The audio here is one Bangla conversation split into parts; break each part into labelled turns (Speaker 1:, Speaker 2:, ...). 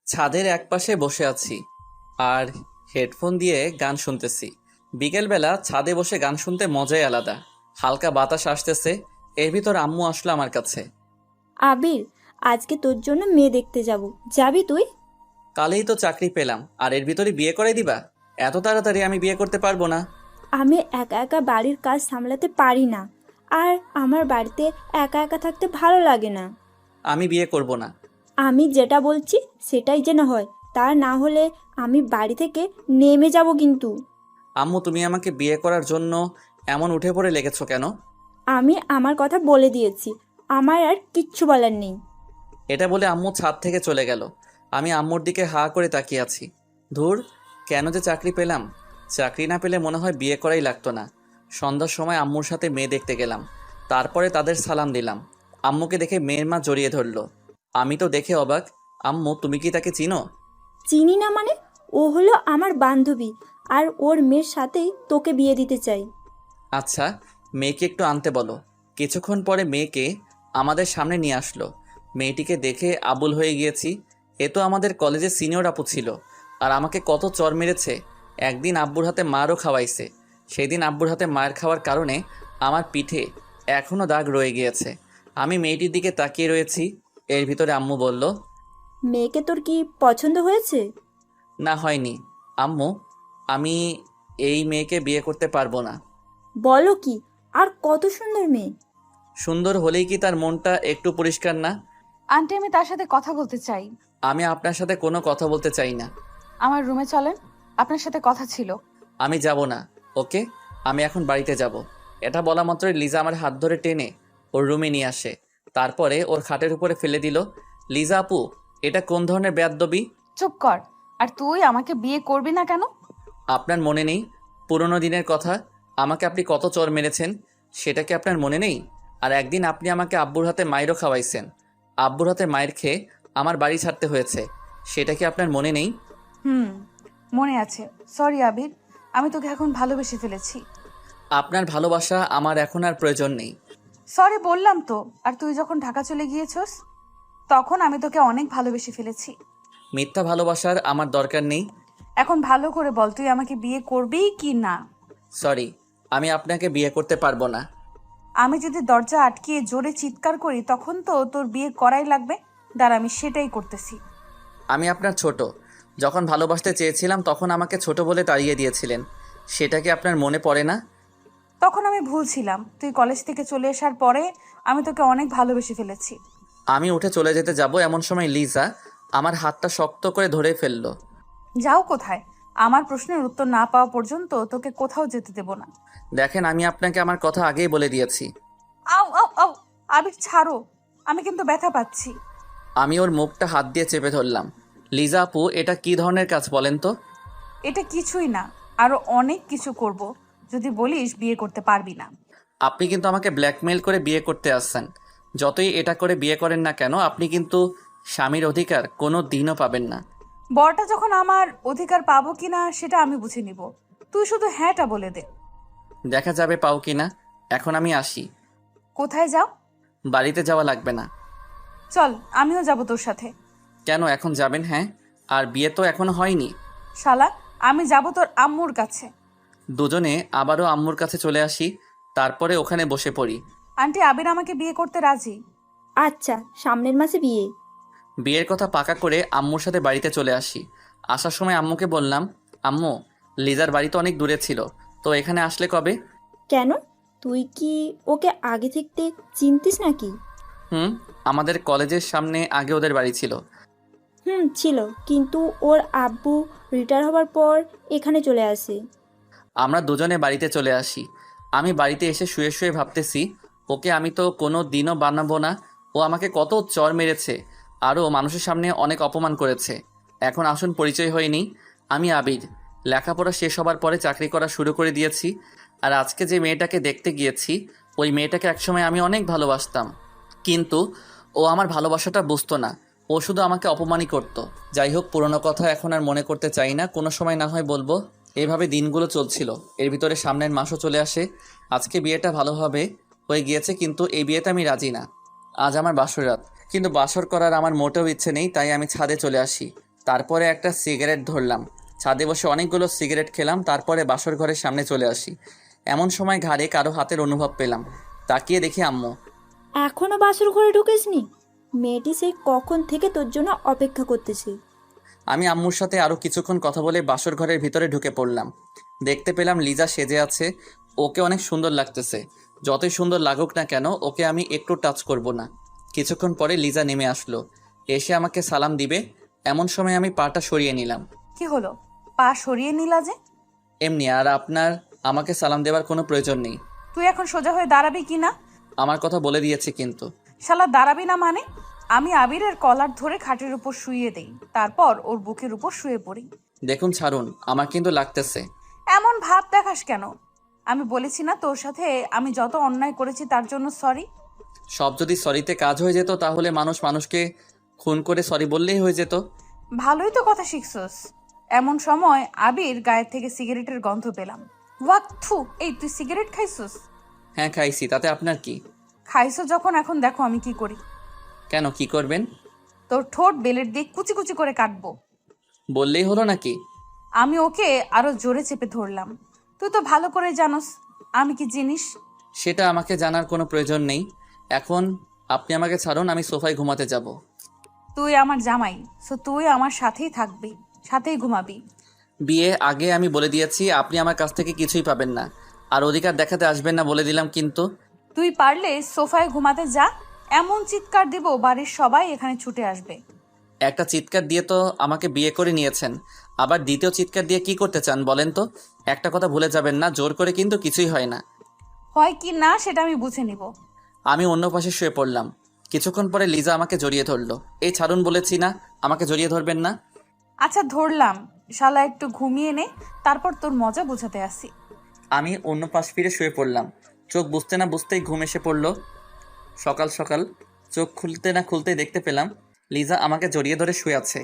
Speaker 1: ছাদের একপাশে বসে আছি আর হেডফোন দিয়ে গান শুনতেছি। বিকেলবেলা ছাদে বসে গান শুনতে মজাই আলাদা। হালকা বাতাস আসতেছে, এর ভিতর আম্মু আসলো আমার কাছে।
Speaker 2: আবির, আজকে তোর জন্য মেয়ে দেখতে যাব, যাবি তুই?
Speaker 1: কালেই তো চাকরি পেলাম আর এর ভিতরে বিয়ে করে দিবা? এত তাড়াতাড়ি আমি বিয়ে করতে পারবো না।
Speaker 2: আমি একা একা বাড়ির কাজ সামলাতে পারি না, আর আমার বাড়িতে একা একা থাকতে ভালো লাগে না।
Speaker 1: আমি বিয়ে করব না।
Speaker 2: আমি যেটা বলছি সেটাই যেন হয়, তা না হলে আমি বাড়ি থেকে নেমে যাব কিন্তু।
Speaker 1: আম্মু, তুমি আমাকে বিয়ে করার জন্য এমন উঠে পড়ে লেগেছো কেন?
Speaker 2: আমি আমার কথা বলে দিয়েছি, আমার আর কিচ্ছু বলার নেই।
Speaker 1: এটা বলে আম্মু ছাদ থেকে চলে গেল। আমি আম্মুর দিকে হা করে তাকিয়ে আছি। ধুর, কেন যে চাকরি পেলাম। চাকরি না পেলে মনে হয় বিয়ে করাই লাগতো না। সন্ধ্যার সময় আম্মুর সাথে মেয়ে দেখতে গেলাম। তারপরে তাদের সালাম দিলাম। আম্মুকে দেখে মেয়ের মা জড়িয়ে ধরলো। আমি তো দেখে অবাক। আম্মু, তুমি কি তাকে চিনো?
Speaker 2: চিনি না মানে? ও হলো আমার বান্ধবী, আর ওর মেয়ের সাথেই তোকে বিয়ে দিতে চাই।
Speaker 1: আচ্ছা, মেয়েকে একটু আনতে বলো। কিছুক্ষণ পরে মেয়েকে আমাদের সামনে নিয়ে আসলো। মেয়েটিকে দেখে আবুল হয়ে গিয়েছি। এ তো আমাদের কলেজের সিনিয়র আপু ছিল, আর আমাকে কত চর মেরেছে। একদিন আব্বুর হাতে মারও খাওয়াইছে। সেদিন আব্বুর হাতে মার খাওয়ার কারণে আমার পিঠে এখনও দাগ রয়ে গিয়েছে। আমি মেয়েটির দিকে তাকিয়ে রয়েছি। এর ভিতরে আম্মু বলল,
Speaker 2: মেয়েকে তোর কি পছন্দ হয়েছে?
Speaker 1: না, হয়নি। আম্মু, আমি এই মেয়েকে বিয়ে করতে পারবো না।
Speaker 2: বলো কি? আর কত সুন্দর মেয়ে!
Speaker 1: সুন্দর হলেই কি তার মনটা একটু পরিষ্কার না?
Speaker 3: আন্টি, আমি তার সাথে কথা বলতে চাই।
Speaker 1: আমি আপনার সাথে কোনো কথা বলতে চাই না।
Speaker 3: আমার রুমে চলেন, আপনার সাথে কথা ছিল।
Speaker 1: আমি যাব না। ওকে, আমি এখন বাড়িতে যাব। এটা বলা মাত্রই লিজা আমার হাত ধরে টেনে ওর রুমে নিয়ে আসে। তারপরে ওর খাটের উপরে ফেলে দিল। লিজা আপু, এটা কোন ধরনের বেয়াদবি?
Speaker 3: চুপ কর। আর তুই আমাকে বিয়ে করবি না কেন?
Speaker 1: আপনার মনে নেই পুরনো দিনের কথা? আমাকে আপনি কত চর মেরেছেন, সেটা কি আপনার মনে নেই? আর একদিন আপনি আমাকে আব্বুর হাতে মাইরও খাওয়াইছেন। আব্বুর হাতে মায়ের খেয়ে আমার বাড়ি ছাড়তে হয়েছে, সেটা কি আপনার মনে নেই?
Speaker 3: হুম, মনে আছে। সরি আবির, আমি তোকে এখন ভালোবেসে ফেলেছি।
Speaker 1: আপনার ভালোবাসা আমার এখন আর প্রয়োজন নেই।
Speaker 3: সরি বললাম তো। আর তুই যখন ঢাকা চলে গিয়েছস, তখন আমি তোকে অনেক ভালোবেসে ফেলেছি।
Speaker 1: মিথ্যা ভালোবাসার আমার দরকার নেই।
Speaker 3: এখন ভালো করে বল, তুই আমাকে বিয়ে করবি কি না?
Speaker 1: সরি, আমি আপনাকে বিয়ে করতে পারবো না।
Speaker 3: আমি যদি দরজা আটকিয়ে জোরে চিৎকার করি, তখন তো তোর বিয়ে করাই লাগবে। দাঁড়া, আমি সেটাই করতেছি।
Speaker 1: আমি আপনার ছোট। যখন ভালোবাসতে চেয়েছিলাম তখন আমাকে ছোট বলে তাড়িয়ে দিয়েছিলেন। সেটা কি আপনার মনে পড়ে না?
Speaker 3: তখন আমি ভুল ছিলাম। তুই কলেজ থেকে চলে আসার পরে আমি তোকে অনেক ভালোবেসে ফেলেছি।
Speaker 1: আমি উঠে চলে যেতে যাব এমন সময় লিজা আমার হাতটা শক্ত করে ধরে ফেললো।
Speaker 3: যাও কোথায়? আমার প্রশ্নের উত্তর না পাওয়া পর্যন্ত তোকে কোথাও যেতে দেব না।
Speaker 1: দেখেন, আমি আপনাকে আমার কথা আগেই বলে দিয়েছি।
Speaker 3: আও আও আও! আবির, ছাড়ো। আমি কিন্তু ব্যথা পাচ্ছি।
Speaker 1: আমি ওর মুখটা হাত দিয়ে চেপে ধরলাম। লিজা আপু, এটা কি ধরনের কাজ বলেন তো?
Speaker 3: এটা কিছুই না, আরো অনেক কিছু করব যদি বলিস বিয়ে করতে পারবি না।
Speaker 1: আপনি কিন্তু আমাকে ব্ল্যাকমেইল করে বিয়ে করতে আসছেন। যতই এটা করে বিয়ে করেন না কেন, আপনি কিন্তু স্বামীর অধিকার কোনো দিনও পাবেন না।
Speaker 3: বরটা যখন আমার অধিকার পাবো কিনা সেটা আমি বুঝে নিব। তুই শুধু হ্যাঁটা বলে দে।
Speaker 1: দেখা যাবে পাও কিনা। এখন আমি আসি।
Speaker 3: কোথায় যাও?
Speaker 1: বাড়িতে যাওয়া লাগবে না।
Speaker 3: চল, আমিও যাব তোর সাথে।
Speaker 1: কেন এখন যাবেন? হ্যাঁ, আর বিয়ে তো এখনো হয়নি।
Speaker 3: শালা, আমি যাব তোর আম্মুর কাছে।
Speaker 1: দুজনে আবারও আম্মুর কাছে চলে আসি। তারপরে ওখানে বসে পড়ি।
Speaker 3: আন্টি, আবির আমাকে বিয়ে করতে রাজি।
Speaker 2: আচ্ছা, সামনের মাসে বিয়ে।
Speaker 1: বিয়ের কথা পাকা করে আম্মুর সাথে বাড়িতে চলে আসি। আসার সময় আম্মুকে বললাম, আম্মু, লিজার বাড়ি তো অনেক দূরে ছিল, তো এখানে আসলে কবে?
Speaker 2: কেন? তুই কি ওকে আগে থাকতে চিনতিস নাকি?
Speaker 1: হুম, আমাদের কলেজের সামনে আগে ওদের বাড়ি ছিল।
Speaker 2: হুম, ছিল, কিন্তু ওর আব্বু রিটায়ার হবার পর এখানে চলে আসে।
Speaker 1: আমরা দুজনে বাড়িতে চলে আসি। আমি বাড়িতে এসে শুয়ে শুয়ে ভাবতেছি, ওকে আমি তো কোনো দিনও বানাবো না। ও আমাকে কত চর মেরেছে, আরও মানুষের সামনে অনেক অপমান করেছে। এখন আসুন পরিচয় হয়নি। আমি আবির। লেখাপড়া শেষ হবার পরে চাকরি করা শুরু করে দিয়েছি। আর আজকে যে মেয়েটাকে দেখতে গিয়েছি, ওই মেয়েটাকে একসময় আমি অনেক ভালোবাসতাম। কিন্তু ও আমার ভালোবাসাটা বুঝতো না। ও শুধু আমাকে অপমানই করতো। যাই হোক, পুরনো কথা এখন আর মনে করতে চাই না, কোনো সময় না হয় বলবো। এইভাবে দিনগুলো চলছিল। এর ভিতরে সামনের মাসও চলে আসে। আজকে বিয়েটা ভালোভাবে হয়ে গিয়েছে, কিন্তু এই বিয়েতে আমি রাজি না। আজ আমার বাসর রাত, কিন্তু বাসর করার আমার মোটেও ইচ্ছে নেই, তাই আমি ছাদে চলে আসি। তারপরে একটা সিগারেট ধরলাম, ছাদে বসে অনেকগুলো সিগারেট খেলাম, তারপরে বাসর ঘরের সামনে চলে আসি। এমন সময় ঘাড়ে কারো হাতের অনুভব পেলাম, তাকিয়ে দেখি আম্মু।
Speaker 2: এখনো বাসর ঘরে ঢুকিসনি? মেয়েটি সেই কখন থেকে তোর জন্য অপেক্ষা করতেছে।
Speaker 1: আমি আম্মুর সাথে আরও কিছুক্ষণ কথা বলে বাসর ঘরের ভিতরে ঢুকে পড়লাম। দেখতে পেলাম লিজা সেজে আছে, ওকে অনেক সুন্দর লাগতেছে। যতই সুন্দর লাগুক না কেন, ওকে আমি একটু টাচ করব না। কিছুক্ষণ পরে লিজা নেমে আসলো, এসে আমাকে সালাম দিবে, এমন সময় আমি পাটা সরিয়ে নিলাম।
Speaker 3: কি হলো, পা সরিয়ে নিলা যে?
Speaker 1: এমনি, আর আপনার আমাকে সালাম দেওয়ার কোনো প্রয়োজন নেই।
Speaker 3: তুই এখন সোজা হয়ে দাঁড়াবি কি না?
Speaker 1: আমার কথা বলে দিয়েছি কিন্তু।
Speaker 3: শালা দাঁড়াবি না মানে? আমি আবিরের কলার ধরে খাটের উপর শুইয়ে দেই, তারপর ওর বুকের উপর শুয়ে পড়ি।
Speaker 1: দেখুন ছাড়ুন, আমার কিন্তু লাগতেছে।
Speaker 3: এমন ভাব দেখাস কেন? আমি বলেছি না তোর সাথে আমি যত অন্যায় করেছি তার জন্য সরি?
Speaker 1: সব যদি সরিতে কাজ হয়ে যেত তাহলে মানুষ মানুষকে খুন করে সরি বললেই হয়ে যেত।
Speaker 3: ভালোই তো কথা শিখছস। এমন সময় আবির গায়ের থেকে সিগারেটের গন্ধ পেলাম। ওয়াক থু, এই তুই সিগারেট খাইছস?
Speaker 1: হ্যাঁ খাইছি, তাতে আপনার কি?
Speaker 3: খাইছো যখন এখন দেখো আমি কি করি।
Speaker 1: কেন, কি করবেন?
Speaker 3: তোর ঠোঁট বেলের দিয়ে কুচি কুচি করে কাটবো।
Speaker 1: বললেই হলো নাকি?
Speaker 3: আমি ওকে আরো জোরে চেপে ধরলাম। তুই তো ভালো করে জানোস আমি কি জিনিস।
Speaker 1: সেটা আমাকে জানার কোনো প্রয়োজন নেই। এখন আপনি আমাকে ছাড়ুন, আমি সোফায় ঘুমাতে যাব।
Speaker 3: তুই আমার জামাই, সো তুই আমার সাথেই থাকবি, সাথেই ঘুমাবি।
Speaker 1: বিয়ে আগে আমি বলে দিয়েছি, আপনি আমার কাছ থেকে কিছুই পাবেন না, আর অধিকার দেখাতে আসবেন না বলে দিলাম কিন্তু।
Speaker 3: তুই পারলে সোফায় ঘুমাতে যা, এমন চিৎকার দিব বাড়ির সবাই এখানে ছুটে আসবে।
Speaker 1: একটা চিৎকার দিয়ে তো আমাকে বিয়ে করে নিয়েছেন, আবার দ্বিতীয় চিৎকার দিয়ে কি করতে চান বলেন তো? একটা কথা ভুলে যাবেন না, জোর করে কিন্তু কিছুই হয় না।
Speaker 3: হয় কি না সেটা আমি বুঝে নিব।
Speaker 1: আমি অন্য পাশে শুয়ে পড়লাম। কিছুক্ষণ পরে লিজা আমাকে জড়িয়ে ধরলো। এই ছাড়ুন বলেছি না, আমাকে জড়িয়ে ধরবেন না।
Speaker 3: আচ্ছা ধরলাম, শালা একটু ঘুমিয়ে নে, তারপর তোর মজা বোঝাতে আসি।
Speaker 1: আমি অন্য পাশ ফিরে শুয়ে পড়লাম। চোখ বুঝতে না বুঝতেই ঘুম এসে পড়লো। সকাল সকাল চোখ খুলতে না খুলতেই দেখতে পেলাম লিজা আমাকে জড়িয়ে ধরে শুয়ে আছে,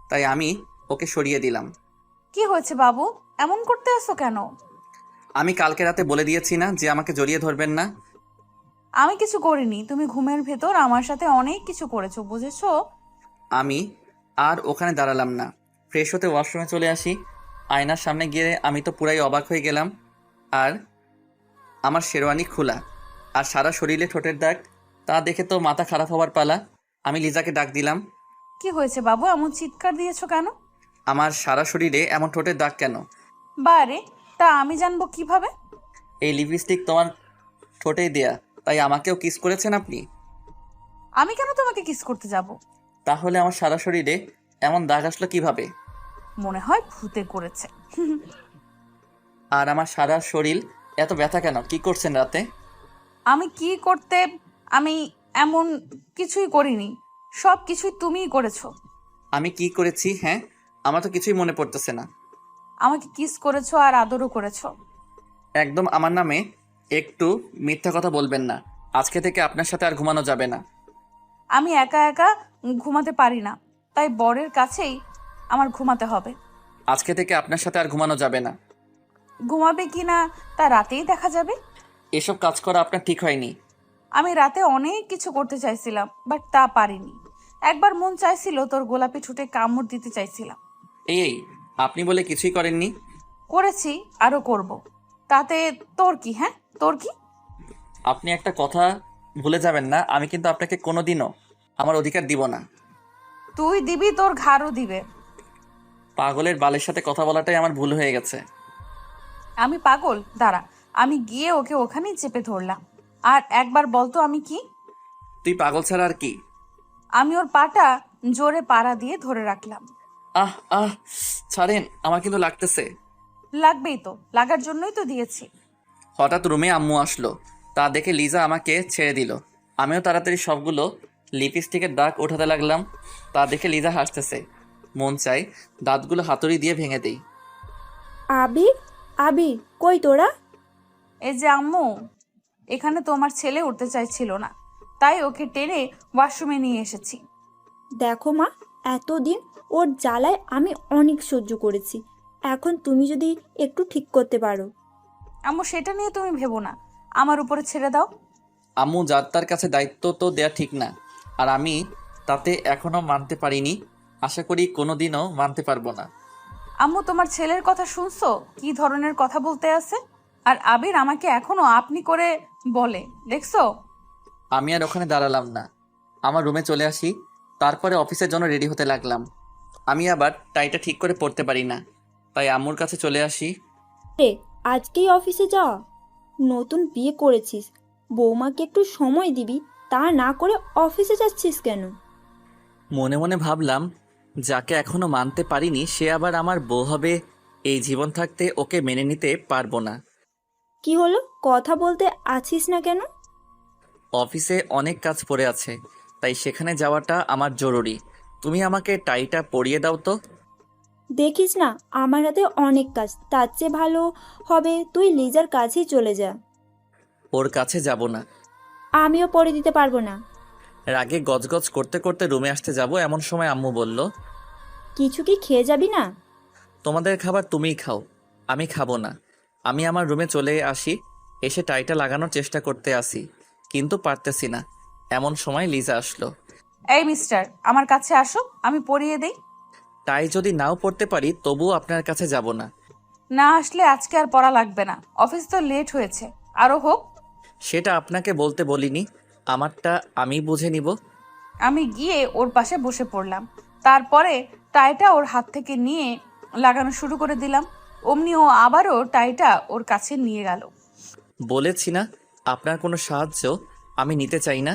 Speaker 1: তাই আমি ওকে সরিয়ে দিলাম।
Speaker 3: কি হয়েছে বাবু, এমন করতে আসো কেন?
Speaker 1: আমি কালকে রাতে বলে দিয়েছি না যে আমাকে জড়িয়ে ধরবেন না।
Speaker 3: আমি কিছু করিনি, তুমি ঘুমের ভেতর আমার সাথে অনেক কিছু করেছো, বুঝেছো?
Speaker 1: আমি আর ওখানে দাঁড়ালাম না, ফ্রেশ হতে ওয়াশরুমে চলে আসি। আয়নার সামনে গিয়ে আমি তো পুরাই অবাক হয়ে গেলাম। আর আমার শেরওয়ানি খোলা, আর সারা শরীরে ঠোঁটের দাগ, তা দেখে তো মাথা খারাপ হওয়ার পালা। আমি লিজাকে ডাক দিলাম।
Speaker 3: কি হয়েছে বাবু, এমন চিৎকার দিয়েছো কেন?
Speaker 1: আমার সারা শরীরে এমন ঠোঁটের দাগ কেন?
Speaker 3: বারে, তা আমি জানবো কিভাবে?
Speaker 1: এই লিপস্টিক তোমার ঠোঁটেই দেয়া, তাই আমাকেও কিস করেছেন আপনি।
Speaker 3: আমি কেন তোমাকে কিস করতে যাব?
Speaker 1: তাহলে আমার সারা শরীরে এমন দাগ আসলো কিভাবে?
Speaker 3: মনে হয় ভূতে করেছে।
Speaker 1: আর আমার সারা শরীর এত ব্যথা কেন? কি করছেন রাতে?
Speaker 3: আমি কি করতে, আমি এমন কিছুই করিনি, সব কিছুই তুমিই করেছো।
Speaker 1: আমি কি করেছি? হ্যাঁ, আমার তো কিছুই মনে পড়তেছে না।
Speaker 3: আমাকে কিস করেছো আর আদরও করেছো।
Speaker 1: একদম আমার নামে একটু মিথ্যা কথা বলবেন না। আজকে থেকে আপনার সাথে আর ঘুমানো যাবে না।
Speaker 3: আমি একা একা ঘুমাতে পারি না, তাই বরের কাছেই আমার ঘুমাতে হবে।
Speaker 1: আজকে থেকে আপনার সাথে আর ঘুমানো যাবে না।
Speaker 3: ঘুমাবে কি না তা রাতেই দেখা যাবে।
Speaker 1: এসব কাজ করা আপনার ঠিক হয়নি।
Speaker 3: আমি রাতে অনেক কিছু করতে চাইছিলাম, বাট তা পারিনি। একবার মন চাইছিল তোর গোলাপি ঠোঁটে কামড় দিতে চাইছিলাম।
Speaker 1: এই আপনি বলে কিছুই করেননি।
Speaker 3: করেছি, আরো করব। তাতে তোর কি? হ্যাঁ, তোর কি?
Speaker 1: আপনি একটা কথা ভুলে যাবেন না, আমি কিন্তু আপনাকে কোনোদিনও আমার অধিকার দিব না।
Speaker 3: তুই দিবি, তোর ঘাড়ও দিবে।
Speaker 1: পাগলের বালের সাথে কথা বলাটাই আমার ভুল হয়ে গেছে।
Speaker 3: আমি পাগল? দাঁড়া, আমি গিয়ে ওকে ওখানেই চেপে ধরলাম। আর একবার বলতো আমি কি?
Speaker 1: তুই পাগল ছাড়া আর কি?
Speaker 3: আমি ওর পাটা জোরে পাড়া দিয়ে ধরে রাখলাম।
Speaker 1: আহ আহ, ছাড়েন, আমার কিন্তু লাগতেছে।
Speaker 3: লাগবেই তো, লাগার জন্যই তো দিয়েছি।
Speaker 1: হঠাৎ রুমে আম্মু আসলো, তা দেখে লিজা আমাকে ছেড়ে দিল। আমিও তাড়াতাড়ি সবগুলো লিপস্টিকের দাগ ওঠাতে লাগলাম। তা দেখে লিজা হাসতেছে। মন চাই দাঁতগুলো হাতুড়ি দিয়ে ভেঙে দেই।
Speaker 2: আবির, আবির, কই তোরা?
Speaker 3: এই যে আম্মু, এখানে তোমার ছেলে উঠতে চাইছিল না, তাই ওকে টেনে ওয়াশরুমে নিয়ে এসেছি।
Speaker 2: দেখো মা, এতদিন ওর জ্বালায় আমি অনেক সহ্য করেছি। এখন তুমি যদি একটু ঠিক করতে পারো।
Speaker 3: আম্মু সেটা নিয়ে তুমি ভেবো না, আমার উপরে ছেড়ে দাও।
Speaker 1: আম্মু, যার তার কাছে দায়িত্ব তো দেয়া ঠিক না, আর আমি তাতে এখনো মানতে পারিনি। আশা করি কোনোদিনও মানতে পারবো না।
Speaker 3: আম্মু, তোমার ছেলের কথা শুনছো? কি ধরনের কথা বলতে আছে। আর আবির আমাকে এখনো আপনি করে বলে, দেখছো?
Speaker 1: আমি আর ওখানে দাঁড়ালাম না, আমার রুমে চলে আসি। তারপরে অফিসের জন্য রেডি হতে লাগলাম। আমি আবার টাইটা ঠিক করে পড়তে পারি না, তাই আম্মুর কাছে চলে আসি।
Speaker 2: রে, আজকেই অফিসে যাওয়া? নতুন বিয়ে করেছিস, বৌমাকে একটু সময় দিবি, তা না করে অফিসে যাচ্ছিস কেন?
Speaker 1: মনে মনে ভাবলাম, যাকে এখনো মানতে পারিনি সে আবার আমার বউ হবে, এই জীবন থাকতে ওকে মেনে নিতে পারবো না।
Speaker 2: কি হলো, কথা বলতে আছিস না কেন?
Speaker 1: অফিসে অনেক কাজ পড়ে আছে, তাই সেখানে যাওয়াটা আমার জরুরি। তুমি আমাকে টাইটা পরিয়ে দাও তো।
Speaker 2: দেখিস না, আমার হাতে অনেক কাজ, তার চেয়ে ভালো হবে তুই লিজার কাছেই চলে যা।
Speaker 1: ওর কাছে যাব না।
Speaker 2: আমিও পরে দিতে পারবো না।
Speaker 1: রাগে গজগজ করতে করতে রুমে আসতে যাব এমন সময় আম্মু বলল,
Speaker 2: কিছু কি খেয়ে যাবি না?
Speaker 1: তোমাদের খাবার তুমিই খাও, আমি খাবো না। আমি আমার রুমে চলে আসি, এসে টাইটা লাগানোর চেষ্টা করতে আসি, কিন্তু পারতেছি না। এমন সময় লিজা আসলো।
Speaker 3: এই মিস্টার, আমার কাছে আসো, আমি পরিয়ে দেই।
Speaker 1: টাই যদি নাও পড়তে পারি তবুও আপনার কাছে যাব না।
Speaker 3: না আসলে আজকে আর পড়া লাগবে না, অফিস তো লেট হয়েছে, আরো হোক।
Speaker 1: সেটা আপনাকে বলতে বলিনি, আমারটা আমি বুঝে নিব।
Speaker 3: আমি গিয়ে ওর পাশে বসে পড়লাম, তারপরে টাইটা ওর হাত থেকে নিয়ে লাগানো শুরু করে দিলাম। অমনি ও আবারও টাইটা ওর কাছে নিয়ে গেল।
Speaker 1: বলেছি না, আপনার কোনো সাহায্য আমি নিতে চাই না।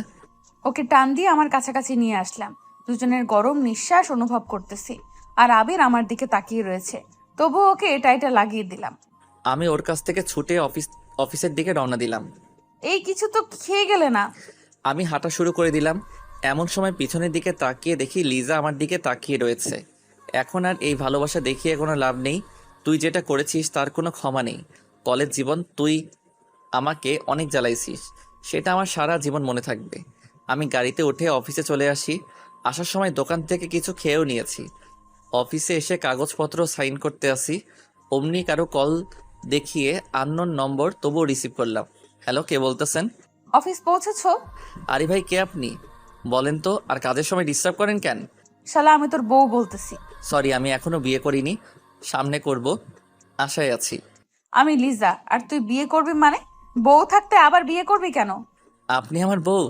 Speaker 3: ওকে টান দিয়ে আমার কাছাকাছি নিয়ে আসলাম। দুজনের গরম নিঃশ্বাস অনুভব করতেছি, আর আবির আমার দিকে তাকিয়ে রয়েছে। তবু ওকে টাইটা লাগিয়ে দিলাম।
Speaker 1: আমি ওর কাছ থেকে ছুটে অফিসের দিকে রওনা দিলাম।
Speaker 3: এই কিছু তো খেয়ে গেলে না।
Speaker 1: আমি হাঁটা শুরু করে দিলাম। এমন সময় পিছনের দিকে তাকিয়ে দেখি লিজা আমার দিকে তাকিয়ে রয়েছে। এখন আর এই ভালোবাসা দেখিয়ে কোনো লাভ নেই। তুই যেটা করেছিস তার কোনো ক্ষমা নেই। কলেজ জীবন তুই আমাকে অনেক জ্বালাইছিস, সেটা আমার সারা জীবন মনে থাকবে। আমি গাড়িতে উঠে অফিসে চলে আসি। আসার সময় দোকান থেকে কিছু খেয়েও নিয়েছি। অফিসে এসে কাগজপত্র সাইন করতে আসি, অমনি কারো কল দেখিয়ে আননোন নম্বর, তবুও রিসিভ করলাম। হ্যালো, কে বলতেছেন?
Speaker 3: অফিস পৌঁছেছো?
Speaker 1: আরে ভাই, কে আপনি? বলেন তো, আর কাজের সময় ডিস্টার্ব করেন কেন?
Speaker 3: শালা, আমি তোর বউ বলতেছি।
Speaker 1: সরি, আমি এখনো বিয়ে করিনি, সামনে করব, আশায় আছি।
Speaker 3: আমি লিজা, আর তুই বিয়ে করবি মানে? বউ থাকতে আবার বিয়ে করবি কেন?
Speaker 1: আপনি আমার বউ?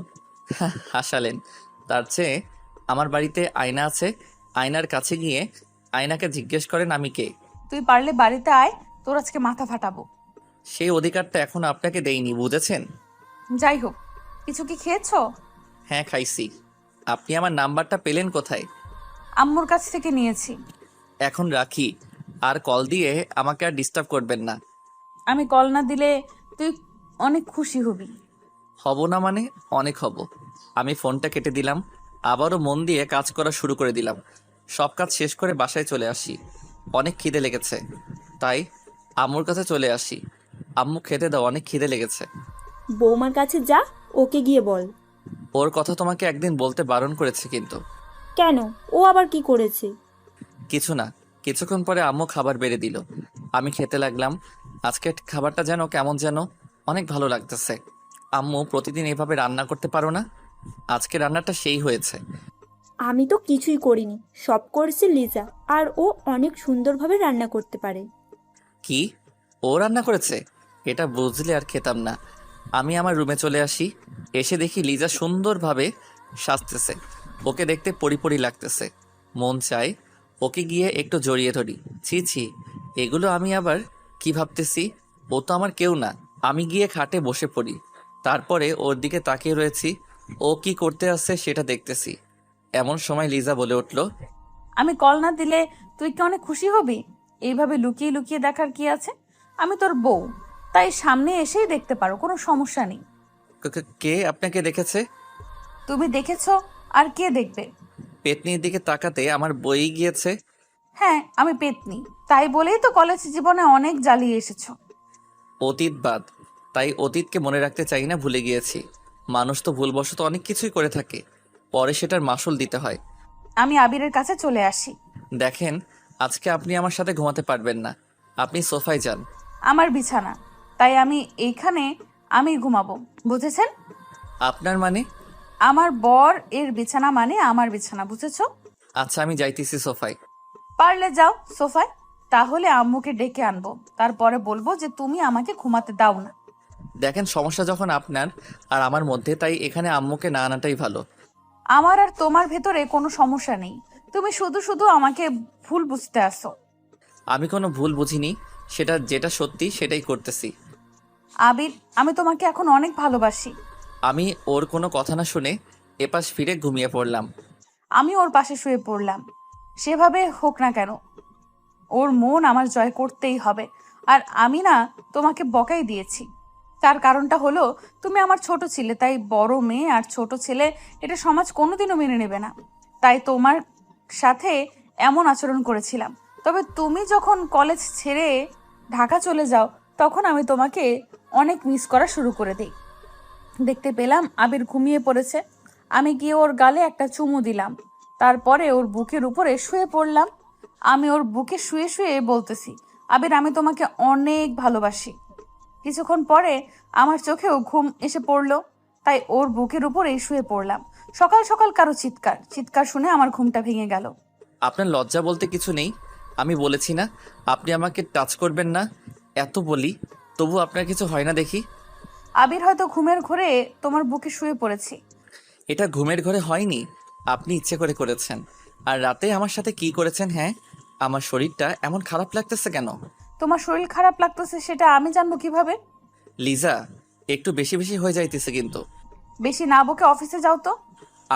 Speaker 1: হাসালেন। তার চেয়ে আমার বাড়িতে আয়না আছে, আয়নার কাছে গিয়ে আয়নাকে জিজ্ঞেস করেন আমি কে।
Speaker 3: তুই পারলে বাড়িতে আয়, তোর আজকে মাথা ফাটাবো।
Speaker 1: সেই অধিকারটা এখনো আপনাকে দেইনি, বুঝেছেন?
Speaker 3: যাই হোক, কিছু কি খেয়েছো?
Speaker 1: হ্যাঁ, খাইছি। আপনি আমার নাম্বারটা পেলেন কোথায়?
Speaker 3: আম্মুর কাছ থেকে নিয়েছি।
Speaker 1: এখন রাখি, আর কল দিয়ে আমাকে আর ডিস্টার্ব করবেন না।
Speaker 3: আমি কল না দিলে তুই অনেক খুশি হবি।
Speaker 1: হব না মানে? অনেক হব। আমি ফোনটা কেটে দিলাম, আবারও মন দিয়ে কাজ করা শুরু করে দিলাম। সব কাজ শেষ করে বাসায় চলে আসি। অনেক খিদে লেগেছে, তাই আম্মুর কাছে চলে আসি। আম্মু, খেতে দাও, অনেক খিদে লেগেছে।
Speaker 2: বৌমার কাছে যা, ওকে গিয়ে বল।
Speaker 1: ওর কথা তোমাকে একদিন বলতে বারণ করেছে কিন্তু।
Speaker 2: কেন, ও আবার কি করেছে?
Speaker 1: কিছু না। কিছুক্ষণ পরে আম্মু খাবার বেড়ে দিল, আমি খেতে লাগলাম। আজকের খাবারটা যেন কেমন যেন অনেক ভালো লাগতেছে। আম্মু, প্রতিদিন এভাবে রান্না করতে পারো না? আজকে রান্নাটা সেই হয়েছে।
Speaker 2: আমি তো কিছুই করিনি, সব করেছে লিজা, আর ও অনেক সুন্দরভাবে রান্না করতে পারে।
Speaker 1: কি? ও রান্না করেছে? এটা বুঝলে আর খেতাম না। আমি আমার রুমে চলে আসি। এসে দেখি লিজা সুন্দরভাবে সাজতেছে। ওকে দেখতে পরিপরি লাগতেছে। মন চায় ওকে গিয়ে একটু জড়িয়ে ধরি। ছি ছি, এগুলো আমি আবার কি ভাবতেছি? ও তো আমার কেউ না। আমি গিয়ে খাটে বসে পড়ি। তারপরে ওর দিকে তাকিয়ে রয়েছি, ও কি করতে আসছে সেটা দেখতেছি। এমন সময় লিজা বলে উঠল,
Speaker 3: আমি কল না দিলে তুই কি অনেক খুশি হবি? এইভাবে লুকিয়ে লুকিয়ে দেখার কি আছে? আমি তোর বউ, তাই সামনে এসেই দেখতে পারো, কোনো সমস্যা নেই।
Speaker 1: কে আপনাকে দেখেছে?
Speaker 3: তুমি দেখেছো, আর কে দেখবে?
Speaker 1: পেতনির দিকে তাকাতে আমার বই গিয়েছে।
Speaker 3: হ্যাঁ, আমি পেতনি, তাই বলেই তো কলেজ জীবনে অনেক জ্বালিয়ে এসেছো।
Speaker 1: অতীত বাদ, তাই অতীতকে মনে রাখতে চাই না, ভুলে গিয়েছি। মানুষ তো ভুলবশত অনেক কিছুই করে থাকে, পরে সেটার মাসুল দিতে হয়।
Speaker 3: আমি আবিরের কাছে চলে আসি।
Speaker 1: দেখেন, আজকে আপনি আমার সাথে ঘুমাতে পারবেন না, আপনি সোফায় যান।
Speaker 3: আমার বিছানা, তাই আমি এইখানে আমি ঘুমাবো, বুঝেছেন?
Speaker 1: আপনার মানে?
Speaker 3: আমার বর এর বিছানা মানে আমার বিছানা, বুঝেছো?
Speaker 1: আচ্ছা আমি যাইতেছি সোফায়।
Speaker 3: পারলে যাও সোফায়, তাহলে আম্মুকে ডেকে আনবো, তারপরে বলবো যে তুমি আমাকে ঘুমাতে দাও না।
Speaker 1: দেখেন সমস্যা যখন আপনার আর আমার মধ্যে, তাই এখানে আম্মুকে না আনাটাই ভালো।
Speaker 3: আমার আর তোমার ভেতরে কোনো সমস্যা নেই, তুমি শুধু শুধু আমাকে ভুল বুঝতে আসো।
Speaker 1: আমি কোনো ভুল বুঝিনি, যেটা সত্যি সেটাই করতেছি।
Speaker 3: আবির, আমি তোমাকে এখন অনেক ভালোবাসি।
Speaker 1: আমি ওর কোনো কথা না শুনে এপাশ ফিরে ঘুমিয়ে পড়লাম।
Speaker 3: আমি ওর পাশে শুয়ে পড়লাম। সেভাবে হোক না কেন, ওর মন আমার জয় করতেই হবে। আর আমি না তোমাকে বকাই দিয়েছি, তার কারণটা হলো তুমি আমার ছোট ছিলে, তাই বড় মেয়ে আর ছোট ছেলে এটা সমাজ কোনোদিনও মেনে নেবে না। তাই তোমার সাথে এমন আচরণ করেছিলাম। তবে তুমি যখন কলেজ ছেড়ে ঢাকা চলে যাও, তখন আমি তোমাকে অনেক মিস করা শুরু করে দিই। দেখতে পেলাম আবির ঘুমিয়ে পড়েছে, আমি গিয়ে ওর গালে একটা চুমু দিলাম, তারপরে ওর বুকের উপরে শুয়ে পড়লাম। আমি ওর বুকে শুয়ে শুয়ে বলতেছি, আবির আমি তোমাকে অনেক ভালোবাসি। কিছুক্ষণ পরে আমার চোখেও ঘুম এসে পড়লো, তাই ওর বুকের উপরেই শুয়ে পড়লাম। সকাল সকাল কারো চিৎকার চিৎকার শুনে আমার ঘুমটা ভেঙে গেল।
Speaker 1: আপনার লজ্জা বলতে কিছু নেই? আমি বলেছি না আপনি আমাকে টাচ করবেন না, এত বলি তবু আপনার কিছু হয় না দেখি।
Speaker 3: আবির হয়তো ঘুমের ঘোরে তোমার বুকে শুয়ে পড়েছি।
Speaker 1: এটা ঘুমের ঘরে হয়নি, আপনি ইচ্ছে করে করেছেন। আর রাতে আমার সাথে কি করেছেন? হ্যাঁ, আমার শরীরটা এমন খারাপ লাগতেছে কেন?
Speaker 3: তোমার শরীর খারাপ লাগতেছে সেটা আমি জানবো কিভাবে?
Speaker 1: লিজা, একটু বেশি বেশি হয়ে যাইতেছে কিন্তু।
Speaker 3: বেশি না বকে অফিসে যাও তো।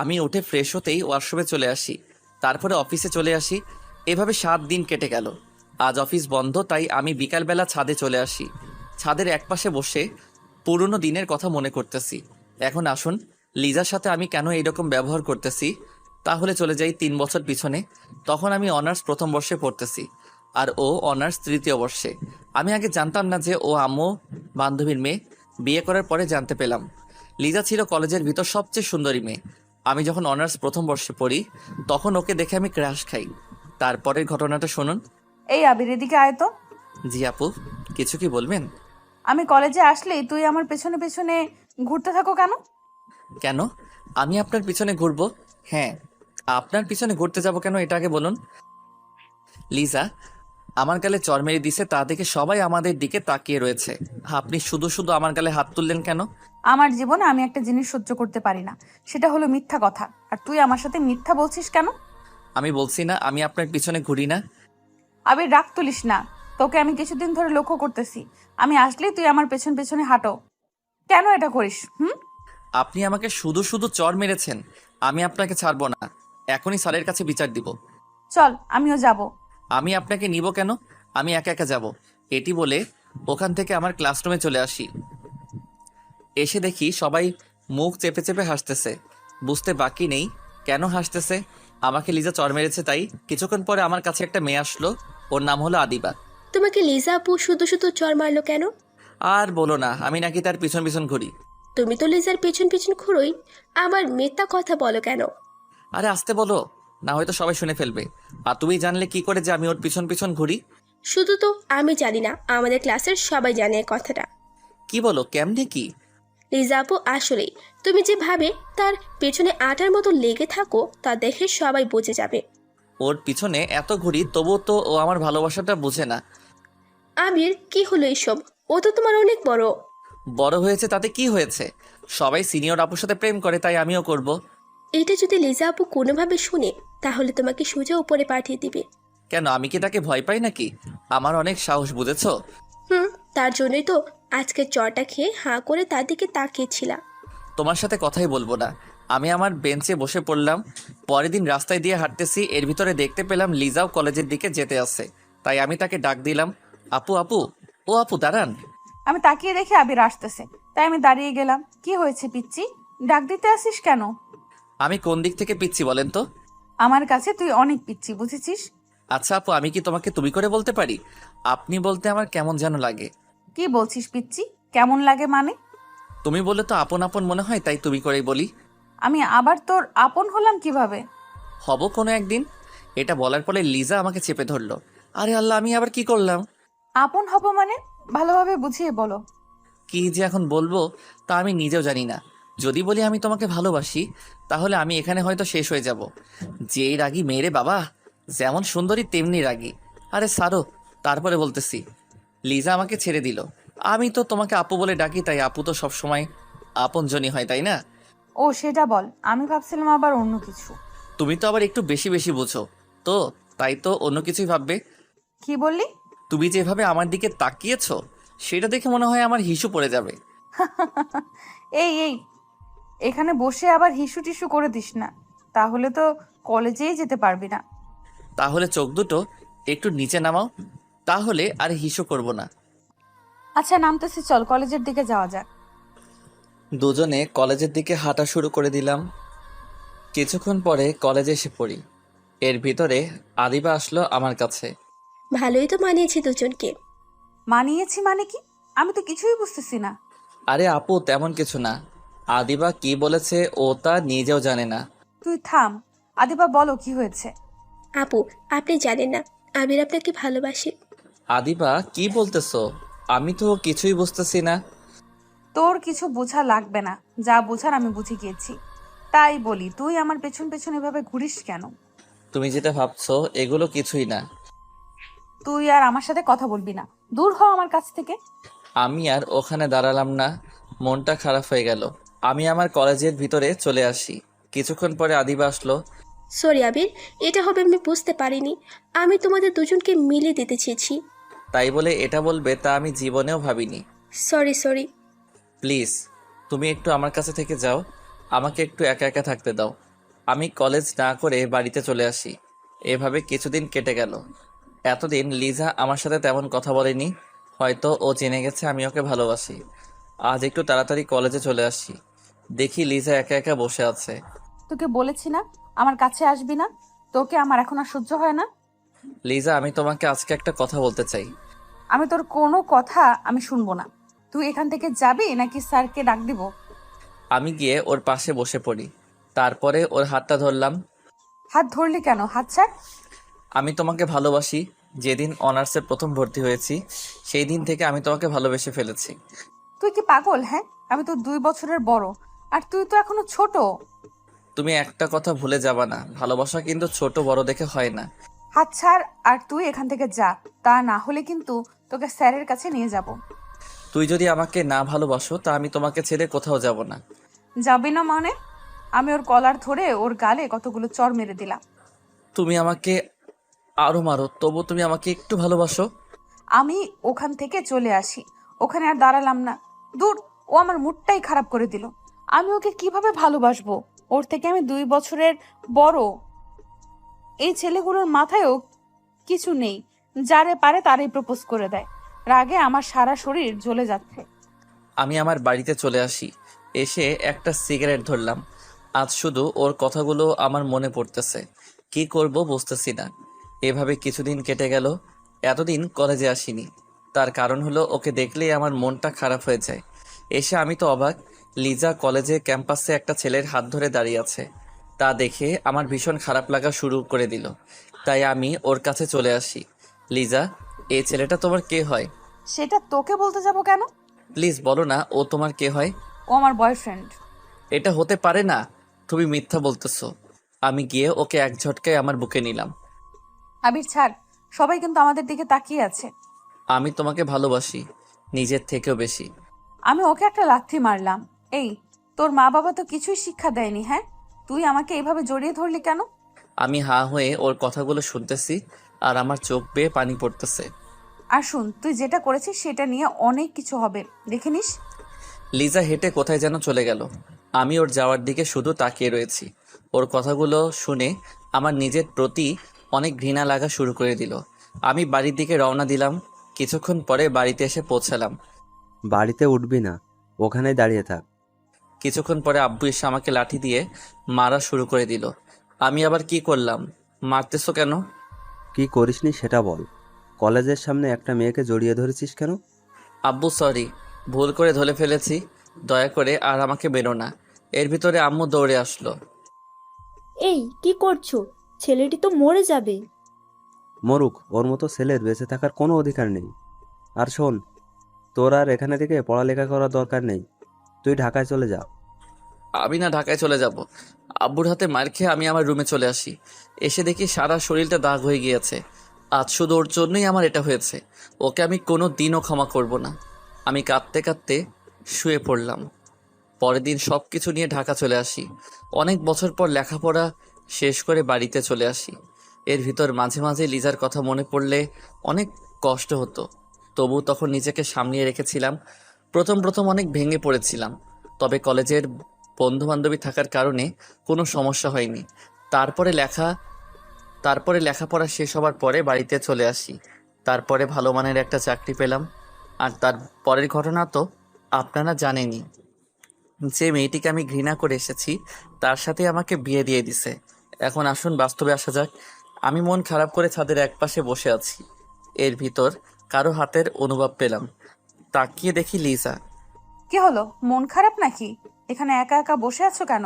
Speaker 1: আমি উঠে ফ্রেশ হতেই ওয়াশরুমে চলে আসি, তারপরে অফিসে চলে আসি। এভাবে 7 দিন কেটে গেল। আজ অফিস বন্ধ, তাই আমি বিকালবেলা ছাদে চলে আসি। ছাদের একপাশে বসে পুরনো দিনের কথা মনে করতেছি। এখন আসুন, লিজার সাথে আমি কেন এইরকম ব্যবহার করতেছি তাহলে চলে যাই 3 বছর পিছনে। তখন আমি অনার্স প্রথম বর্ষে পড়তেছি আর ও অনার্স তৃতীয় বর্ষে। আমি আগে জানতাম না যে ও আম্মু বান্ধবীর মেয়ে। বিয়ে করার পরে জানতে পেলাম লিজা ছিল কলেজের ভিতর সবচেয়ে সুন্দরী মেয়ে। আমি যখন অনার্স প্রথম বর্ষে পড়ি তখন ওকে দেখে আমি ক্রাশ খাই। তারপরের ঘটনাটা শুনুন।
Speaker 3: এই আবির, এদিকে আয় তো।
Speaker 1: জি আপু, কিছু কি বলবেন?
Speaker 3: আমি কলেজে আসলেই তুই আমার পেছনে পেছনে ঘুরতে থাকো কেন?
Speaker 1: কেন আমি আপনার পিছনে ঘুরবো? হ্যাঁ, আপনার পিছনে ঘুরতে যাব কেন এটা আগে বলুন। লিজা আমার গালে চড় মেরে দিছে, তা দেখে সবাই আমাদের দিকে তাকিয়ে রয়েছে। আপনি শুধু শুধু আমার গালে হাত তুললেন কেন?
Speaker 3: আমার জীবনে আমি একটা জিনিস সহ্য করতে পারি না, সেটা হলো মিথ্যা কথা। আর তুই আমার সাথে মিথ্যা বলছিস কেন?
Speaker 1: আমি বলছি না আমি আপনার পিছনে ঘুরি না।
Speaker 3: আবির, রাগ তুলিস না। তোকে আমি কিছুদিন ধরে লক্ষ্য করতেছি, আমি আসলেই তুই আমার পেছন পেছনে হাঁটো। কেন এটা করিস?
Speaker 1: আপনি আমাকে শুধু শুধু চড় মেরেছেন, আমি আপনাকে ছাড়বো না। এখনই স্যারের কাছে বিচার দিব।
Speaker 3: চল, আমিও যাব।
Speaker 1: আমি আপনাকে নিব কেন? আমি একা একা যাব। এটি বলে ওখান থেকে আমার ক্লাসরুমে চলে আসি। এসে দেখি সবাই মুখ চেপে চেপে হাসতেছে। বুঝতে বাকি নেই কেন হাসতেছে। আমাকে লিজা চড় মেরেছে তাই। কিছুক্ষণ পরে আমার কাছে একটা মেয়ে আসলো, ওর নাম হলো আদিবা।
Speaker 4: তোমাকে লিজা আপু শুধু শুধু চর মারলো কেন?
Speaker 1: আর বলো না, আমি নাকি তার পিছন পিছন ঘুরি।
Speaker 4: তুমি তো লিজার পেছন পেছন ঘুরোই, আবার মিথ্যা কথা বলো কেন?
Speaker 1: আরে আসতে বলো, না হয়তো সবাই শুনে ফেলবে। আর তুমি জানলে কি করে যে আমি ওর পিছন পিছন ঘুরি?
Speaker 4: শুধু তো আমি জানি না, আমাদের ক্লাসের সবাই জানে এই কথাটা।
Speaker 1: কি বলো, কেমনে কি?
Speaker 4: লিজা আপু আসলেই তুমি যেভাবে তার পেছনে আটার মতো লেগে থাকো তা দেখে সবাই বুঝে যাবে।
Speaker 1: ওর পিছনে এত ঘুরি তবুও তো ও আমার ভালোবাসাটা বুঝে না।
Speaker 4: আবির, কি হলো এইসব? ও তো তোমার অনেক বড়।
Speaker 1: বড় হয়েছে তাতে কি হয়েছে? সবাই সিনিয়র আপুর সাথে প্রেম করে, তাই আমিও করব।
Speaker 4: এটা যদি লিজা আপু কোনোভাবে শুনে তাহলে তোমাকে সোজা উপরে পাঠিয়ে দিবে।
Speaker 1: কেন, আমি কি তাকে ভয় পাই নাকি? আমার অনেক সাহস, বুঝেছো?
Speaker 4: তার জন্যই তো আজকে চটা খেয়ে হাঁ করে তার দিকে তাকিয়েছিলাম।
Speaker 1: তোমার সাথে কথাই বলবো না। আমি আমার বেঞ্চে বসে পড়লাম। পরের দিন রাস্তায় দিয়ে হাঁটতেছি, এর ভিতরে দেখতে পেলাম লিজাও কলেজের দিকে যেতে আসছে। তাই আমি তাকে ডাক দিলাম, আপু আপু। ও আপু দাঁড়ান।
Speaker 3: আমি তাকিয়ে দেখি আবির আসতেছে, তাই আমি দাঁড়িয়ে গেলাম। কি হয়েছে পিচ্চি, ডাক দিতে আসিস কেন?
Speaker 1: আমি কোন দিক থেকে পিচ্ছি বলেন তো?
Speaker 3: আমার কাছে তুই অনেক পিচ্চি, বুঝেছিস?
Speaker 1: আচ্ছা আপু, আমি কি তোমাকে তুমি করে বলতে পারি? আপনি বলতে আমার কেমন যেন লাগে।
Speaker 3: কি বলছিস পিচ্চি? কেমন লাগে মানে?
Speaker 1: তুমি বললে তো আপন আপন মনে হয়, তাই তুমি করেই বলি।
Speaker 3: আমি আবার তোর আপন হলাম কিভাবে?
Speaker 1: হব কোনো একদিন। এটা বলার পরে লিজা আমাকে চেপে ধরলো। আরে আল্লাহ, আমি আবার কি করলাম?
Speaker 3: আপন হব মানে? ভালোভাবে বুঝিয়ে বলো।
Speaker 1: কি যে এখন বলবো তা আমি নিজেও জানি না। যদি বলি আমি তোমাকে ভালোবাসি, তাহলে আমি এখানে হয়তো শেষ হয়ে যাব। যেই রাগী মেয়েরে বাবা, যেমন সুন্দরী তেমনি রাগী। আরে সারো, তারপরে বলতেছি। লিজা আমাকে ছেড়ে দিল। আমি তো তোমাকে আপু বলে ডাকি, তাই আপু তো সবসময় আপনজনই হয়, তাই না?
Speaker 3: ও সেটা বল, আমি ভাবছিলাম আবার অন্য কিছু।
Speaker 1: তুমি তো আবার একটু বেশি বেশি বোঝো তো, তাই তো অন্য কিছুই ভাববে।
Speaker 3: কি বললি?
Speaker 1: তুমি যেভাবে আমার দিকে তাকিয়েছো, সেটা দেখে মনে হয় আমার হিসু পড়ে যাবে।
Speaker 3: এই এই, এখানে বসে আবার হিসু টিসু করে দিস না, তাহলে তো কলেজেই যেতে পারবি না।
Speaker 1: তাহলে চোখ দুটো একটু নিচে নামাও, তাহলে আর হিসু করব না।
Speaker 3: আচ্ছা নামতেছি, চল কলেজের দিকে যাওয়া যাক।
Speaker 1: দুজনে কলেজের দিকে হাঁটা শুরু করে দিলাম। কিছুক্ষণ পরে কলেজে এসে পড়ি। এর ভিতরে আদিবা আসলো আমার কাছে।
Speaker 4: ভালোই তো মানিয়েছে দুজনকে।
Speaker 3: মানিয়েছি মানে কি? আমি তো কিছুই বুঝতেছি না।
Speaker 1: আরে আপু, তেমন কিছু না। আদিবা কি বলেছে ও তা নিজেও জানে না।
Speaker 3: তুই থাম, আদিবা বলো কি হয়েছে।
Speaker 4: আপু, আপনি জানেন না আবির আপনাকে ভালোবাসে।
Speaker 1: আদিবা কি বলতেছো? আমি তো কিছুই বুঝতেছি না।
Speaker 3: তোর কিছু বোঝা লাগবে না, যা বোঝার আমি বুঝে গিয়েছি। তাই বলি, তুই আমার পেছন পেছন এভাবে ঘুরিস কেন?
Speaker 1: তুমি যেটা ভাবছো এগুলো কিছুই না।
Speaker 3: তুই আর আমার সাথে কথা বলবি না, দূর হ আমার কাছ থেকে।
Speaker 1: আমি আর ওখানে দাঁড়ালাম না, মনটা খারাপ হয়ে গেল। আমি আমার কলেজের ভিতরে চলে আসি। কিছুক্ষণ পরে আদিবা আসলো।
Speaker 4: সরি আবির, এটা হবে আমি বুঝতে পারিনি। আমি তোমাদের দুজনকে মিলিয়ে দিতে চেয়েছি।
Speaker 1: তাই বলে এটা বলবে তা আমি জীবনেও ভাবিনি।
Speaker 4: Sorry sorry.
Speaker 1: প্লিজ, তুমি একটু আমার কাছে থেকে যাও, আমাকে একটু একা একা থাকতে দাও। আমি কলেজ না করে বাড়িতে চলে আসি। এভাবে কিছুদিন কেটে গেল। এতদিন লিজা আমার সাথে তেমন কথা বলেনি, হয়তো ও জেনে গেছে আমি ওকে ভালোবাসি। আজ একটু তাড়াতাড়ি কলেজে চলে আসি, দেখি লিজা একা একা বসে আছে।
Speaker 3: তোকে বলেছি না আমার কাছে আসবি না, তোকে আমার এখন আর সহ্য হয় না।
Speaker 1: লিজা, আমি তোমাকে আজকে একটা কথা বলতে চাই।
Speaker 3: আমি তোর কোনো কথা আমি শুনবো না। তুই এখান থেকে যাবি নাকি স্যারকে ডাক দিব?
Speaker 1: আমি গিয়ে ওর পাশে বসে পড়ি, তারপরে ওর হাতটা ধরলাম।
Speaker 3: হাত ধরলি কেন? হাত ছাড়।
Speaker 1: আমি তোমাকে ভালোবাসি। যেদিন অনার্সে প্রথম ভর্তি হয়েছি, সেই দিন থেকে আমি তোমাকে ভালোবেসে ফেলেছি।
Speaker 3: তুই কি পাগল? হ্যাঁ, আমি তো 2 বছরের বড়, আর তুই তো এখনো ছোট।
Speaker 1: তুমি একটা কথা ভুলে যাবা না, ভালোবাসা কিন্তু ছোট বড় দেখে হয় না।
Speaker 3: হাত ছাড় আর তুই এখান থেকে যা, তা না হলে কিন্তু তোকে স্যারের কাছে নিয়ে যাব।
Speaker 1: তুই যদি আমাকে না ভালোবাসো, তা আমি তোমাকে ছেড়ে কোথাও যাব না।
Speaker 3: যাবি না মানে? আমি ওর কলার ধরে ওর গালে কতগুলো চড় মেরে দিলাম।
Speaker 1: তুমি আমাকে আরো মারো, তবু তুমি আমাকে একটু ভালোবাসো।
Speaker 3: আমি ওখান থেকে চলে আসি, ওখানে আর দাঁড়ালাম না। দূর, ও আমার মুডটাই খারাপ করে দিল। আমি ওকে কিভাবে ভালোবাসবো? ওর থেকে আমি 2 বছরের বড়। এই ছেলেগুলোর মাথায়ও কিছু নেই, যারে পারে তারই প্রপোজ করে দেয়। রাগে আমার সারা শরীর জ্বলে যাচ্ছে।
Speaker 1: আমি আমার বাড়িতে চলে আসি। এসে একটা সিগারেট ধরলাম। আজ শুধু ওর কথাগুলো আমার মনে পড়তেছে। কি করব বুঝতেছি না। এভাবে কিছুদিন কেটে গেল। এতদিন কলেজে আসিনি, তার কারণ হলো ওকে দেখলেই আমার মনটা খারাপ হয়ে যায়। এসে আমি তো অবাক, লিজা কলেজে ক্যাম্পাসে একটা ছেলের হাত ধরে দাঁড়িয়ে আছে। তা দেখে আমার ভীষণ খারাপ লাগা শুরু করে দিল। তাই আমি ওর কাছে চলে আসি। লিজা, এই ছেলেটা তোমার কে হয়?
Speaker 3: সেটা তোকে বলতে যাব কেন?
Speaker 1: প্লিজ বলো না, ও তোমার কে হয়?
Speaker 3: ও আমার বয়ফ্রেন্ড।
Speaker 1: এটা হতে পারে না, তুমি মিথ্যা বলতেছো। আমি গিয়ে ওকে এক ঝটকায় আমার বুকে নিলাম।
Speaker 3: আবির ছাড়, সবাই কিন্তু আমাদের দিকে তাকিয়ে আছে।
Speaker 1: আমি তোমাকে ভালোবাসি, নিজের থেকেও বেশি।
Speaker 3: আমি ওকে একটা লাথি মারলাম। এই, তোর মা বাবা তো কিছুই শিক্ষা দেয়নি, হ্যাঁ? তুই আমাকে এইভাবে জড়িয়ে ধরলি কেন?
Speaker 1: আমি হাঁ হয়ে ওর কথাগুলো শুনতেছি, আর আমার চোখ বেয়ে পানি পড়তেছে।
Speaker 3: আর শুন, তুই যেটা করেছিস সেটা নিয়ে অনেক কিছু হবে, দেখে নিস।
Speaker 1: লিজা হেঁটে কোথায় যেন চলে গেল। আমি ওর যাওয়ার দিকে শুধু তাকিয়ে রয়েছি। ওর কথাগুলো শুনে আমার নিজের প্রতি অনেক ঘৃণা লাগা শুরু করে দিল। আমি বাড়ির দিকে রওনা দিলাম। কিছুক্ষণ পরে বাড়িতে এসে পৌঁছালাম।
Speaker 5: বাড়িতে উঠবি না, ওখানেই দাঁড়িয়ে থাক।
Speaker 1: কিছুক্ষণ পরে আব্বু এসে আমাকে লাঠি দিয়ে মারা শুরু করে দিল। আমি আবার কি করলাম? মারতেছো কেন?
Speaker 5: কি করিসনি সেটা বল। কলেজের সামনে একটা মেয়েকে জড়িয়ে ধরেছিস কেন?
Speaker 1: আব্বু সরি, ভুল করে ধরে ফেলেছি, দয়া করে আর আমাকে বেরো না। এর ভিতরে আম্মু দৌড়ে আসলো।
Speaker 2: এই কি করছো? ছেলেটি তো মরে যাবে।
Speaker 5: মরুক, ওর মতো ছেলের বেঁচে থাকার কোনো অধিকার নেই। আর শোন, তোর আর এখানে থেকে পড়ালেখা করার দরকার নেই, তুই ঢাকায় চলে যা।
Speaker 1: আমি না ঢাকায় চলে যাব। আব্বুর হাতে মার খেয়ে আমি আমার রুমে চলে আসি। এসে দেখি সারা শরীরটা দাগ হয়ে গিয়েছে। আজ শুধু ওর জন্যই আমার এটা হয়েছে। ওকে আমি কোনো দিনও ক্ষমা করব না। আমি কাঁদতে কাঁদতে শুয়ে পড়লাম। পরের দিন সব কিছু নিয়ে ঢাকা চলে আসি। অনেক বছর পর লেখাপড়া শেষ করে বাড়িতে চলে আসি। এর ভিতর মাঝে মাঝে লিজার কথা মনে পড়লে অনেক কষ্ট হতো। তবু তখন নিজেকে সামলিয়ে রেখেছিলাম। প্রথম প্রথম অনেক ভেঙে পড়েছিলাম, তবে কলেজের বন্ধুবান্ধবী থাকার কারণে কোনো সমস্যা হয়নি। তারপরে লেখাপড়া শেষ হবার পরে বাড়িতে চলে আসি। তারপরে ভালো মানের একটা চাকরি পেলাম। আর তার পরের ঘটনা তো আপনারা জানেনই। যে মেয়েটিকে আমি ঘৃণা করে এসেছি তার সাথে আমাকে বিয়ে দিয়ে দিছে। এখন আসুন বাস্তবে আসা যাক। আমি মন খারাপ করে ছাদের একপাশে বসে আছি। এর ভিতর কারো হাতের অনুভব পেলাম। তাকিয়ে দেখি লিজা।
Speaker 3: কি হলো, মন খারাপ নাকি? এখানে একা একা বসে আছো কেন?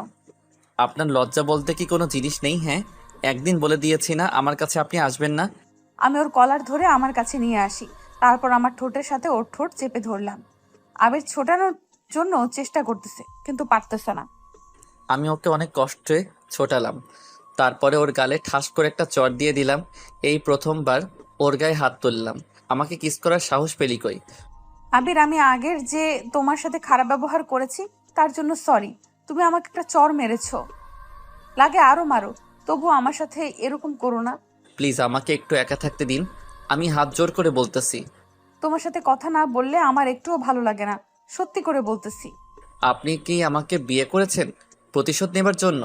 Speaker 1: আপনার লজ্জা বলতে কি কোনো জিনিস নেই? হ্যাঁ, একদিন বলে দিয়েছি না আমার কাছে আপনি আসবেন না।
Speaker 3: আমি ওর কলার ধরে আমার কাছে নিয়ে আসি, তারপর আমার ঠোঁটের সাথে ওর ঠোঁট চেপে ধরলাম। আবির ছোটানোর জন্য চেষ্টা করতেছে কিন্তু পারতেছে না।
Speaker 1: আমি ওকে অনেক কষ্টে ছোটালাম। তারপরে ওর গালে ঠাস করে একটা চড় দিয়ে দিলাম। এই প্রথমবার ওর গায়ে হাত তুললাম। আমাকে কিস করার সাহস পেলি কই?
Speaker 3: আবির, আমি আগের যে তোমার সাথে খারাপ ব্যবহার করেছি তার জন্য সরি। তুমি আমাকে একটা চড় মেরেছো, লাগে আরো মারো, তবু আমার সাথে এরকম করো না।
Speaker 1: প্লিজ আমাকে একটু একা থাকতে দিন। আমি হাত জোর করে বলতেছি।
Speaker 3: তোমার সাথে কথা না বললে আমার একটুও ভালো লাগে না, সত্যি করে বলতেছি।
Speaker 1: আপনি কি আমাকে বিয়ে করেছেন প্রতিশোধ নেবার জন্য?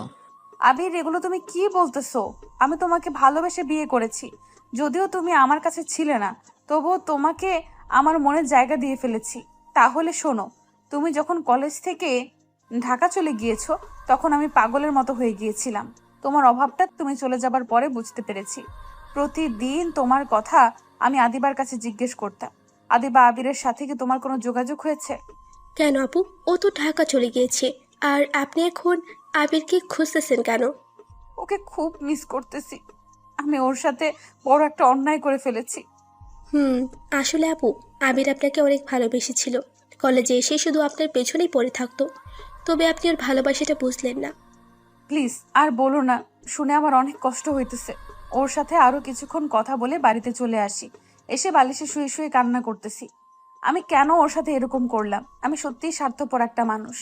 Speaker 3: আবির, এগুলো তুমি কি বলতেছো? আমি তোমাকে ভালোবেসে বিয়ে করেছি। যদিও তুমি আমার কাছে ছিলে না, তবুও তোমাকে আমার মনে জায়গা দিয়ে ফেলেছি। তাহলে শোনো, তুমি যখন কলেজ থেকে ঢাকা চলে গিয়েছো তখন আমি পাগলের মতো হয়ে গিয়েছিলাম। তোমার অভাবটা তুমি চলে যাবার পরে বুঝতে পেরেছি। প্রতিদিন তোমার কথা আমি আদিবার কাছে জিজ্ঞেস করতাম। আদিবা আবিরের সাথে কি তোমার কোনো যোগাযোগ হয়েছে?
Speaker 4: কেন আপু, ও তো ঢাকা চলে গিয়েছে। আর আপনি এখন আবিরকে খুঁজতেছেন কেন?
Speaker 3: ওকে খুব মিস করতেছি। আমি ওর সাথে বড় একটা অন্যায় করে ফেলেছি।
Speaker 4: আসলে আপু, আবির আপনাকে অনেক ভালোবেসেছিল। কলেজে এসে শুধু আপনার পেছনেই পড়ে থাকতো। তবে আপনি ওর ভালোবাসাটা বুঝলেন না।
Speaker 3: প্লিজ আর বলো না, শুনে আমার অনেক কষ্ট হইতেছে। ওর সাথে আরো কিছুক্ষণ কথা বলে বাড়িতে চলে আসি। এসে বালিশে শুয়ে শুয়ে কান্না করতেছি। আমি কেন ওর সাথে এরকম করলাম? আমি সত্যিই স্বার্থপর একটা মানুষ।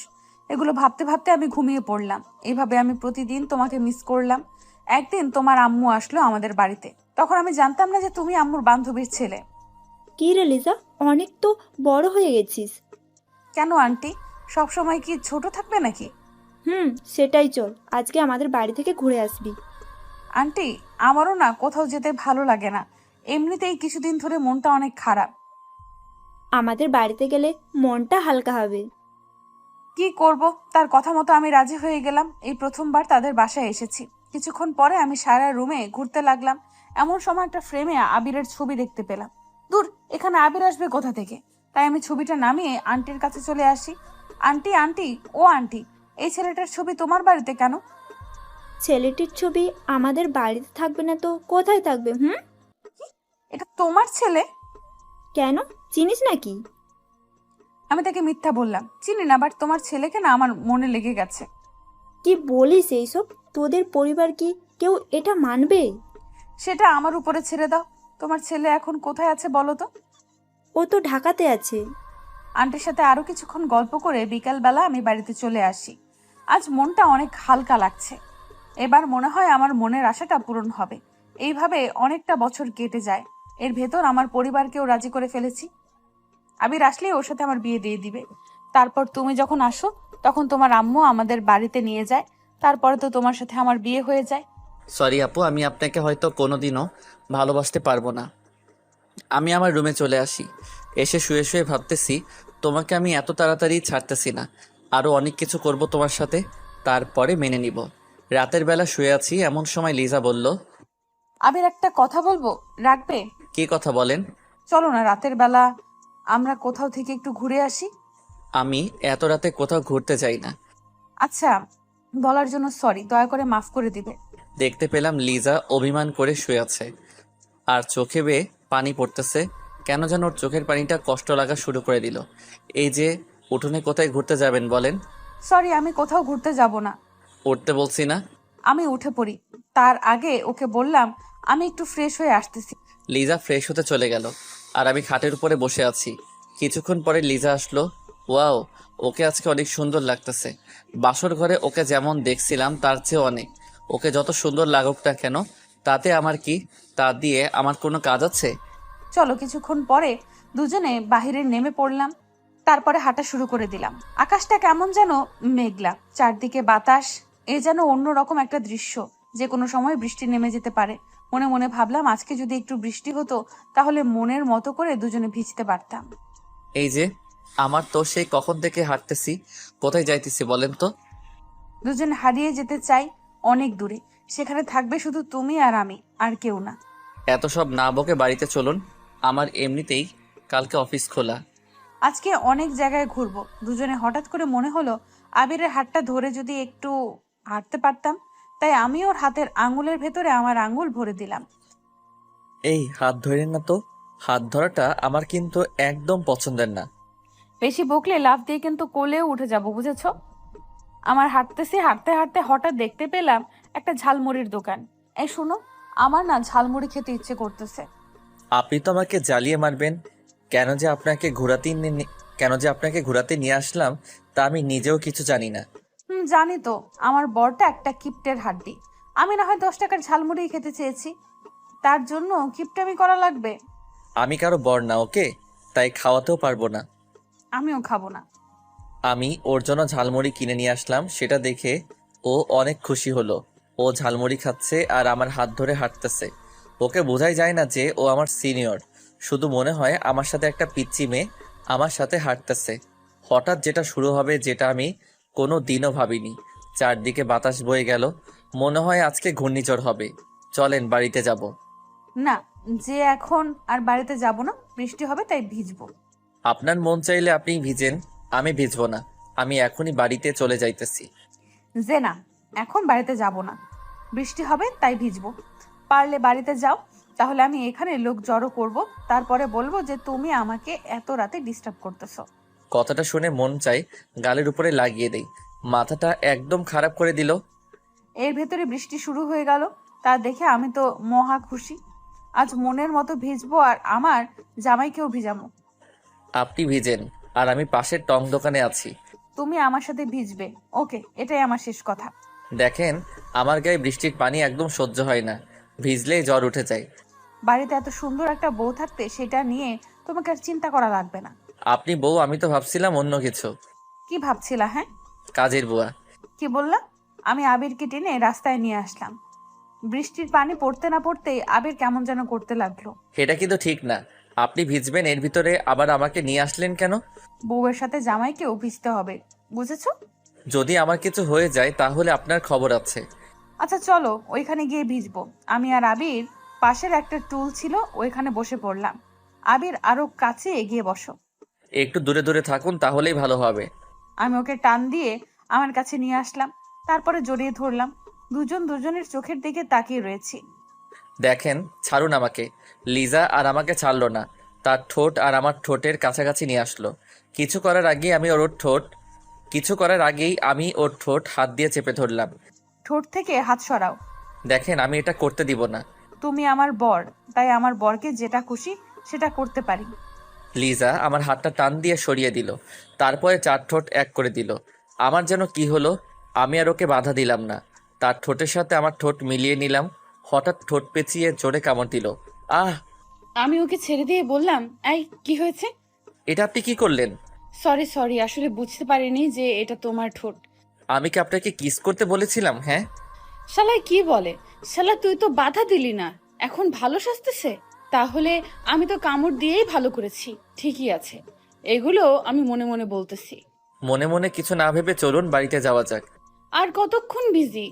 Speaker 3: এগুলো ভাবতে ভাবতে আমি ঘুমিয়ে পড়লাম। এইভাবে আমি প্রতিদিন তোমাকে মিস করলাম। একদিন তোমার আম্মু আসলো আমাদের বাড়িতে। তখন আমি জানতাম না যে তুমি আম্মুর বান্ধবীর ছেলে।
Speaker 2: কি রে লিজা, অনেক তো বড় হয়ে গেছিস।
Speaker 3: কেন আন্টি, সবসময় কি ছোট থাকবে নাকি?
Speaker 2: সেটাই, চল আজকে আমাদের বাড়ি থেকে ঘুরে আসবি।
Speaker 3: আন্টি, আমারও না কোথাও যেতে ভালো লাগে না। এমনিতেই কিছুদিন ধরে মনটা অনেক খারাপ।
Speaker 2: আমাদের বাড়িতে গেলে মনটা হালকা হবে।
Speaker 3: কি করব, তার কথা মতো আমি রাজি হয়ে গেলাম। এই প্রথমবার তাদের বাসায় এসেছি। কিছুক্ষণ পরে আমি সারা রুমে ঘুরতে লাগলাম। এমন সময় একটা ফ্রেমে আবিরের ছবি দেখতে পেলাম। দূর, এখানে আবির আসবে কোথা থেকে? তাই আমি ছবিটা নামিয়ে আন্টির কাছে চলে আসি। আন্টি, আন্টি, ও আন্টি, এই ছেলেটার ছবি তোমার বাড়িতে কেন?
Speaker 2: ছেলেটির ছবি আমাদের বাড়িতে থাকবে না তো কোথায় থাকবে?
Speaker 3: এটা তোমার ছেলে?
Speaker 2: কেন, চিনিস নাকি?
Speaker 3: আমি তাকে মিথ্যা বললাম, চিনি না, বাট তোমার ছেলেকে না আমার মনে লেগে গেছে।
Speaker 2: কি বলিস এইসব? তোদের পরিবার কি কেউ এটা মানবে?
Speaker 3: সেটা আমার উপরে ছেড়ে দাও। তোমার ছেলে এখন কোথায় আছে বলো তো?
Speaker 2: ও তো ঢাকাতে আছে।
Speaker 3: আন্টির সাথে আরো কিছুক্ষণ গল্প করে বিকালবেলা আমি বাড়িতে চলে আসি। আজ মনটা অনেক হালকা লাগছে। এবার মনে হয় আমার মনের আশাটা পূরণ হবে। এইভাবে অনেকটা বছর কেটে যায়। এর ভেতর আমার পরিবারকেও রাজি করে ফেলেছি। আবির আসলেই ওর সাথে আমার বিয়ে দিয়ে দিবে। তারপর তুমি যখন আসো তখন তোমার আম্মু আমাদের বাড়িতে নিয়ে যায়। তারপরে তো তোমার সাথে আমার বিয়ে হয়ে যায়।
Speaker 1: সরি আপু, আমি আপনাকে হয়তো কোনোদিনও ভালোবাসতে পারবো না। আমি আমার রুমে চলে আসি। এসে শুয়ে শুয়ে ভাবতেছি তোমাকে আমি এত তাড়াতাড়ি ছাড়তেছি না। আরও অনেক কিছু করব তোমার সাথে, তারপরে মেনে নিব। রাতের বেলা শুয়ে আছি, এমন সময় লিজা বলল,
Speaker 3: আবির, একটা কথা বলবো, রাখবে?
Speaker 1: কী কথা বলেন?
Speaker 3: চলো না, রাতের বেলা আমরা কোথাও থেকে একটু ঘুরে আসি।
Speaker 1: আমি এত রাতে কোথাও ঘুরতে যাই না।
Speaker 3: আচ্ছা, বলার জন্য সরি, দয়া করে মাফ করে দিবে।
Speaker 1: দেখতে পেলাম লিজা অভিমান করে শুয়ে আছে আর চোখে বেয়ে পানি পড়তেছে। কেন যেন ওর চোখের পানিটা কষ্ট লাগা শুরু করে দিল। এই যে উঠোনে কোথায় ঘুরতে যাবেন বলেন?
Speaker 3: সরি, আমি কোথাও ঘুরতে যাব না।
Speaker 1: উঠতে বলছি না।
Speaker 3: আমি উঠে পড়ি। তার আগে ওকে বললাম আমি একটু ফ্রেশ হয়ে আসতেছি।
Speaker 1: লিজা ফ্রেশ হতে চলে গেল আর আমি খাটের উপরে বসে আছি। কিছুক্ষণ পরে লিজা আসলো। ওয়াও, ওকে আজকে অনেক সুন্দর লাগতেছে। বাসর ঘরে ওকে যেমন দেখছিলাম তার চেয়ে অনেক। ওকে যত সুন্দর লাগুক না কেন, তাতে আমার কি? তা দিয়ে আমার কোনো কাজ আছে?
Speaker 3: চলো। কিছুক্ষণ পরে দুজনে বাহিরে নেমে পড়লাম। তারপরে হাঁটা শুরু করে দিলাম। আকাশটা কেমন যেন মেঘলা, চারদিকে বাতাস। এ যেন অন্যরকম একটা দৃশ্য, যে কোনো সময় বৃষ্টি নেমে যেতে পারে। মনে মনে ভাবলাম আজকে যদি একটু বৃষ্টি হতো তাহলে মনের মতো করে দুজনে ভিজতে পারতাম।
Speaker 1: এই যে, আমার তো সেই কখন থেকে হাঁটতেছি। কোথায় যাইতেছি বলেন তো?
Speaker 3: দুজনে হারিয়ে যেতে চাই অনেক দূরে। সেখানে থাকবে শুধু তুমি আর আমি, আর কেউ না।
Speaker 1: এত সব না বকে বাড়িতে চলুন। আমার এমনিতেই কালকে অফিস খোলা।
Speaker 3: আজকে অনেক জায়গায় ঘুরবো। দুজনে হঠাৎ করে মনে হলো আবিরের হাতটা ধরে যদি একটু হাঁটতে পারতাম। তাই আমি ওর হাতের আঙুলের ভেতরে আমার আঙুল ভরে দিলাম।
Speaker 1: এই হাত ধরেন না তো। হাত ধরাটা আমার কিন্তু একদম পছন্দের না।
Speaker 3: বেশি বকলে লাফ দিয়ে কিন্তু কোলেও উঠে যাব, বুঝেছো? আমার হাঁটতে হাঁটতে হঠাৎ দেখতে পেলাম একটা ঝালমুড়ির দোকান। এই শোনো, আমার না ঝালমুড়ি খেতে ইচ্ছে করতেছে।
Speaker 1: আপনি তো আমাকে জ্বালিয়ে মারবেন। কেন যে আপনাকে ঘোরাতে নিয়ে আসলাম তা আমি নিজেও কিছু জানি না।
Speaker 3: জানি তো, আমার বরটা একটা কিপ্টের হাড্ডি। আমি না হয় 10 টাকার ঝালমুড়ি খেতে চেয়েছি, তার জন্য কিপটামি করা লাগবে?
Speaker 1: আমি কারো বর না, ওকে? তাই খাওয়াতেও পারবো না।
Speaker 3: আমিও খাবো না।
Speaker 1: আমি ওর জন্য ঝালমুড়ি কিনে নিয়ে আসলাম, সেটা দেখে ও অনেক খুশি হলো। ও ঝালমুড়ি খাচ্ছে আর আমার হাত ধরে হাঁটতেছে। ওকে বোঝাই যায় না যে ও আমার সিনিয়র। শুধু মনে হয় আমার সাথে একটা পিচ্চি মেয়ে আমার সাথে হাঁটতেছে। হঠাৎ যেটা শুরু হবে, যেটা আমি কোনো দিনও ভাবিনি। চারদিকে বাতাস বয়ে গেল। মনে হয় আজকে ঘূর্ণিঝড় হবে। চলেন বাড়িতে যাব।
Speaker 3: না, যে এখন আর বাড়িতে যাব না, বৃষ্টি হবে তাই ভিজবো।
Speaker 1: আপনার মন চাইলে আপনি ভিজেন, আমি ভিজবো না। আমি এখনই বাড়িতে চলে যাইতেছি।
Speaker 3: যে না, এখন বাড়িতে যাব না, বৃষ্টি হবে তাই ভিজবো। পারলে বাড়িতে যাও, তাহলে আমি এখানে লোক জড়ো করব। তারপরে বলবো যে তুমি আমাকে এত রাতে ডিস্টার্ব করতেছো।
Speaker 1: কথাটা শুনে মন চাই গালের উপরে লাগিয়ে দেই। মাথাটা একদম খারাপ করে দিল।
Speaker 3: এর ভেতরে বৃষ্টি শুরু হয়ে গেল। তা দেখে আমি তো মহা খুশি। আজ মনের মতো ভিজবো আর আমার জামাইকেও ভিজাবো।
Speaker 1: আপনি ভিজেন আর আমি পাশের টং দোকানে আছি।
Speaker 3: তুমি আমার সাথে ভিজবে, ওকে? এটাই আমার শেষ কথা।
Speaker 1: দেখেন, আমার গায়ে বৃষ্টির পানি একদম সহ্য হয় না। ভিজলেই জ্বর উঠে যায়।
Speaker 3: বাড়িতে এত সুন্দর একটা বউ থাকতে সেটা নিয়ে তোমাকে আর চিন্তা করা লাগবে না।
Speaker 1: আপনি বউ, আমি তো ভাবছিলাম অন্য কিছু।
Speaker 3: কি ভাবছিলা? হ্যাঁ,
Speaker 1: কাজের বুয়া।
Speaker 3: কি বললা? আমি আবিরকে টেনে রাস্তায় নিয়ে আসলাম। বৃষ্টির পানি পড়তে না পড়তেই আবির কেমন যেন করতে লাগলো।
Speaker 1: এটা কিন্তু ঠিক না। আপনি ভিজবেন, এর ভিতরে আবার আমাকে নিয়ে আসলেন কেন?
Speaker 3: বউয়ের সাথে জামাইকেও ভিজতে হবে, বুঝেছো?
Speaker 1: যদি আমার কিছু হয়ে যায় তাহলে আপনার খবর আছে।
Speaker 3: আচ্ছা চলো, ওইখানে গিয়ে ভিজবো। আমি আর আবির পাশের একটা টুল ছিল, ওইখানে বসে পড়লাম। আবির আরো কাছে এগিয়ে বসো।
Speaker 1: একটু দূরে দূরে থাকুন, তাহলেই ভালো হবে।
Speaker 3: আমি ওকে টান দিয়ে আমার কাছে নিয়ে আসলাম, তারপরে জড়িয়ে ধরলাম। দুজন দুজনের চোখের দিকে তাকিয়ে রয়েছি।
Speaker 1: দেখেন, ছাড়ুন আমাকে। লিজা আর আমাকে ছাড়লো না। তার ঠোঁট আর আমার ঠোঁটের কাছাকাছি নিয়ে আসলো। কিছু করার আগেই আমি ওর ঠোঁট হাত দিয়ে চেপে ধরলাম।
Speaker 3: ঠোঁট থেকে হাত সরাও।
Speaker 1: দেখেন, আমি এটা করতে দিব না।
Speaker 3: তুমি আমার বর, তাই আমার বরকে যেটা খুশি সেটা করতে পারি।
Speaker 1: লিজা আমার হাতটা টান দিয়ে সরিয়ে দিল। তারপরে চার ঠোঁট এক করে দিল। আমার যেন কি হলো, আমি আর ওকে বাধা দিলাম না। তার ঠোঁটের সাথে আমার ঠোঁট মিলিয়ে নিলাম। হঠাৎ ঠোঁট পেঁচিয়ে জোরে কামড় দিল। আহ!
Speaker 3: আমি ওকে ছেড়ে দিয়ে বললাম, এই কি হয়েছে?
Speaker 1: এটা আপনি কি করলেন?
Speaker 3: সরি, আসলে বুঝতে পারিনি যে এটা তোমার ঠোঁট।
Speaker 1: আমি কি আপনাকে কিস করতে বলেছিলাম? হ্যাঁ।
Speaker 3: শালা কি বলে? শালা তুই তো বাধা দিলি না, এখন ভালো সাজতেছে? তাহলে আমি তো কামড় দিয়েই ভালো করেছি। ঠিকই আছে, এগুলো আমি মনে মনে বলতেছি।
Speaker 1: মনে মনে কিছু না ভেবে চলুন বাড়িতে যাওয়া যাক।
Speaker 3: আর কতক্ষণ বিজি?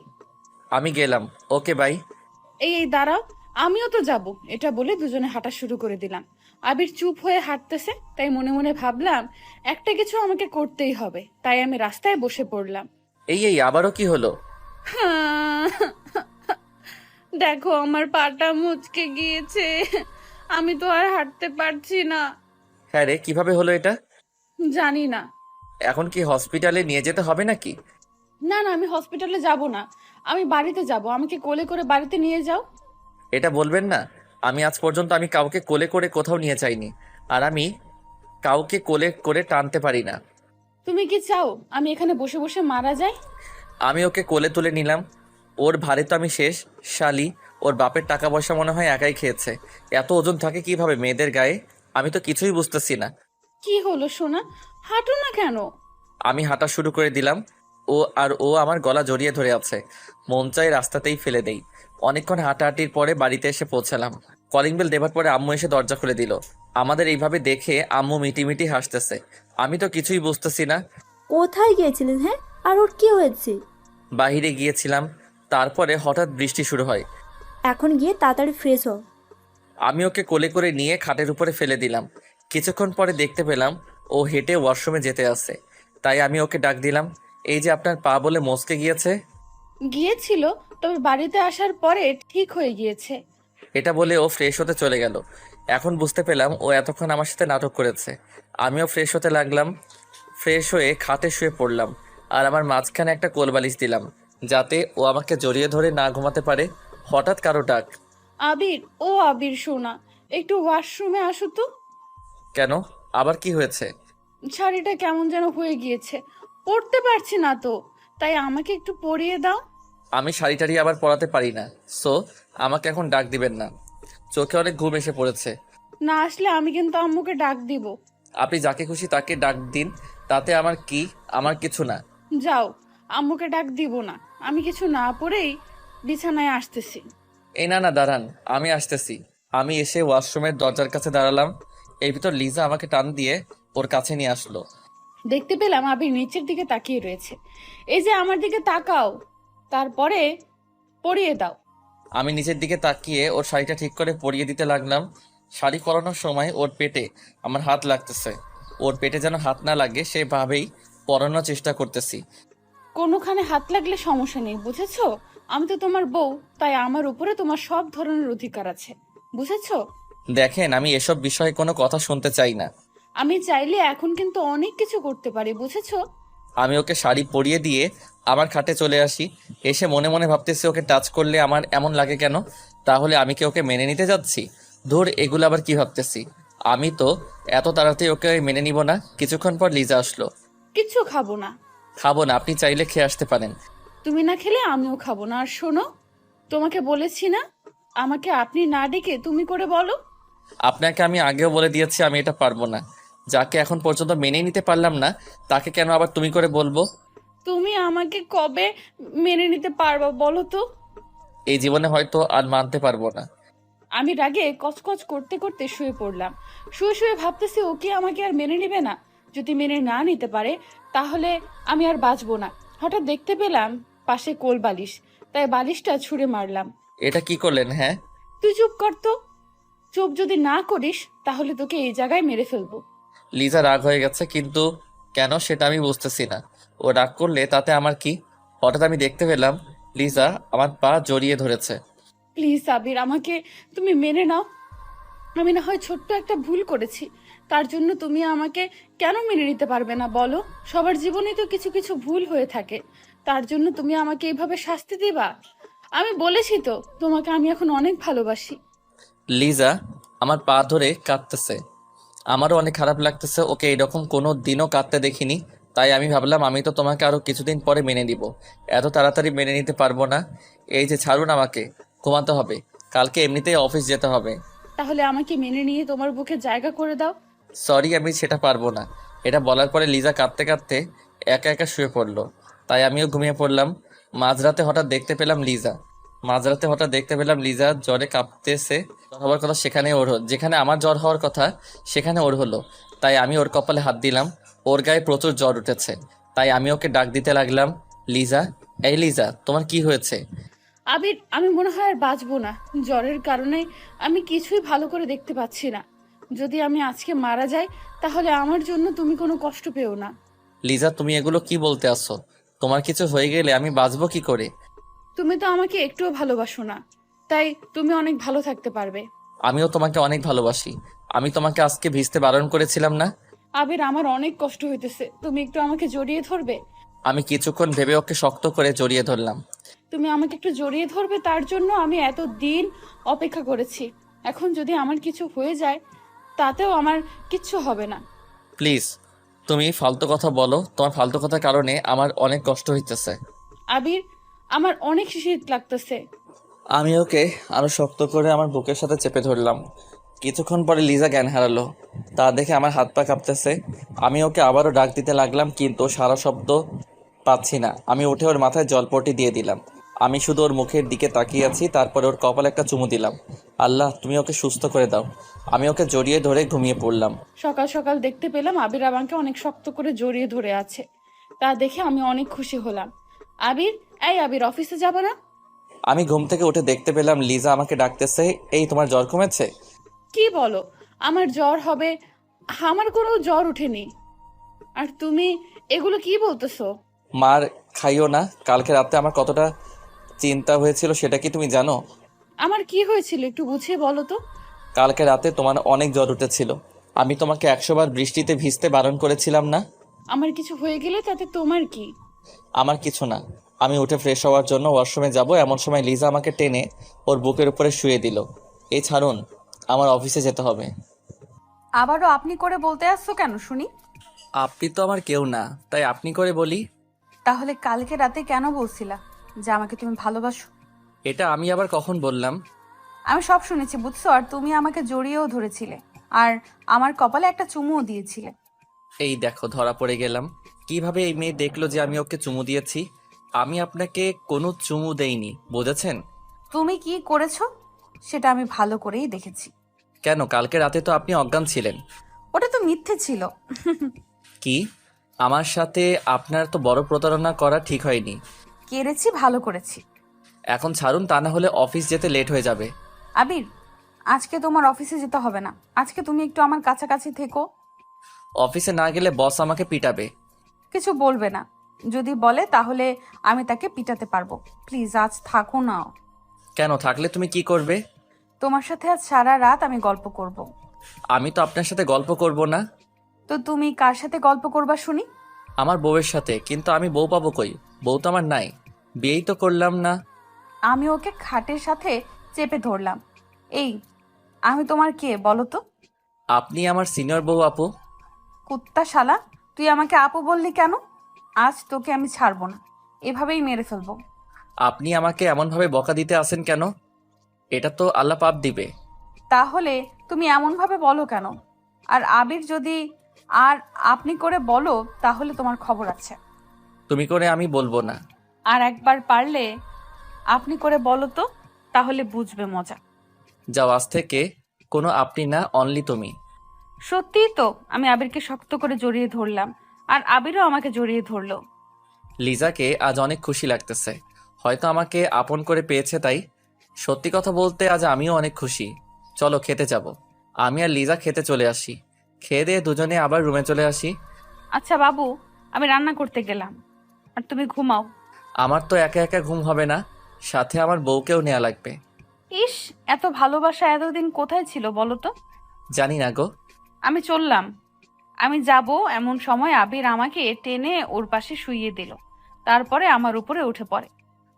Speaker 1: আমি গেলাম, ওকে বাই।
Speaker 3: এই দাঁড়াও, আমিও তো যাব। এটা বলে দুজনে হাঁটা শুরু করে দিলাম। আবির চুপ হয়ে হাঁটতেছে, তাই মনে মনে ভাবলাম একটা কিছু আমাকে করতেই হবে। তাই আমি রাস্তায় বসে পড়লাম।
Speaker 1: এই আবারও কি হলো?
Speaker 3: দেখো, আমার পাটা মুচকে গিয়েছে। আমি তো আর হাঁটতে পারছি না।
Speaker 1: হ্যাঁ রে, কিভাবে হলো এটা?
Speaker 3: জানি না।
Speaker 1: এখন কি হসপিটালে নিয়ে যেতে হবে নাকি?
Speaker 3: না না, আমি হসপিটালে যাব না, আমি বাড়িতে যাব। আমাকে কোলে করে বাড়িতে নিয়ে যাও।
Speaker 1: এটা বলবেন না। আমি আজ পর্যন্ত আমি কাউকে কোলে করে কোথাও নিয়ে যাইনি, আর আমি কাউকে কোলে করে টানতে পারি না।
Speaker 3: তুমি কি চাও আমি এখানে বসে বসে মারা যাই?
Speaker 1: আমি ওকে কোলে তুলে নিলাম। ওর ভারে তো আমি শেষ। শালি, ওর বাপের টাকা পয়সা মনে হয় একাই খেয়েছে। এত ওজন থাকে কিভাবে মেয়েদের গায়ে? আমি তো কিছুই বুঝতেছি না।
Speaker 3: কি হলো সোনা, হাঁটো না কেন?
Speaker 1: আমি হাঁটা শুরু করে দিলাম। ও আমার গলা জড়িয়ে ধরে আছে। মন চাই রাস্তাতেই ফেলে দেই। অনেকক্ষণ হাঁটাহাঁটির পরে বাড়িতে এসে পৌঁছালাম। কলিং বেল দেবার পরে আম্মু এসে দরজা খুলে দিল। আমাদের এইভাবে দেখে আম্মু মিটিমিটি হাসতেছে। আমি তো কিছুই বুঝতেছি না।
Speaker 2: কোথায় গিয়েছিলেন? হ্যাঁ, আর ওর কি হয়েছে?
Speaker 1: বাইরে গিয়েছিলাম, তারপরে হঠাৎ বৃষ্টি শুরু হয়।
Speaker 2: এখন গিয়ে তাড়াতাড়ি ফ্রেশ হও।
Speaker 1: আমি ওকে কোলে করে নিয়ে খাটের উপরে ফেলে দিলাম। কিছুক্ষণ পরে দেখতে পেলাম ও হেঁটে ওয়াশরুমে যেতে আসছে। তাই আমি ওকে ডাক দিলাম, এই যে আপনার পা বলে মচকে গিয়েছে।
Speaker 3: গিয়েছিল, তবে বাড়িতে আসার পরে ঠিক হয়ে গিয়েছে।
Speaker 1: এটা বলে ও ফ্রেশ হতে চলে গেল। এখন বুঝতে পেলাম ও এতক্ষণ আমার সাথে নাটক করেছে। আমিও ফ্রেশ হতে লাগলাম। ফ্রেশ হয়ে খাটে শুয়ে পড়লাম, আর আমার মাঝখানে একটা কোলবালিশ দিলাম, যাতে ও আমাকে জড়িয়ে ধরে না ঘুমাতে পারে। হঠাৎ কারো ডাক।
Speaker 3: আবির, ও আবির সোনা, একটু ওয়াশরুমে আসো তো।
Speaker 1: কেন? আবার কি হয়েছে?
Speaker 3: শাড়িটা কেমন যেন হয়ে গিয়েছে, পরতে পারছি না তো, তাই আমাকে একটু পরিয়ে দাও।
Speaker 1: আমি শাড়ি টাড়ি আবার পরাতে পারি না, সো আমাকে এখন ডাক দিবেন না। চোখে অনেক ঘুম এসে পড়েছে।
Speaker 3: না আসলে আমি কিন্তু আম্মুকে ডাক দিব।
Speaker 1: আপনি যাকে খুশি তাকে ডাক দিন, তাতে আমার কি? আমার কিছু না।
Speaker 3: যাও, আম্মুকে ডাক দিব না। আমি কিছু না পরেই বিছানায় আসতেছি।
Speaker 1: এই না না, দাঁড়ান, আমি আসতেছি। আমি এসে ওয়াশরুমের দরজার কাছে দাঁড়ালাম। এর ভিতর লিজা আমাকে টান দিয়ে ওর কাছে নিয়ে আসলো।
Speaker 3: দেখতে পেলাম আবির নিচের দিকে তাকিয়ে রয়েছে। এই যে আমার দিকে তাকাও, তারপরে পরিয়ে দাও।
Speaker 1: আমি নিচের দিকে তাকিয়ে ওর শাড়িটা ঠিক করে পরিয়ে দিতে লাগলাম। শাড়ি পরানোর সময় ওর পেটে আমার হাত লাগতেছে। ওর পেটে যেন হাত না লাগে সেভাবেই পরানোর চেষ্টা করতেছি।
Speaker 3: কোনোখানে হাত লাগলে সমস্যা নেই, বুঝেছো? আমি তো তোমার বউ, তাই আমার উপরে তোমার সব ধরনের অধিকার আছে, বুঝেছো?
Speaker 1: দেখেন, আমি এসব বিষয়ে কোনো কথা শুনতে চাই না।
Speaker 3: আমি চাইলে এখন কিন্তু অনেক কিছু করতে পারি, বুঝেছো?
Speaker 1: আমি ওকে শাড়ি পরিয়ে দিয়ে আমার খাটে চলে আসি। এসে মনে মনে ভাবতেছি, ওকে টাচ করলে আমার এমন লাগে কেন? তাহলে আমি কি ওকে মেনে নিতে যাচ্ছি? ধুর, এগুলো আবার কি ভাবতেছি। আমি তো এত তাড়াতাড়ি ওকে মেনে নিব না। কিছুক্ষণ পর লিজা আসলো।
Speaker 3: কিচ্ছু খাবো না।
Speaker 1: খাবো না? আপনি চাইলে খেয়ে আসতে পারেন।
Speaker 3: তুমি না খেলে আমিও খাবো না। আর শোনো, তোমাকে বলেছি না আমাকে আপনি না ডেকে তুমি করে বলো।
Speaker 1: আপনাকে আমি আগেও বলে দিয়েছি আমি এটা পারবো না। যাকে এখন পর্যন্ত মেনে নিতে পারলাম না, তাকে কেন আবার তুমি করে বলবো?
Speaker 3: তুমি আমাকে কবে মেনে নিতে পারবা বলো তো?
Speaker 1: এই জীবনে হয়তো আর মানতে পারবো না।
Speaker 3: আমি রাগে কচকচ করতে করতে শুয়ে পড়লাম। শুয়ে শুয়ে ভাবতেছি ও কি আমাকে আর মেনে নেবে না। যদি মেনে না নিতে পারে তাহলে আমি আর বাঁচবো না। হঠাৎ দেখতে পেলাম পাশে কোল বালিশ, তাই বালিশটা ছুঁড়ে মারলাম।
Speaker 1: এটা কি করলেন? হ্যাঁ,
Speaker 3: তুই চুপ কর তো। চুপ যদি না করিস তাহলে তোকে এই জায়গায় মেরে ফেলবো।
Speaker 1: লিজা রাগ হয়ে গেছে, কিন্তু কেন সেটা আমি বুঝতেছি না। ও রাগ করলে তাতে আমার কি? হঠাৎ আমি দেখতে পেলাম লিজা আমার পা জড়িয়ে ধরেছে।
Speaker 3: প্লিজ আবির, আমাকে তুমি মেনে নাও। আমি না হয় ছোট্ট একটা ভুল করেছি, তার জন্য তুমি আমাকে কেন মেনে নিতে পারবে না বলো? সবার জীবনে তো কিছু কিছু ভুল হয়ে থাকে, তার জন্য তুমি আমাকে এইভাবে শাস্তি দিবা? আমি বলেছি তো তোমাকে আমি এখন অনেক ভালোবাসি।
Speaker 1: লিজা আমার পা ধরে কাঁদতেছে। আমারও অনেক খারাপ লাগতেছে। ওকে এরকম কোনো দিনও কাঁদতে দেখিনি। তাই আমি ভাবলাম আমি তো তোমাকে আরও কিছুদিন পরে মেনে নিব, এত তাড়াতাড়ি মেনে নিতে পারবো না। এই যে ছাড়ুন, আমাকে ঘুমাতে হবে, কালকে এমনিতেই অফিস যেতে হবে।
Speaker 3: তাহলে আমাকে মেনে নিয়ে তোমার বুকে জায়গা করে দাও।
Speaker 1: সরি, আমি সেটা পারবো না। এটা বলার পরে লিজা কাঁদতে কাঁদতে একা একা শুয়ে পড়লো। তাই আমিও ঘুমিয়ে পড়লাম। মাঝরাতে হঠাৎ দেখতে পেলাম লিজা জ্বরে কাঁপতেছে। জ্বর হওয়ার কথা সেখানে ওর যেখানে আমার জ্বর হওয়ার কথা সেখানে ওর হলো। তাই আমি ওর কপালে হাত দিলাম। ওর গায়ে প্রচুর জ্বর উঠেছে। তাই আমি ওকে ডাক দিতে লাগলাম, লিজা, এই লিজা, তোমার কি হয়েছে?
Speaker 3: আবির, আমি মনে হয় আর বাঁচবো না। জ্বরের কারণে আমি কিছুই ভালো করে দেখতে পাচ্ছি না। যদি আমি আজকে মারা যাই তাহলে আমার জন্য তুমি কোনো কষ্ট পেও না।
Speaker 1: লিজা, তুমি এগুলো কি বলতে আসছো? তোমার কিছু হয়ে গেলে আমি বাঁচবো কি করে?
Speaker 3: তুমি তো আমাকে একটুও ভালোবাসো না, তাই তুমি অনেক ভালো থাকতে পারবে।
Speaker 1: আমিও তোমাকে অনেক ভালোবাসি। আমি তোমাকে আজকে ভিজতে বারণ করেছিলাম না?
Speaker 3: আবির, আমার অনেক কষ্ট হইতেছে, তুমি একটু আমাকে জড়িয়ে ধরবে?
Speaker 1: আমি কিছুক্ষণ ভেবে ওকে শক্ত করে জড়িয়ে ধরলাম।
Speaker 3: তুমি আমাকে একটু জড়িয়ে ধরবে, তার জন্য আমি এত দিন অপেক্ষা করেছি। এখন যদি আমার কিছু হয়ে যায় তাতেও আমার কিচ্ছু হবে না।
Speaker 1: প্লিজ, তুমি ফালতু কথা বলো, তোমার ফালতু কথার কারণে আমার অনেক কষ্ট হইতেছে।
Speaker 3: আবির, আমার অনেক শীত লাগতেছে।
Speaker 1: আমি ওকে আরো শক্ত করে আমার বুকের সাথে চেপে ধরলাম। কিছুক্ষণ পরে লিজা জ্ঞান হারালো। তা দেখে আমার হাত পা কাঁপতেছে। আমি ওকে আবারও ডাক দিতে লাগলাম, কিন্তু সারা শব্দ পাচ্ছি না। আমি উঠে ওর মাথায় জলপটি দিয়ে দিলাম। আমি শুধু ওর মুখের দিকে তাকিয়ে আছি, তারপরে ওর কপালে একটা চুমু দিলাম। আল্লাহ, তুমি ওকে সুস্থ করে দাও। আমি ওকে জড়িয়ে ধরে ঘুমিয়ে পড়লাম।
Speaker 3: সকাল সকাল দেখতে পেলাম আবির আমাকে অনেক শক্ত করে জড়িয়ে ধরে আছে। তা দেখে আমি অনেক খুশি হলাম। আবির, এই আবির, অফিসে যাবে না?
Speaker 1: আমি ঘুম থেকে উঠে দেখতে পেলাম লিজা আমাকে ডাকতেছে। এই, তোমার জ্বর কমেছে?
Speaker 3: কি বলো? আমার জ্বর হবে? আমার কোনো জ্বর উঠেনি। আর তুমি এগুলো কি বলতেছো?
Speaker 1: মার খাইও না। কালকে রাতে আমার কতটা চিন্তা হয়েছিল সেটা কি তুমি জানো?
Speaker 3: আমার কি হয়েছিল একটু বুঝিয়ে বলো তো।
Speaker 1: কালকে রাতে তোমার অনেক জ্বর উঠেছিল। আমি তোমাকে 100 বার বৃষ্টিতে ভিজতে বারণ করেছিলাম না?
Speaker 3: আমার কিছু হয়ে গেলে তাতে তোমার কি?
Speaker 1: আমার কিছু না। আমি উঠে ফ্রেশ হওয়ার জন্য ওয়াশরুমে যাব, এমন সময় লিজা আমাকে টেনে ওর বুকের উপরে শুয়ে দিল। এই ছাড়ুন, আমার অফিসে যেতে হবে।
Speaker 3: আবারও আপনি করে বলতে আসছো কেন শুনি?
Speaker 1: আপনি তো আমার কেউ না, তাই আপনি করে বলি।
Speaker 3: তাহলে কালকে রাতে কেন বলছিলা যে আমাকে তুমি ভালোবাসো?
Speaker 1: এটা আমি আবার কখন বললাম?
Speaker 3: আমি সব শুনেছি বুঝছো, আর তুমি আমাকে জড়িয়েও ধরেছিলে, আর আমার কপালে একটা চুমুও দিয়েছিলে।
Speaker 1: এই দেখো, ধরা পড়ে গেলাম। কিভাবে এই মেয়ে দেখলো যে আমি ওকে চুমু দিয়েছি? আমি আপনাকে কোনো চুমু দেইনি, বুঝেছেন?
Speaker 3: তুমি কি করেছো সেটা আমি ভালো করেই দেখেছি।
Speaker 1: কেন, কালকে রাতে তো আপনি অজ্ঞান ছিলেন।
Speaker 3: ওটা তো মিথ্যে ছিল।
Speaker 1: কি? আমার সাথে আপনার তো বড় প্রতারণা করা ঠিক হয়নি।
Speaker 3: কেড়েছি, ভালো করেছি।
Speaker 1: এখন ছাড়ুন, তা না হলে অফিস যেতে লেট হয়ে যাবে।
Speaker 3: আবির, আজকে তোমার অফিসে যেতে হবে না। আজকে তুমি একটু আমার কাছাকাছি থেকো।
Speaker 1: অফিসে না গেলে বস আমাকে পিটাবে।
Speaker 3: কিছু বলবে না, যদি বলে তাহলে আমি তাকে পিটাতে পারবো। প্লিজ আজ থাকো না।
Speaker 1: কেন, থাকলে তুমি কি করবে?
Speaker 3: তোমার সাথে আজ সারা রাত আমি গল্প করব।
Speaker 1: আমি তো আপনার সাথে গল্প করব না।
Speaker 3: তো তুমি কার সাথে গল্প করবা শুনি?
Speaker 1: আমার বউয়ের সাথে। কিন্তু আমি বউ পাবো কই? বউ তো আমার নাই, বিয়েই তো করলাম না।
Speaker 3: আমি ওকে খাটের সাথে চেপে ধরলাম। এই, আমি তোমার কে বলো তো?
Speaker 1: আপনি আমার সিনিয়র বউ আপু।
Speaker 3: কুত্তা শালা, তুই আমাকে আপু বললি কেন? আজ তোকে আমি ছাড়বো না, এভাবেই মেরে ফেলবো।
Speaker 1: আপনি আমাকে এমনভাবে বকা দিতে আসেন কেন? এটা তো আল্লাহ পাপ দিবে।
Speaker 3: তাহলে তুমি এমন ভাবে বলো কেন? আর আবির যদি আর আপনি করে বলো তাহলে তোমার খবর আছে।
Speaker 1: তুমি করে আমি বলবো না।
Speaker 3: আর একবার পারলে আপনি করে বলো তো, তাহলে বুঝবে মজা।
Speaker 1: যাও, আজ থেকে কোনো আপনি না, অনলি তুমি।
Speaker 3: সত্যিই তো। আমি আবিরকে শক্ত করে জড়িয়ে ধরলাম, আর আবিরও আমাকে জড়িয়ে ধরলো।
Speaker 1: লিজাকে আজ অনেক খুশি লাগতেছে। হয়তো আমাকে আপন করে পেয়েছে তাই। সত্যি কথা বলতে আজ আমিও অনেক খুশি। চলো খেতে যাব। আমি আর লিজা খেতে চলে আসি। খেয়ে দিয়ে দুজনে আবার রুমে চলে আসি।
Speaker 3: আচ্ছা বাবু, আমি রান্না করতে গেলাম, আর তুমি ঘুমাও।
Speaker 1: আমার তো একা একা ঘুম হবে না, সাথে আমার বউকেও নেওয়া লাগবে।
Speaker 3: ইস, এত ভালোবাসা এতদিন কোথায় ছিল বলো তো?
Speaker 1: জানি না গো।
Speaker 3: আমি চললাম। আমি যাব এমন সময় আবির আমাকে টেনে ওর পাশে শুইয়ে দিল, তারপরে আমার উপরে উঠে পড়ে।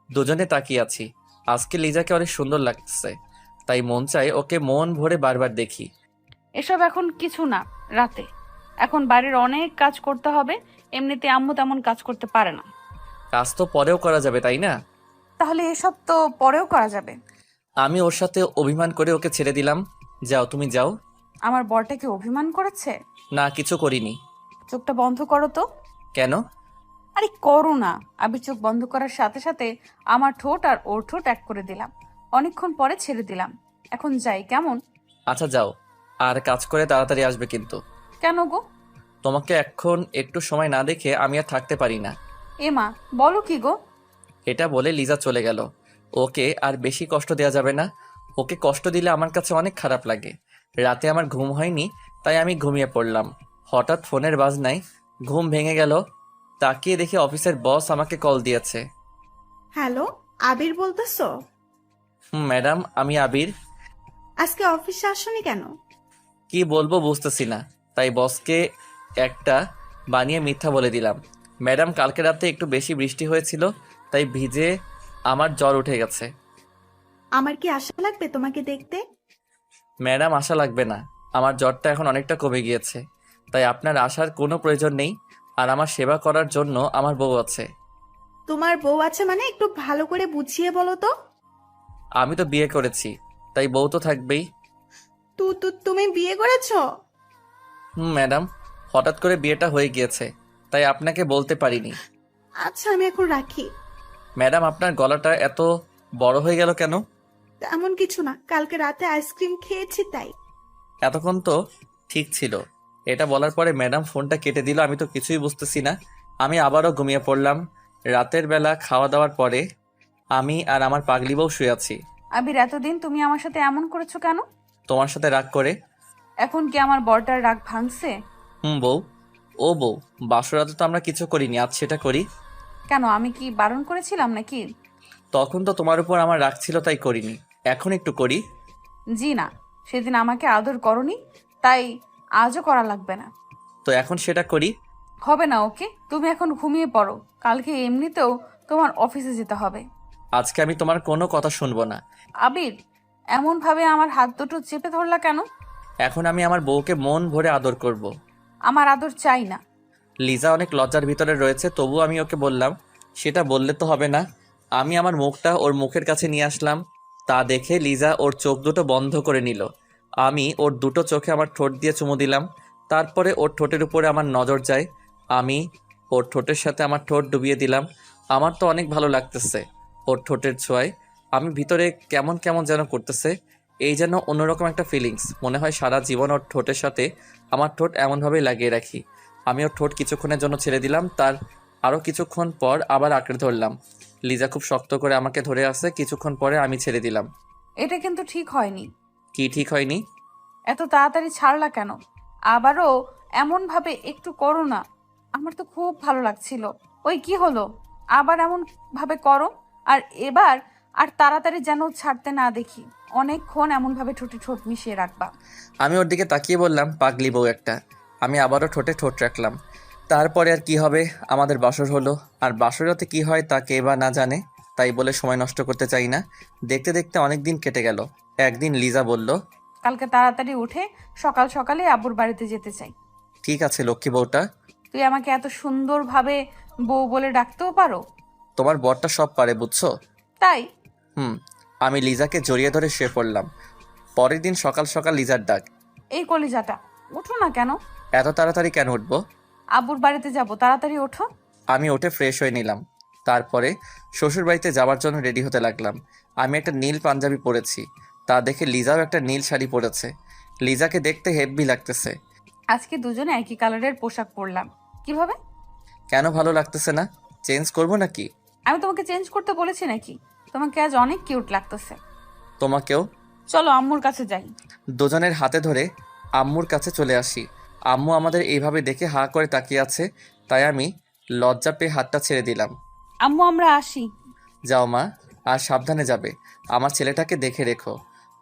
Speaker 1: দুজনে তাকিয়ে আছি। আজকে লিজাকে অনেক সুন্দর লাগতেছে, তাই মন চায় ওকে মন ভরে বারবার দেখি।
Speaker 3: এসব এখন কিছু না, রাতে। এখন বাড়ির অনেক কাজ করতে হবে, এমনিতে আম্মু তেমন কাজ করতে পারে না।
Speaker 1: কাজ তো পরেও করা যাবে, তাই না?
Speaker 3: তাহলে এসব তো পরেও করা যাবে।
Speaker 1: আমি ওর সাথে অভিমান করে ওকে ছেড়ে দিলাম। যাও, তুমি যাও।
Speaker 3: আমার বরটাকে অভিমান করেছে?
Speaker 1: না, কিছু করিনি।
Speaker 3: চোখটা বন্ধ করো তো।
Speaker 1: কেন?
Speaker 3: আরে করো না। আবির চোখ বন্ধ করার সাথে সাথে আমার ঠোঁট আর ওর ঠোঁট এক করে দিলাম। অনেকক্ষণ পরে ছেড়ে দিলাম। এখন যাই কেমন?
Speaker 1: আচ্ছা যাও, আর কাজ করে তাড়াতাড়ি আসবে কিন্তু।
Speaker 3: কেন গো?
Speaker 1: তোমাকে এখন একটু সময় না দেখে আমি আর থাকতে পারি না।
Speaker 3: এমা, বলো কি গো?
Speaker 1: এটা বলে লিজা চলে গেল। ওকে আর বেশি কষ্ট দেওয়া যাবে না। ওকে কষ্ট দিলে আমার কাছে অনেক খারাপ লাগে। রাতে আমার ঘুম হয়নি, তাই আমি ঘুমিয়ে পড়লাম। হঠাৎ ফোনের বাজনায় ঘুম ভেঙে গেল। তাকিয়ে দেখি অফিসের বস আমাকে কল দিয়েছে।
Speaker 6: হ্যালো, আবির বলতেছো?
Speaker 1: ম্যাডাম, আমি আবির।
Speaker 6: আজকে অফিসে আসোনি কেন?
Speaker 1: কি বলবো বুঝতেছি না, তাই বসকে একটা বানিয়ে মিথ্যা বলে দিলাম। ম্যাডাম, কালকে রাতে একটু বেশি বৃষ্টি হয়েছিল, তাই ভিজে আমার জ্বর উঠে গেছে।
Speaker 6: আমার কি আশা লাগবে তোমাকে দেখতে?
Speaker 1: ম্যাডাম, আশা লাগবে না, আমার জ্বরটা এখন অনেকটা কমে গিয়েছে, তাই আপনার আসার কোনো প্রয়োজন নেই। আর আমার সেবা করার জন্য আমার বউ আছে।
Speaker 6: তোমার বউ আছে মানে একটু ভালো করে বুঝিয়ে বলো তো।
Speaker 1: আমি তো বিয়ে করেছি, তাই বউ তো থাকবেই।
Speaker 6: তুমি বিয়ে করেছো?
Speaker 1: ম্যাডাম, হঠাৎ করে বিয়েটা হয়ে গিয়েছে, তাই আপনাকে বলতে পারিনি।
Speaker 6: আচ্ছা, আমি এখন রাখি।
Speaker 1: ম্যাডাম, আপনার গলাটা এত বড় হয়ে গেল কেন?
Speaker 6: তেমন কিছু না, কালকে রাতে আইসক্রিম খেয়েছি তাই।
Speaker 1: এতক্ষণ তো ঠিক ছিল। এটা বলার পরে ম্যাডাম ফোনটা কেটে দিল। আমি তো কিছুই বুঝতেছি না। আমি আবারও ঘুমিয়ে পড়লাম। রাতের বেলা খাওয়া দাওয়ার পরে আমি আর আমার পাগলি বউ শুয়ে আছি।
Speaker 3: আবির, এতদিন তুমি আমার সাথে এমন করেছো কেন?
Speaker 1: তোমার সাথে রাগ করে।
Speaker 3: এখন কি আমার বরটার রাগ ভাঙছে?
Speaker 1: বউ, ও বউ, বাসরাতে তো আমরা কিছু করিনি, আজ সেটা করি।
Speaker 3: কেন, আমি কি বারণ করেছিলাম নাকি?
Speaker 1: তখন তো তোমার উপর আমার রাগ ছিল, তাই করিনি। এখন একটু করি।
Speaker 3: জি না, সেদিন আমাকে আদর করনি, তাই আজও করা লাগবে না।
Speaker 1: তো এখন সেটা করি।
Speaker 3: হবে না, ওকে? তুমি এখন ঘুমিয়ে পড়ো, কালকে এমনিতেও তোমার অফিসে যেতে হবে।
Speaker 1: আজকে আমি তোমার কোনো কথা শুনবো না।
Speaker 3: আবির, এমন ভাবে আমার হাত দুটো চেপে ধরলা কেন?
Speaker 1: এখন আমি আমার বউকে মন ভরে আদর করব।
Speaker 3: আমার আদর চাই না।
Speaker 1: লিজা অনেক লজ্জার ভিতরে রয়েছে, তবু আমি ওকে বললাম, সেটা বললে তো হবে না। আমি আমার মুখটা ওর মুখের কাছে নিয়ে আসলাম। তা দেখে লিজা ওর চোখ দুটো বন্ধ করে নিল। আমি ওর দুটো চোখে আমার ঠোঁট দিয়ে চুমু দিলাম। তারপরে ওর ঠোঁটের উপরে আমার নজর যায়। আমি ওর ঠোঁটের সাথে আমার ঠোঁট ডুবিয়ে দিলাম। আমার তো অনেক ভালো লাগতেছে ওর ঠোঁটের ছোঁয়ায়। আমি ভিতরে কেমন কেমন যেন করতেছে। এই যেন অন্যরকম একটা ফিলিংস। মনে হয় সারা জীবন ওর ঠোঁটের সাথে আমার ঠোঁট এমনভাবেই লাগিয়ে রাখি। আমি ওর ঠোঁট কিছুক্ষণের জন্য ছেড়ে দিলাম। তার আরও কিছুক্ষণ পর আবার আঁকড়ে ধরলাম। লিজা খুব শক্ত করে আমাকে ধরে আসে। কিছুক্ষণ পরে আমি ছেড়ে দিলাম।
Speaker 3: এটা কিন্তু ঠিক হয়নি।
Speaker 1: কি ঠিক হয়নি?
Speaker 3: এত তাড়াতাড়ি ছাড়লা কেন? আবারও এমন ভাবে একটু করো না। আমার তো খুব ভালো লাগছিল। ওই কি হলো? আবার এমন ভাবে করো। আর এবার আর তাড়াতাড়ি যেন ছাড়তে না দেখি। অনেকক্ষণ এমন ভাবে ঠোঁটে ঠোঁট মিশিয়ে রাখবা।
Speaker 1: আমি ওর দিকে তাকিয়ে বললাম, পাগলি বউ একটা। আমি আবারও ঠোঁটে ঠোঁট রাখলাম। তারপরে আর কি হবে, আমাদের বাসর হলো। আর বাসরাতে কি হয় তা কে বা না জানে, তাই বলে সময় নষ্ট করতে চাই না। দেখতে দেখতে অনেক দিন কেটে গেল। একদিন লিজা বলল,
Speaker 3: কালকে তাড়াতাড়ি উঠে সকাল সকালে আব্বুর বাড়িতে যেতে চাই।
Speaker 1: ঠিক আছে লক্ষ্মী বউটা।
Speaker 3: তুই আমাকে এত সুন্দরভাবে বউ বলে ডাকতেও পারো?
Speaker 1: তোমার বরটা সব পারে, বুঝছো?
Speaker 3: তাই?
Speaker 1: আমি লিজাকে জড়িয়ে ধরে শুয়ে পড়লাম। পরের দিন সকাল সকাল লিজার ডাক।
Speaker 3: এই কলিজাটা, উঠো না কেন?
Speaker 1: এত তাড়াতাড়ি কেন উঠবো?
Speaker 3: আব্বুর বাড়িতে যাব, তাড়াতাড়ি ওঠো।
Speaker 1: আমি উঠে ফ্রেশ হয়ে নিলাম। তারপরে শ্বশুর বাড়িতে যাওয়ার জন্য রেডি হতে লাগলাম। আমি একটা নীল পাঞ্জাবি পরেছি, তা দেখে লিজাও একটা নীল শাড়ি পরেছে। লিজাকে দেখতে হেব্বি লাগতেছে।
Speaker 3: আজকে দুজনে একই কালারের পোশাক পরলাম। কিভাবে?
Speaker 1: কেন ভালো লাগতেছে না? চেঞ্জ করবো নাকি?
Speaker 3: আমি তোমাকে চেঞ্জ করতে বলেছি নাকি? তোমাকে আজ অনেক কিউট লাগতেছে।
Speaker 1: তোমাকেও।
Speaker 3: চলো আম্মুর কাছে যাই।
Speaker 1: দুজনের হাতে ধরে আম্মুর কাছে চলে আসি। আম্মু আমাদের এইভাবে দেখে হা করে তাকিয়ে আছে, তাই আমি লজ্জা পেয়ে হাতটা ছেড়ে দিলাম।
Speaker 3: আম্মু, আমরা আসি।
Speaker 1: যাও মা, আর সাবধানে যাবে। আমার ছেলেটাকে দেখে রেখো।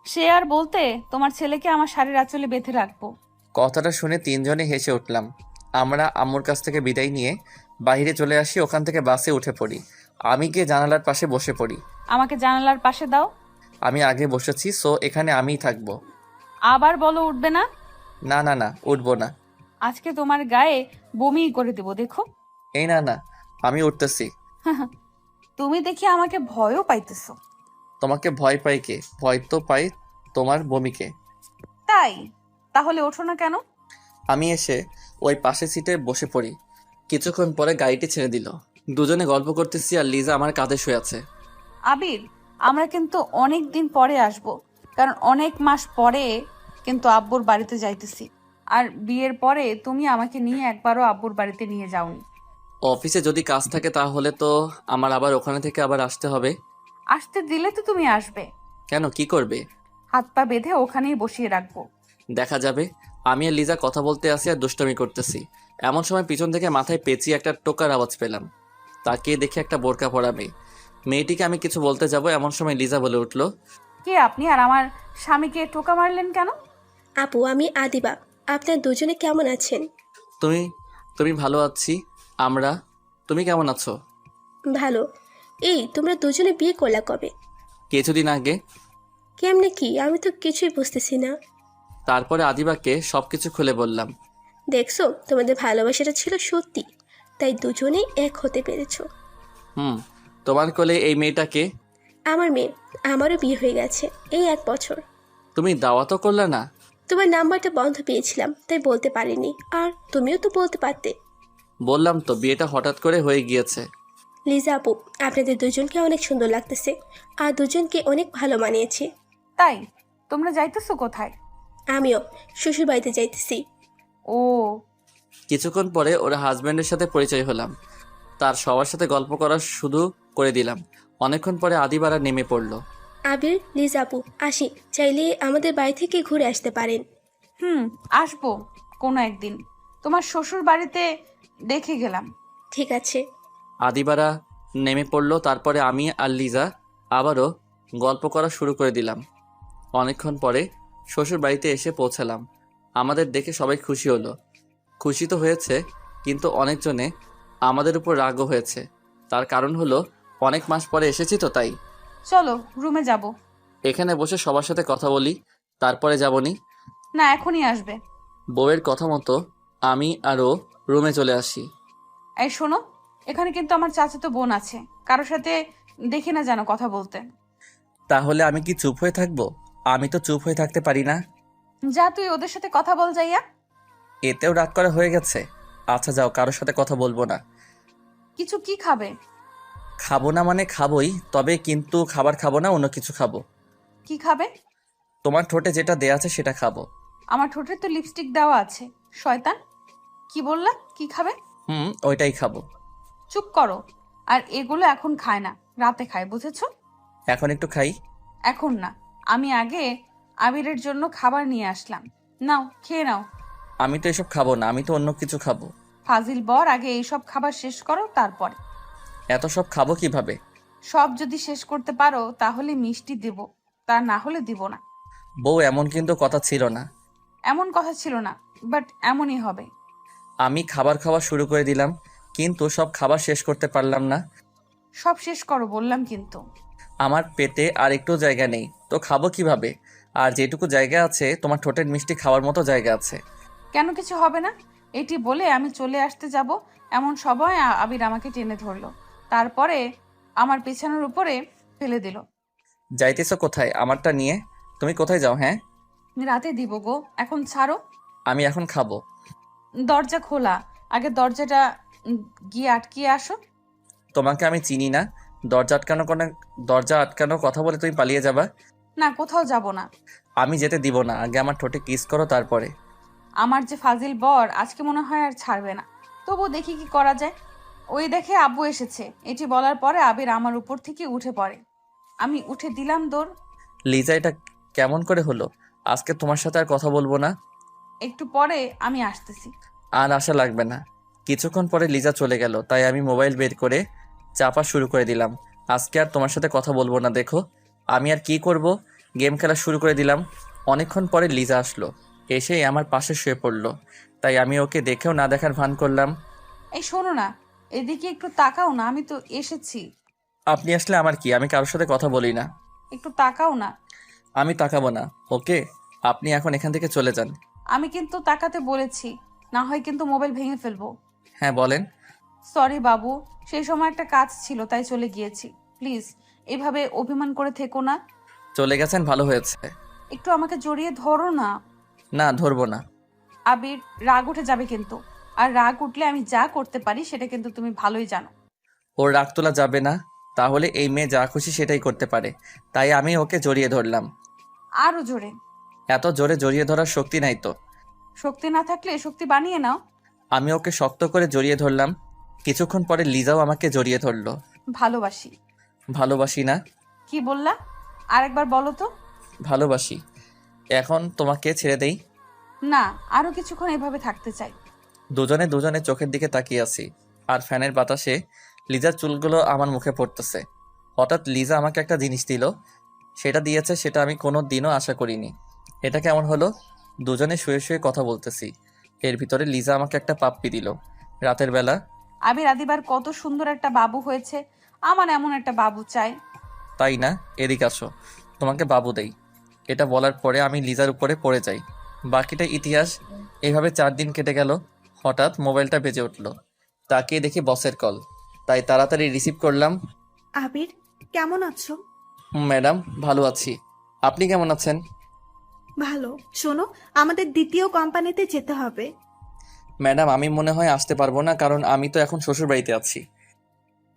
Speaker 3: সে আর বলতে, তোমার ছেলেকে আমার শাড়ির আঁচলে বেঁধে রাখবো।
Speaker 1: কথাটা শুনে তিনজনে হেসে উঠলাম। আমরা আম্মুর কাছ থেকে বিদায় নিয়ে বাইরে চলে আসি। ওখান থেকে বাসে উঠে পড়ি। আমি গিয়ে জানালার পাশে বসে পড়ি।
Speaker 3: আমাকে জানালার পাশে দাও।
Speaker 1: আমি আগে বসেছি, সো এখানে আমিই থাকবো।
Speaker 3: আবার বলো উঠবে না।
Speaker 1: না না না, উঠবো না।
Speaker 3: আজকে তোমার গায়ে বমি করে দেবো, দেখো।
Speaker 1: এই না না, আমি উঠতেছি।
Speaker 3: তুমি দেখি আমাকে ভয়ও পাইতেছো।
Speaker 1: তোমাকে ভয় পাই কে? ভয় তো পাই তোমার বমিকে।
Speaker 3: তাই? তাহলে ওঠো না কেন?
Speaker 1: আমি এসে ওই পাশের সিটে বসে পড়ি। কিছুক্ষণ পরে গাড়িটি ছেড়ে দিল। দুজনে গল্প করতেছি আর লিজা আমার কাঁধে শুয়ে আছে।
Speaker 3: আবির, আমরা কিন্তু অনেক দিন পরে আসব, কারণ অনেক মাস পরে কিন্তু আব্বুর বাড়িতে যাইতেছি। আর বিয়ের পরে তুমি আমাকে নিয়ে একবারও আব্বুর বাড়িতে নিয়ে যাওনি।
Speaker 1: অফিসে যদি কাজ থাকে তাহলে তো আমার আবার ওখানে থেকে আবার আসতে হবে।
Speaker 3: আসতে দিলে তো তুমি আসবে।
Speaker 1: কেন, কি করবে?
Speaker 3: হাত পা বেঁধে ওখানেই বসিয়ে রাখবো।
Speaker 1: দেখা যাবে। আমি আর লিজা কথা বলতে আসি আর দুষ্টমি করতেছি। এমন সময় পিছন থেকে মাথায় পেঁচিয়ে একটা টোকার আওয়াজ পেলাম। তাকিয়ে দেখে একটা বোরকা পরা মেয়ে। মেয়েটিকে আমি কিছু বলতে যাব, এমন সময় লিজা বলে উঠল,
Speaker 3: কে আপনি, আর আমার স্বামীকে টোকা মারলেন কেন?
Speaker 4: আপু, আমি আদিবা। আপনার দুজনে কেমন আছেন?
Speaker 1: তুমি তুমি ভালো আছি আমরা। তুমি কেমন আছো?
Speaker 4: ভালো। এই তোমরা দুজনে বিয়ে করলা কবে?
Speaker 1: কিছুদিন আগে।
Speaker 4: কেমনে কি? আমি তো কিছুই বুঝতেছি না।
Speaker 1: তারপরে আদিবাকে সব কিছু খুলে বললাম।
Speaker 4: দেখছো, তোমাদের ভালোবাসাটা ছিল সত্যি, তাই দুজনেই এক হতে পেরেছো।
Speaker 1: হুম। তোমার কোলে এই মেয়েটাকে?
Speaker 4: আমার মেয়ে। আমারও বিয়ে হয়ে গেছে এই 1 বছর।
Speaker 1: তুমি দাওয়াতও করলে না?
Speaker 4: তোমার নাম্বারটা বন্ধ পেয়েছিলাম, তাই বলতে পারিনি। আর তুমিও তো বলতে পারতে।
Speaker 1: বললাম তো, বিয়েটা হঠাৎ করে হয়ে গিয়েছে।
Speaker 4: লিজা আপু, আপনাদের দুজনকে অনেক সুন্দর লাগতেছে, আর দুজনকে অনেক ভালো মানিয়েছে।
Speaker 3: তাই তোমরা যাইতেছো কোথায়?
Speaker 4: আমিও শ্বশুর বাড়িতে যাইতেছি।
Speaker 3: ও,
Speaker 1: কিছুক্ষণ পরে ওর হাজব্যান্ডের সাথে পরিচয় হলাম। তার সবার সাথে গল্প করা শুরু করে দিলাম। অনেকক্ষণ পরে আদিবারা নেমে পড়লো।
Speaker 4: আবির, লিজা আপু, আসি। চাইলে আমাদের বাড়ি থেকে ঘুরে আসতে পারেন।
Speaker 3: আসবো কোনো একদিন। তোমার শ্বশুর বাড়িতে দেখে গেলাম।
Speaker 4: ঠিক আছে।
Speaker 1: আদিবারা নেমে পড়লো। তারপরে আমি আর লিজা আবারও গল্প করা শুরু করে দিলাম। অনেকক্ষণ পরে শ্বশুর বাড়িতে এসে পৌঁছালাম। আমাদের দেখে সবাই খুশি হলো। খুশি তো হয়েছে, কিন্তু অনেকজনে আমাদের উপর রাগও হয়েছে। তার কারণ হলো অনেক মাস পরে এসেছি তো, তাই।
Speaker 3: চলো রুমে যাব।
Speaker 1: এখানে বসে সবার সাথে কথা বলি, তারপরে যাবনি।
Speaker 3: না, এখনই আসবে।
Speaker 1: বউয়ের কথা মতো আমি আরও রুমে চলে আসি।
Speaker 3: এই শোনো, এখানে কিন্তু আমার চাচাতো বোন আছে, কারোর সাথে দেখি না যেন কথা বলতে।
Speaker 1: তাহলে আমি কি চুপ হয়ে থাকবো? আমি তো চুপ হয়ে থাকতে পারি না।
Speaker 3: যা, তুই ওদের সাথে কথা বল যাইয়া।
Speaker 1: এতেও রাগ করা হয়ে গেছে? আচ্ছা যাও, কারোর সাথে কথা বলবো না।
Speaker 3: কিছু কি খাবে?
Speaker 1: খাবো না মানে খাবোই, তবে কিন্তু খাবার খাবো না, অন্য কিছু খাবো।
Speaker 3: কি খাবে?
Speaker 1: তোমার ঠোঁটে যেটা দেয়া আছে সেটা খাবো।
Speaker 3: আমার ঠোঁটে তো লিপস্টিক দেওয়া আছে। শয়তান, কি বললা? কি খাবে?
Speaker 1: ওইটাই খাবো।
Speaker 3: চুপ করো। আর এগুলো এখন খায় না, রাতে খায়, বুঝেছো?
Speaker 1: এখন একটু খাই।
Speaker 3: এখন না, আমি আগে আবিরের জন্য খাবার নিয়ে আসলাম। নাও, খেয়ে নাও।
Speaker 1: আমি তো এসব খাবো না, আমি তো অন্য কিছু খাবো।
Speaker 3: ফাজিল বর, আগে এইসব খাবার শেষ করো, তারপরে।
Speaker 1: এত সব খাবো কিভাবে?
Speaker 3: সব যদি শেষ করতে পারো তাহলে মিষ্টি দেব, তা না হলে দিব না।
Speaker 1: বউ, এমন কিন্তু কথা ছিল না।
Speaker 3: এমন কথা ছিল না, বাট এমনই হবে।
Speaker 1: আমি খাবার খাওয়া শুরু করে দিলাম, কিন্তু সব খাবার শেষ করতে পারলাম না।
Speaker 3: সব শেষ করো বললাম কিন্তু।
Speaker 1: আমার পেটে আর একটু জায়গা নেই, তো খাবো কিভাবে? আর যেটুকু জায়গা আছে তোমার ঠোঁটের মিষ্টি খাওয়ার মতো জায়গা আছে।
Speaker 3: কেন কিছু হবে না? এটি বলে আমি চলে আসতে যাব, এমন সময় আবির আমাকে টেনে ধরলো। তারপরে আমার পেছনের উপরে ফেলে দিল।
Speaker 1: যাইতেছো কোথায় আমারটা নিয়ে? তুমি কোথায় যাও? হ্যাঁ,
Speaker 3: রাতে দিব গো, এখন ছাড়ো।
Speaker 1: আমি এখন খাবো।
Speaker 3: দরজা খোলা, আগে দরজাটা গিয়ে আটকিয়ে আসো।
Speaker 1: তোমাকে আমি চিনি না। দরজা আটকানোর কথা বলে তুমি পালিয়ে যাবা?
Speaker 3: না, কোথাও যাব না।
Speaker 1: আমি যেতে দিব না, আগে আমার ঠোঁটে কিস করো, তারপরে।
Speaker 3: আমার যে ফাজিল বর আজকে মনে হয় আর ছাড়বে না। তবু দেখি কি করা যায়। ওই দেখে আব্বু এসেছে, এটি বলার পরে আবির আমার উপর থেকে উঠে পড়ে। আমি উঠে দিলাম দৌড়।
Speaker 1: লিজা, এটা কেমন করে হলো? আজকে তোমার সাথে আর কথা বলবো না।
Speaker 3: একটু পরে আমি আসতেছি।
Speaker 1: আর আশা লাগবে না। কিছুক্ষণ পরে লিজা চলে গেল, তাই আমি মোবাইল বের করে চাপা শুরু করে দিলাম। আজকে আর তোমার সাথে কথা বলবো না। দেখো আমি আর কি করব, গেম খেলা শুরু করে দিলাম। অনেকক্ষণ পরে লিজা আসলো, এসেই আমার পাশে শুয়ে পড়লো। তাই আমি ওকে দেখেও না দেখার ভান করলাম।
Speaker 3: এই শোনো না, এদিকে একটু তাকাও না, আমি তো এসেছি।
Speaker 1: আপনি আসলে আমার কি? আমি কারোর সাথে কথা বলি না।
Speaker 3: একটু তাকাও না।
Speaker 1: আমি তাকাবো না, ওকে? আপনি এখন এখান থেকে চলে যান।
Speaker 3: আমি কিন্তু তাকাতে বলেছি, না হয় কিন্তু মোবাইল ভেঙে ফেলবো।
Speaker 1: হ্যাঁ বলেন।
Speaker 3: সরি বাবু, সেই সময় একটা কাজ ছিল তাই চলে গিয়েছি। প্লিজ এভাবে অভিমান করে থেকো না।
Speaker 1: চলে গেছেন, ভালো হয়েছে।
Speaker 3: একটু আমাকে জড়িয়ে ধরো না।
Speaker 1: না, ধরবো না।
Speaker 3: আবির, রাগ উঠে যাবে কিন্তু। আর রাগ উঠলে আমি যা করতে পারি সেটা কিন্তু তুমি ভালোই জানো।
Speaker 1: ওর রাগ তোলা যাবে না, তাহলে এই মেয়ে যা খুশি সেটাই করতে পারে। তাই আমি ওকে জড়িয়ে ধরলাম।
Speaker 3: আরো জোরে।
Speaker 1: এত জোরে জড়িয়ে ধরার শক্তি নাই তো।
Speaker 3: শক্তি না থাকলে শক্তি বানিয়ে নাও।
Speaker 1: আমি ওকে শক্ত করে জড়িয়ে ধরলাম। কিছুক্ষণ পরে লিজাও আমাকে জড়িয়ে ধরলো।
Speaker 3: ভালোবাসি।
Speaker 1: ভালোবাসি না?
Speaker 3: কি বললা? আরেকবার বলো তো।
Speaker 1: ভালোবাসি। এখন তোমাকে ছেড়ে দেই?
Speaker 3: না, আরো কিছুক্ষণ এভাবে থাকতে চাই।
Speaker 1: দুজনে দুজনে চোখের দিকে তাকিয়ে আছি, আর ফ্যানের বাতাসে লিজার চুলগুলো আমার মুখে পড়তেছে। হঠাৎ লিজা আমাকে একটা জিনিস দিল। সেটা দিয়েছে সেটা আমি কোনো দিনও আশা করিনি। এটা কেমন হলো? দুজনে শুয়ে শুয়ে কথা বলতেছি, এর ভিতরে লিজা আমাকে একটা পাপ্পি দিল রাতের বেলা।
Speaker 3: আবির আদিবার কত সুন্দর একটা বাবু হয়েছে, আমার এমন একটা বাবু চাই।
Speaker 1: তাই না? এদিকে আসো, তোমাকে বাবু দেই। এটা বলার পরে আমি লিজার উপরে পড়ে যাই। বাকিটা ইতিহাস। এভাবে 4 দিন কেটে গেল। হঠাৎ মোবাইলটা বেজে উঠল। তাকিয়ে দেখি বসের কল, তাই তাড়াতাড়ি রিসিভ করলাম।
Speaker 6: আবির, কেমন আছো?
Speaker 1: ম্যাডাম, ভালো আছি। আপনি কেমন আছেন?
Speaker 6: ভালো। শোনো, আমাদের দ্বিতীয় কোম্পানিতে যেতে হবে।
Speaker 1: ম্যাডাম, আমি মনে হয় আসতে পারবো না, কারণ আমি তো এখন শ্বশুর বাড়িতে আছি।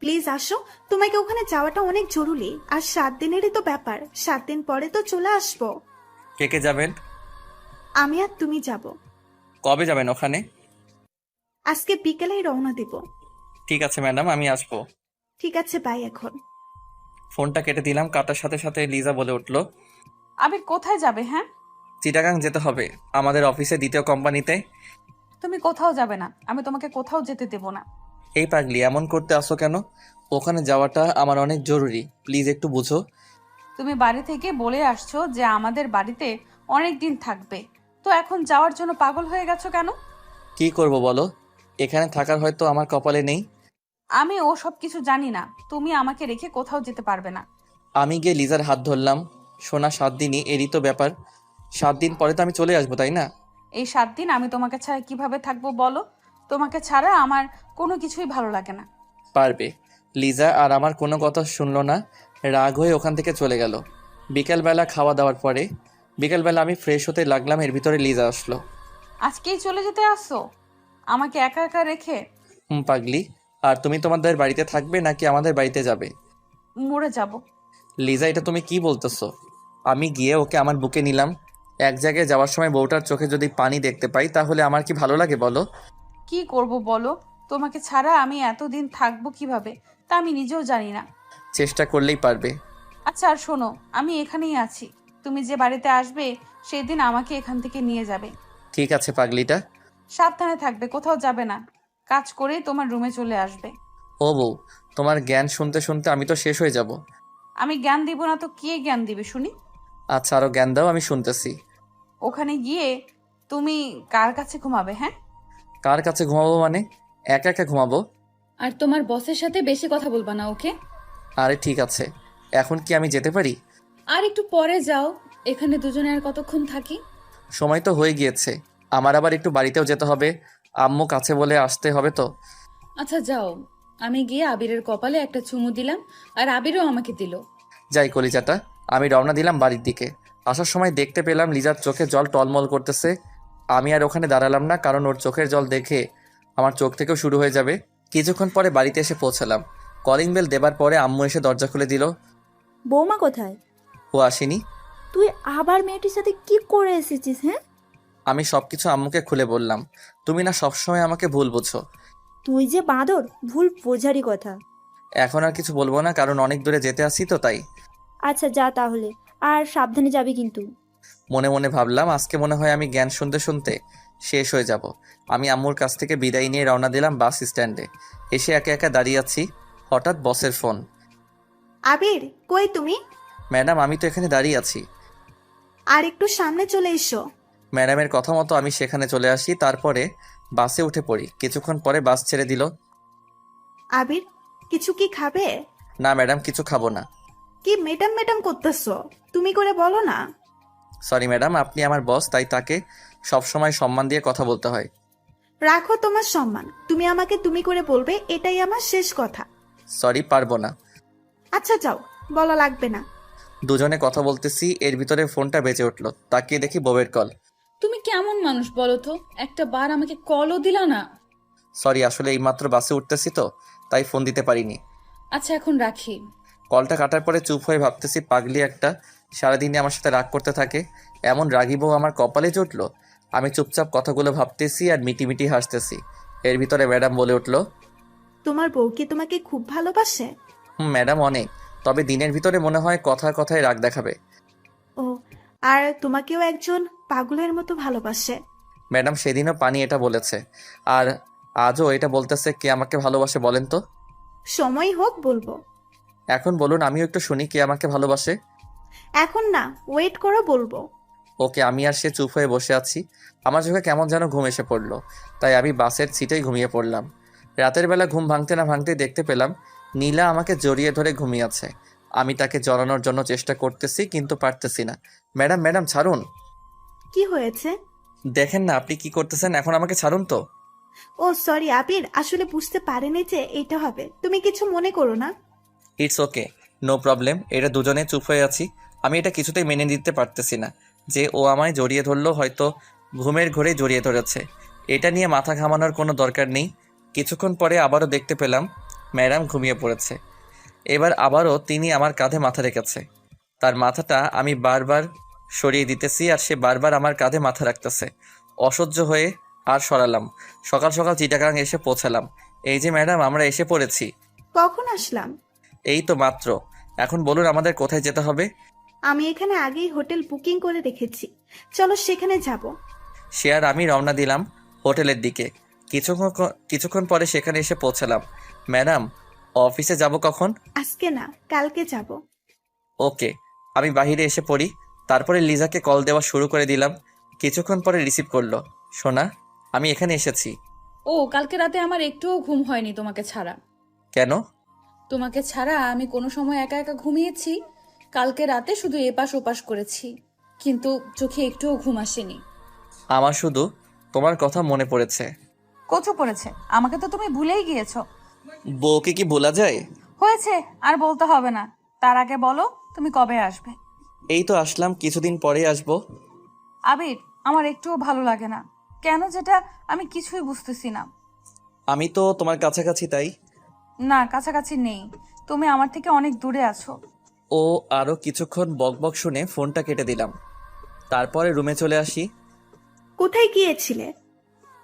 Speaker 6: প্লিজ আসো, তোমাকে ওখানে যাওয়াটা অনেক জরুরি। আর 7 দিনেরই তো ব্যাপার, 7 দিন পরে তো চলে আসবো।
Speaker 1: কে কে যাবেন?
Speaker 6: আমি আর তুমি যাব।
Speaker 1: কবে যাবেন ওখানে?
Speaker 6: আজকে বিকেলেই রওনা দিব।
Speaker 1: ঠিক আছে ম্যাডাম, আমি আসবো।
Speaker 6: ঠিক আছে, বাই এখন।
Speaker 1: ফোনটা কেটে দিলাম। কাটার সাথে সাথে লিজা বলে উঠল,
Speaker 3: আবির কোথায় যাবে? হ্যাঁ,
Speaker 1: চিটাগাং যেতে হবে, আমাদের অফিসে দ্বিতীয় কোম্পানিতে।
Speaker 3: তুমি কোথাও যাবে না, আমি তোমাকে কোথাও যেতে দেব না।
Speaker 1: এই পাগলি, এমন করতে আসো কেন? ওখানে যাওয়াটা আমার অনেক জরুরি, প্লিজ একটু বুঝো।
Speaker 3: তুমি বাড়ি থেকে বলে আসছো যে আমাদের বাড়িতে অনেক দিন থাকবে, তো এখন যাওয়ার জন্য পাগল হয়ে গেছো কেন?
Speaker 1: কি করব বলো, এখানে থাকার হয়তো আমার কপালে নেই।
Speaker 3: আমি ও সব কিছু জানি না, তুমি আমাকে রেখে কোথাও যেতে পারবে না।
Speaker 1: আমি গিয়ে লিজার হাত ধরলাম। সোনা, 7 দিনই, এরই তো ব্যাপার। 7 দিন পরে তো আমি চলে আসবো, তাই না?
Speaker 3: এই 7 দিন আমি তোমাকে ছাড়া কিভাবে থাকবো বলো? তোমাকে ছাড়া আমার কোনো কিছুই ভালো লাগে না।
Speaker 1: পারবে। লিজা আর আমার কোনো কথা শুনলো না, রাগ হয়ে ওখান থেকে চলে গেল। বিকেলবেলা খাওয়া দাওয়ার পরে বিকেলবেলা আমি ফ্রেশ হতে লাগলাম, এর ভিতরে লিজা আসলো।
Speaker 3: আজকেই চলে যেতে আসছো আমাকে একা একা রেখে?
Speaker 1: পাগলি, আর তুমি তোমাদের বাড়িতে থাকবে নাকি আমাদের বাড়িতে যাবে?
Speaker 3: মরে যাব।
Speaker 1: লিজা, এটা তুমি কি বলতেছো? আমি গিয়ে ওকে আমার বুকে নিলাম। এক জায়গায় যাওয়ার সময় বউটার চোখে যদি পানি দেখতে পাই তাহলে আমার কি ভালো লাগে বলো?
Speaker 3: কি করব বলো? তোমাকে ছাড়া আমি এতদিন থাকবো কিভাবে তা আমি নিজেও জানি না।
Speaker 1: চেষ্টা করলেই পারবে।
Speaker 3: আচ্ছা, আর শোনো, আমি এখানেই আছি, তুমি যে বাড়িতে আসবে সেই দিন আমাকে এখান থেকে নিয়ে যাবে।
Speaker 1: ঠিক আছে পাগলিটা।
Speaker 3: সাবধানে থাকবে, কোথাও যাবে না, কাজ করেই তোমার রুমে চলে আসবে।
Speaker 1: ও বউ, তোমার জ্ঞান শুনতে শুনতে আমি তো শেষ হয়ে যাব।
Speaker 3: আমি জ্ঞান দিব না তো কে জ্ঞান দিবে শুনি?
Speaker 1: আচ্ছা, আরো জ্ঞান দাও, আমি শুনতেছি।
Speaker 3: ওখানে গিয়ে তুমি কার কাছে ঘুমাবে? হ্যাঁ,
Speaker 1: কার কাছে ঘুমাবো মানে? একা একা ঘুমাবো?
Speaker 7: আর তোমার বসের সাথে বেশি কথা বলবা না, ওকে?
Speaker 1: আরে ঠিক আছে, এখন কি আমি যেতে পারি?
Speaker 7: আর একটু পরে যাও, এখানে দুজনে আর কতক্ষণ থাকি?
Speaker 1: সময় তো হয়ে গিয়েছে, আমার আবার একটু বাড়িতেও যেতে হবে। আম্মু কাছে বলে আসতে হবে তো।
Speaker 7: আচ্ছা যাও, আমি গিয়ে আবিরের কপালে একটা চুমু দিলাম, আর আবিরও আমাকে দিল।
Speaker 1: যাই কলিজাটা। আমি রওনা দিলাম বাড়ির দিকে। আসার সময় দেখতে পেলাম লিজার চোখে জল টলমল করতেছে। আমি আর ওখানে দাঁড়ালাম না, কারণ ওর চোখের জল দেখে আমার চোখ থেকেও শুরু হয়ে যাবে। কিছুক্ষণ পরে বাড়িতে এসে পৌঁছালাম। কলিং বেল দেবার পরে আম্মু এসে দরজা খুলে দিল।
Speaker 2: বৌমা কোথায়?
Speaker 1: ও আসেনি।
Speaker 2: তুই আবার মেয়েটির সাথে কি করে এসেছিস? হ্যাঁ,
Speaker 1: আমি সবকিছু আম্মুকে খুলে বললাম। তুমি না সবসময় আমাকে ভুল বুঝো।
Speaker 2: তুই যে বাঁদর, ভুল বোঝারই কথা।
Speaker 1: এখন আর কিছু বলবো না, কারণ অনেক দূরে যেতে আসি তো তাই।
Speaker 2: আচ্ছা যা তাহলে, আর সাবধানে যাবি কিন্তু।
Speaker 1: মনে মনে ভাবলাম আজকে মনে হয় আমি জ্ঞান শুনতে শুনতে শেষ হয়ে যাব। আমি আম্মুর কাছ থেকে বিদায় নিয়ে রওনা দিলাম বাস স্ট্যান্ডে। এসে একা একা দাঁড়িয়ে আছি, হঠাৎ বসের ফোন।
Speaker 6: আবির, কই তুমি?
Speaker 1: ম্যাডাম, আমি তো এখানে দাঁড়িয়ে আছি।
Speaker 6: আর একটু সামনে চলে এসো।
Speaker 1: ম্যাডামের কথা মতো আমি সেখানে চলে আসি, তারপরে বাসে উঠে পড়ি। কিছুক্ষণ পরে বাস ছেড়ে দিল।
Speaker 6: আবির, কিছু কি খাবে?
Speaker 1: না ম্যাডাম, কিছু খাবো না।
Speaker 6: কি ম্যাডাম ম্যাডাম করতেছো? তুমি করে বলো না।
Speaker 1: সরি ম্যাডাম, আপনি আমার বস, তাই তাকে সবসময় সম্মান দিয়ে কথা বলতে হয়।
Speaker 6: রাখো তোমার সম্মান, তুমি আমাকে তুমি করে বলবে, এটাই আমার শেষ কথা।
Speaker 1: সরি, পারবো না।
Speaker 6: আচ্ছা যাও, বলা লাগবে না।
Speaker 1: দুজনে কথা বলতেছি, এর ভিতরে ফোনটা বেজে উঠলো। তাকিয়ে দেখি বউয়ের কল।
Speaker 7: তুমি কেমন মানুষ বলো তো, একটা বার আমাকে কলও দিলা না।
Speaker 1: সরি, আসলে এইমাত্র বাসে উঠতেছি তো, তাই ফোন দিতে পারিনি।
Speaker 7: আচ্ছা এখন রাখি।
Speaker 1: কলটা কাটার পরে চুপ হয়ে ভাবতেছি, পাগলি একটা, সারাদিনে আমার সাথে রাগ করতে থাকে। এমন রাগী বউ আমার কপালে জুটলো। আমি চুপচাপ কথাগুলো ভাবতেছি আর মিটিমিটি হাসতেছি। এর ভিতরে ম্যাডাম বলে উঠলো,
Speaker 6: তোমার বউ কি তোমাকে খুব ভালোবাসে?
Speaker 1: ম্যাডাম অনেক, তবে দিনের ভিতরে মনে হয় কথায় কথায় রাগ দেখাবে।
Speaker 6: ও, আর তোমাকেও একজন পাগলের মতো ভালোবাসে।
Speaker 1: ম্যাডাম সেদিনও পানি এটা বলেছে, আর আজও এটা বলতেছে। কে আমাকে ভালোবাসে বলেন তো?
Speaker 6: সময় হোক বলবো।
Speaker 1: এখন বলুন, আমিও একটু শুনি কে আমাকে ভালোবাসে।
Speaker 6: এখন না, ওয়েট করো বলবো।
Speaker 1: ওকে, আমি আর সে চুপ হয়ে বসে আছি। আমার চোখে কেমন যেন ঘুম এসে পড়লো, তাই আমি বাসের সিটেই ঘুমিয়ে পড়লাম। রাতের বেলা ঘুম ভাঙতে না ভাঙতেই দেখতে পেলাম নীলা আমাকে জড়িয়ে ধরে ঘুমিয়ে আছে। আমি তাকে জড়ানোর জন্য চেষ্টা করতেছি, কিন্তু পারতেছি না। ম্যাডাম ম্যাডাম ছাড়ুন।
Speaker 6: কি হয়েছে?
Speaker 1: দেখেন না আপনি কি করতেছেন, এখন আমাকে ছাড়ুন তো।
Speaker 6: ও সরি আবির, আসলে বুঝতে পারেনি যে এটা হবে। তুমি কিছু মনে করো না।
Speaker 1: It's okay, no problem. এটা দুজনে চুপ হয়ে আছি। আমি এটা কিছুতেই মেনে নিতে পারতেছি না যে ও আমায় জড়িয়ে ধরলো, হয়তো ঘুমের ঘোরে জড়িয়ে ধরেছে। এটা নিয়ে মাথা ঘামানোর কোনো দরকার নেই। কিছুক্ষণ পরে আবারও দেখতে পেলাম ম্যাডাম ঘুমিয়ে পড়েছে। এবার আবারও তিনি আমার কাঁধে মাথা রেখেছে। তার মাথাটা আমি বারবার সরিয়ে দিতেছি আর সে বারবার আমার কাঁধে মাথা রাখতেছে। অসহ্য হয়ে আর সরালাম। সকাল সকাল চিটাগাং এসে পৌঁছালাম। এই যে ম্যাডাম, আমরা এসে পড়েছি।
Speaker 6: কখন আসলাম?
Speaker 1: এই তো মাত্র। এখন বলুন আমাদের কোথায় যেতে হবে?
Speaker 6: আমি এখানে আগেই হোটেল বুকিং করে রেখেছি, চলো সেখানে যাব।
Speaker 1: সে আর আমি রওনা দিলাম হোটেলের দিকে। কিছুক্ষণ পরে সেখানে এসে পৌঁছালাম। ম্যাডাম, অফিসে যাব কখন?
Speaker 6: আজকে না, কালকে যাব।
Speaker 1: ওকে। আমি বাইরে এসে পড়ি। তারপরে লিজাকে কল দেওয়া শুরু করে দিলাম। কিছুক্ষণ পরে রিসিভ করলো। সোনা, আমি এখানে এসেছি।
Speaker 7: ও, কালকে রাতে আমার একটুও ঘুম হয়নি তোমাকে ছাড়া।
Speaker 1: কেন?
Speaker 7: তোমাকে ছাড়া আমি কোনো সময় একা একা ঘুমিয়েছি? কালকে রাতে শুধু এপাশ ওপাশ করেছি, কিন্তু চোখে একটুও ঘুম আসেনি।
Speaker 1: আমার শুধু তোমার কথা মনে পড়েছে।
Speaker 3: কচু পড়েছে, আমাকে তো তুমি ভুলেই গিয়েছো।
Speaker 1: বউকে কি ভোলা যায়?
Speaker 3: হয়েছে, আর বলতে হবে না। তার আগে বলো তুমি কবে আসবে?
Speaker 1: এই তো আসলাম, কিছুদিন পরে আসবো।
Speaker 3: আবির, আমার একটুও ভালো লাগে না। কেন যেটা আমি কিছুই বুঝতেছি না।
Speaker 1: আমি তো তোমার কাছাকাছি, তাই।
Speaker 3: না, কাছাকাছি নেই, তুমি আমার থেকে অনেক দূরে আছো।
Speaker 1: ও আরও কিছুক্ষণ বকবক শুনে ফোনটা কেটে দিলাম। তারপরে রুমে চলে আসি।
Speaker 6: কোথায় গিয়েছিলে?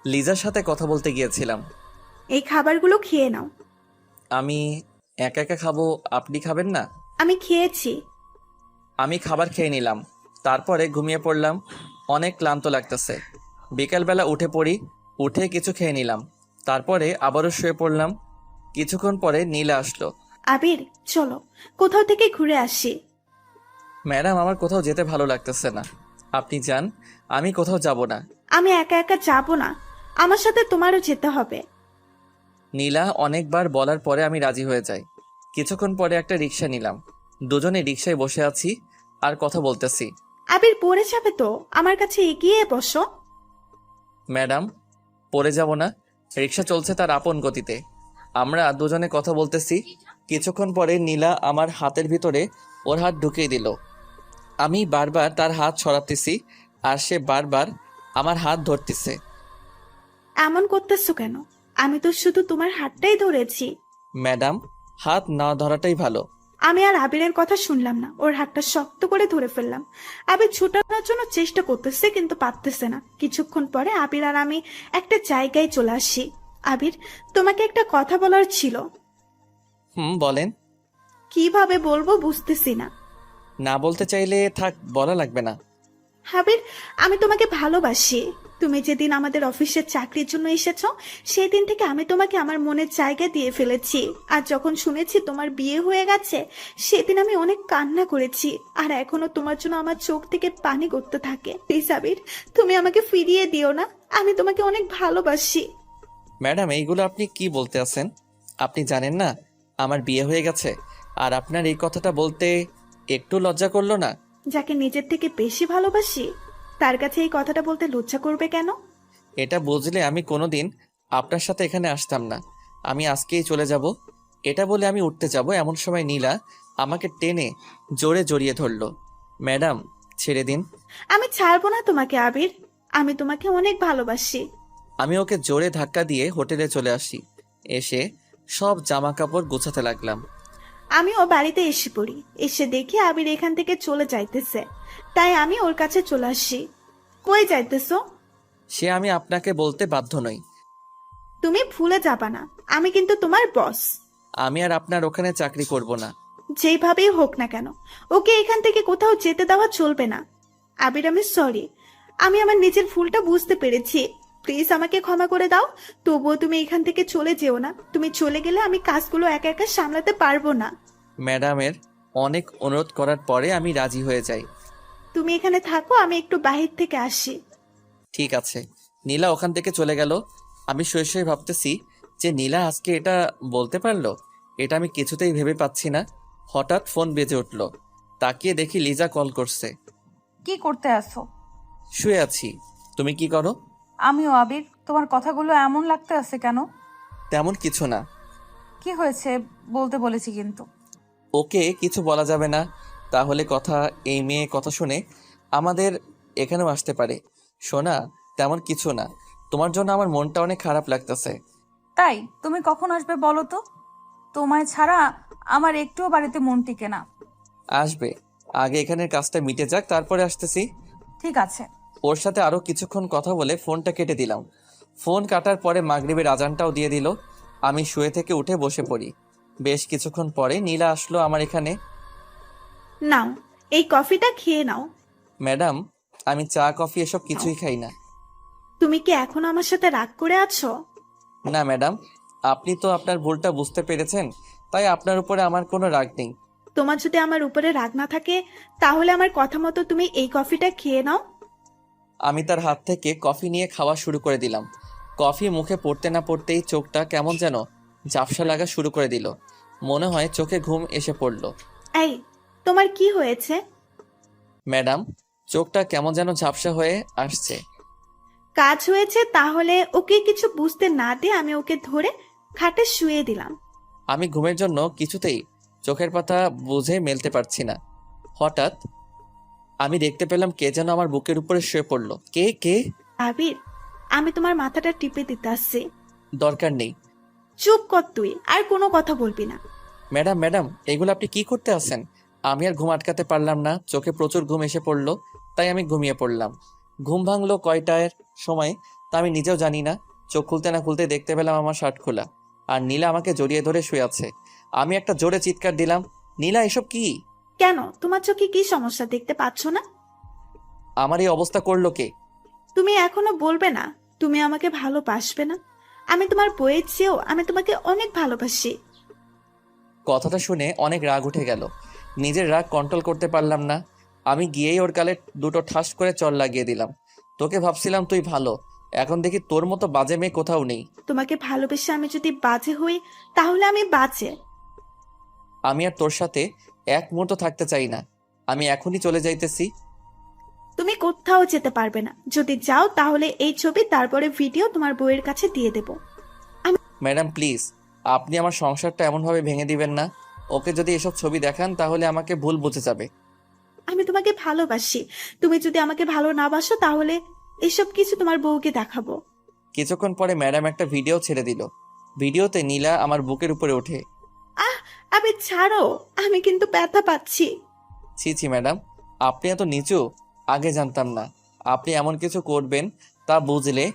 Speaker 1: লিজার সাথে কথা বলতে গিয়েছিলাম।
Speaker 6: এই খাবারগুলো খেয়ে নাও।
Speaker 1: আমি একা একা খাবো, আপনি খাবেন না?
Speaker 6: আমি খেয়েছি।
Speaker 1: আমি খাবার খেয়ে নিলাম। তারপরে ঘুমিয়ে পড়লাম। অনেক ক্লান্ত লাগতেছে। বিকালবেলা উঠে পড়ি, উঠে কিছু খেয়ে নিলাম। তারপরে আবারও শুয়ে পড়লাম। কিছুক্ষণ পরে নীলা আসলো।
Speaker 6: আবির, চলো কোথাও থেকে ঘুরে আসি।
Speaker 1: ম্যাডাম, আমার কোথাও যেতে ভালো লাগতেছে না। আপনি যান, আমি কোথাও যাব না।
Speaker 6: আমি একা একা যাব না, আমার সাথে তোমারও যেতে হবে।
Speaker 1: নীলা অনেকবার বলার পরে আমি রাজি হয়ে যাই। কিছুক্ষণ পরে একটা রিক্সা নিলাম। দুজনে রিক্সায় বসে আছি আর কথা বলতেছি।
Speaker 6: আবির, পড়ে যাবে তো, আমার কাছে এগিয়ে বসো।
Speaker 1: ম্যাডাম, পড়ে যাব না। রিক্সা চলছে তার আপন গতিতে। আমরা দুজনে কথা বলতেছি। কিছুক্ষণ পরে নীলা আমার হাতের ভিতরে ওর হাত ঢুকিয়ে দিল। আমি বারবার তার হাত সরাতেছি আর সে বারবার আমার হাত ধরতেছে।
Speaker 6: এমন করতেছো কেন? আমি তো শুধু তোমার হাতটাই ধরেছি।
Speaker 1: ম্যাডাম, হাত না ধরাটাই ভালো।
Speaker 6: আমি আর আবিরের কথা শুনলাম না, ওর হাতটা শক্ত করে ধরে ফেললাম। আবির ছুটানোর জন্য চেষ্টা করতেছে, কিন্তু পারতেছে না। কিছুক্ষণ পরে আবির আর আমি একটা জায়গায় চলে আসি। আবির, তোমাকে একটা কথা বলার ছিল।
Speaker 1: বলেন।
Speaker 6: কিভাবে বলবো বুঝতেছি না।
Speaker 1: না বলতে চাইলে থাক, বলা লাগবে না।
Speaker 6: আবির, আমি তোমাকে ভালোবাসি। তুমি যেদিন আমাদের অফিসের চাকরির জন্য এসেছো, সেই দিন থেকে আমি তোমাকে আমার মনের জায়গা দিয়ে ফেলেছি। আর যখন শুনেছি তোমার বিয়ে হয়ে গেছে, সেদিন আমি অনেক কান্না করেছি। আর এখনো তোমার জন্য আমার চোখ থেকে পানি গড়তে থাকে। প্লিজ আবির, তুমি আমাকে ফিরিয়ে দিও না। আমি তোমাকে অনেক ভালোবাসি।
Speaker 1: ম্যাডাম, এইগুলো আপনি কি বলতে আছেন? আপনি জানেন না আমার বিয়ে হয়ে গেছে? আর আপনার এই কথাটা বলতে একটু লজ্জা করলো না?
Speaker 6: যাকে নিজের থেকে বেশি ভালোবাসি, তার কাছে এই কথাটা বলতে লজ্জা করবে কেন?
Speaker 1: এটা বুঝলে আমি কোনোদিন আপনার সাথে এখানে আসতাম না। আমি আজকেই চলে যাব। এটা বলে আমি উঠতে যাব, এমন সময় নীলা আমাকে টেনে জোরে জড়িয়ে ধরলো। ম্যাডাম, ছেড়ে দিন।
Speaker 6: আমি ছাড়বো না তোমাকে আবির, আমি তোমাকে অনেক ভালোবাসি।
Speaker 1: আমি ওকে জোরে ধাক্কা দিয়ে হোটেলে চলে আসি। এসে সব জামা কাপড় গোছাতে লাগলাম।
Speaker 6: আমিও বাড়িতে এসে পড়ি। এসে দেখি আবির এখান থেকে চলে যাইতেছে, তাই আমি ওর কাছে চলে আসি। কই যাইতেছো?
Speaker 1: সে আমি আপনাকে বলতে বাধ্য নই।
Speaker 6: তুমি ভুলে যাবা না, আমি কিন্তু তোমার বস।
Speaker 1: আমি আর আপনার ওখানে চাকরি করব না।
Speaker 6: যেভাবেই হোক না কেন, ওকে এখান থেকে কোথাও যেতে দেওয়া চলবে না। আবির, আমি সরি, আমি আমার নিজের ভুলটা বুঝতে পেরেছি। প্লিজ আমাকে ক্ষমা করে দাও। তবুও তুমি এখান থেকে চলে যেও না। তুমি চলে গেলে আমি কাজগুলো একা একা সামলাতে পারবো না।
Speaker 1: ম্যাডামের অনেক অনুরোধ করার পরে আমি রাজি হয়ে যাই।
Speaker 6: তুমি এখানে থাকো, আমি একটু বাহির থেকে আসি।
Speaker 1: ঠিক আছে। নীলা ওখান থেকে চলে গেল। আমি শুয়ে শুয়ে ভাবতেছি যে নীলা আজকে এটা বলতে পারলো, এটা আমি কিছুতেই ভেবে পাচ্ছি না। হঠাৎ ফোন বেজে উঠল। তাকিয়ে দেখি লিজা কল করছে।
Speaker 3: কি করতে আসো?
Speaker 1: শুয়ে আছি। তুমি কি করো?
Speaker 3: আমিও। আবির, তোমার কথাগুলো এমন লাগতে আছে কেন?
Speaker 1: তেমন কিছু না।
Speaker 3: কি হয়েছে বলতে বলেছি কিন্তু।
Speaker 1: ওকে কিছু বলা যাবে না, তাহলে কথা এই মেয়ে কথা শুনে আমাদের এখানেও আসতে পারে। শোনা, তেমন কিছু না। তোমার জন্য আমার মনটা অনেক খারাপ লাগতেছে।
Speaker 3: তাই তুমি কখন আসবে বলো তো? তোমায় ছাড়া আমার একটুও বাড়িতে মন টিকে না।
Speaker 1: আসবে, আগে এখানের কাজটা মিটে যাক, তারপরে আসতেছি।
Speaker 3: ঠিক আছে।
Speaker 1: ওর সাথে আরো কিছুক্ষণ কথা বলে ফোনটা কেটে দিলাম। ফোন কাটার পরে মাগরিবের আজানটাও দিয়ে দিল। আমি শুয়ে থেকে উঠে বসে পড়ি। বেশ কিছুক্ষণ পরে নীলা আসলো আমার এখানে।
Speaker 6: নাও, এই কফিটা খেয়ে নাও।
Speaker 1: ম্যাডাম, আমি চা কফি এসব কিছুই খাই না।
Speaker 6: তুমি কি এখন আমার সাথে রাগ করে আছো?
Speaker 1: না ম্যাডাম, আপনি তো আপনার ভুলটা বুঝতে পেরেছেন, তাই আপনার উপরে আমার কোনো রাগ নেই।
Speaker 6: তোমার যদি আমার উপরে রাগ না থাকে, তাহলে আমার কথা মতো তুমি এই কফিটা খেয়ে নাও।
Speaker 1: আমি তার হাত থেকে কফি নিয়ে খাওয়া শুরু করে দিলাম। কফি মুখে পড়তে না পড়তেই চোখটা কেমন যেন ঝাপসা লাগা শুরু করে দিল। মনে হয় চোখে ঘুম এসে পড়ল।
Speaker 6: এই, তোমার কি হয়েছে?
Speaker 1: ম্যাডাম, চোখটা কেমন যেন ঝাপসা হয়ে আসছে।
Speaker 6: কাজ হয়েছে, তাহলে ওকে কিছু বুঝতে না দিয়ে আমি ওকে ধরে খাটে শুয়ে দিলাম।
Speaker 1: আমি ঘুমের জন্য কিছুতেই চোখের পাতা বুঝে মেলতে পারছি না। হঠাৎ আমি দেখতে পেলাম কে যেন আমার বুকের উপরে শুয়ে পড়লো। কে কে?
Speaker 6: আবির, আমি তোমার মাথাটা টিপে দিতে আসছি।
Speaker 1: দরকার নেই।
Speaker 6: চুপ কর তুই, আর কোনো কথা বলবি না।
Speaker 1: ম্যাডাম ম্যাডাম, এগুলো আপনি কি করতে আছেন? আমি আর ঘুম আটকাতে পারলাম না। চোখে প্রচুর ঘুম এসে পড়লো, তাই আমি ঘুমিয়ে পড়লাম। ঘুম ভাঙলো কয়টার সময় তা আমি নিজেও জানি না। চোখ খুলতে না খুলতে দেখতে পেলাম আমার শার্ট খোলা, আর নীলা আমাকে জড়িয়ে ধরে শুয়ে আছে। আমি একটা জোরে চিৎকার দিলাম, নীলা এসব কি?
Speaker 6: কেন, তোমার চোখে কি সমস্যা, দেখতে পাচ্ছ না?
Speaker 1: আমার এই অবস্থা করলো কে?
Speaker 6: তুমি এখনো বলবে না তুমি আমাকে ভালোবাসবে না? আমি তোমার বইয়ের চেয়েও আমি তোমাকে অনেক ভালোবাসি।
Speaker 1: কথাটা শুনে অনেক রাগ উঠে গেল। নিজের রাগ কন্ট্রোল করতে পারলাম না। আমি গিয়েই ওর গালে দুটো ঠাস করে চড় লাগিয়ে দিলাম। তোকে ভাবছিলাম তুই ভালো, এখন দেখি তোর মতো বাজে মেয়ে কোথাও নেই।
Speaker 6: তোমাকে ভালোবেসে আমি যদি বাজে হই, তাহলে আমি বাজে।
Speaker 1: আমি আর তোর সাথে এক মুহূর্ত থাকতে চাই না। আমি এখনই চলে যাইতেছি।
Speaker 6: তুমি কোথাও যেতে পারবে না। যদি যাও তাহলে এই ছবি তারপরে ভিডিও তোমার বইয়ের কাছে দিয়ে দেব।
Speaker 1: ম্যাডাম প্লিজ, আপনি আমার সংসারটা এমনভাবে ভেঙে দিবেন না। ওকে যদি এসব ছবি দেখান তাহলে আমাকে ভুল বুঝে যাবে।
Speaker 6: আমি তোমাকে ভালোবাসি। তুমি যদি আমাকে ভালো না বাসো, তাহলে এসব কিছু তোমার বউকে দেখাবো।
Speaker 1: কিছুক্ষণ পরে ম্যাডাম একটা ভিডিও ছেড়ে দিল। ভিডিওতে নীলা আমার বুকের উপরে ওঠে।
Speaker 6: আবে ছাড়ো, আমি কিন্তু ব্যথা পাচ্ছি।
Speaker 1: ছি ছি ম্যাডাম, আপনি এত নিচু আগে জানতাম না। আপনি এমন কিছু করবেন তা বুঝলে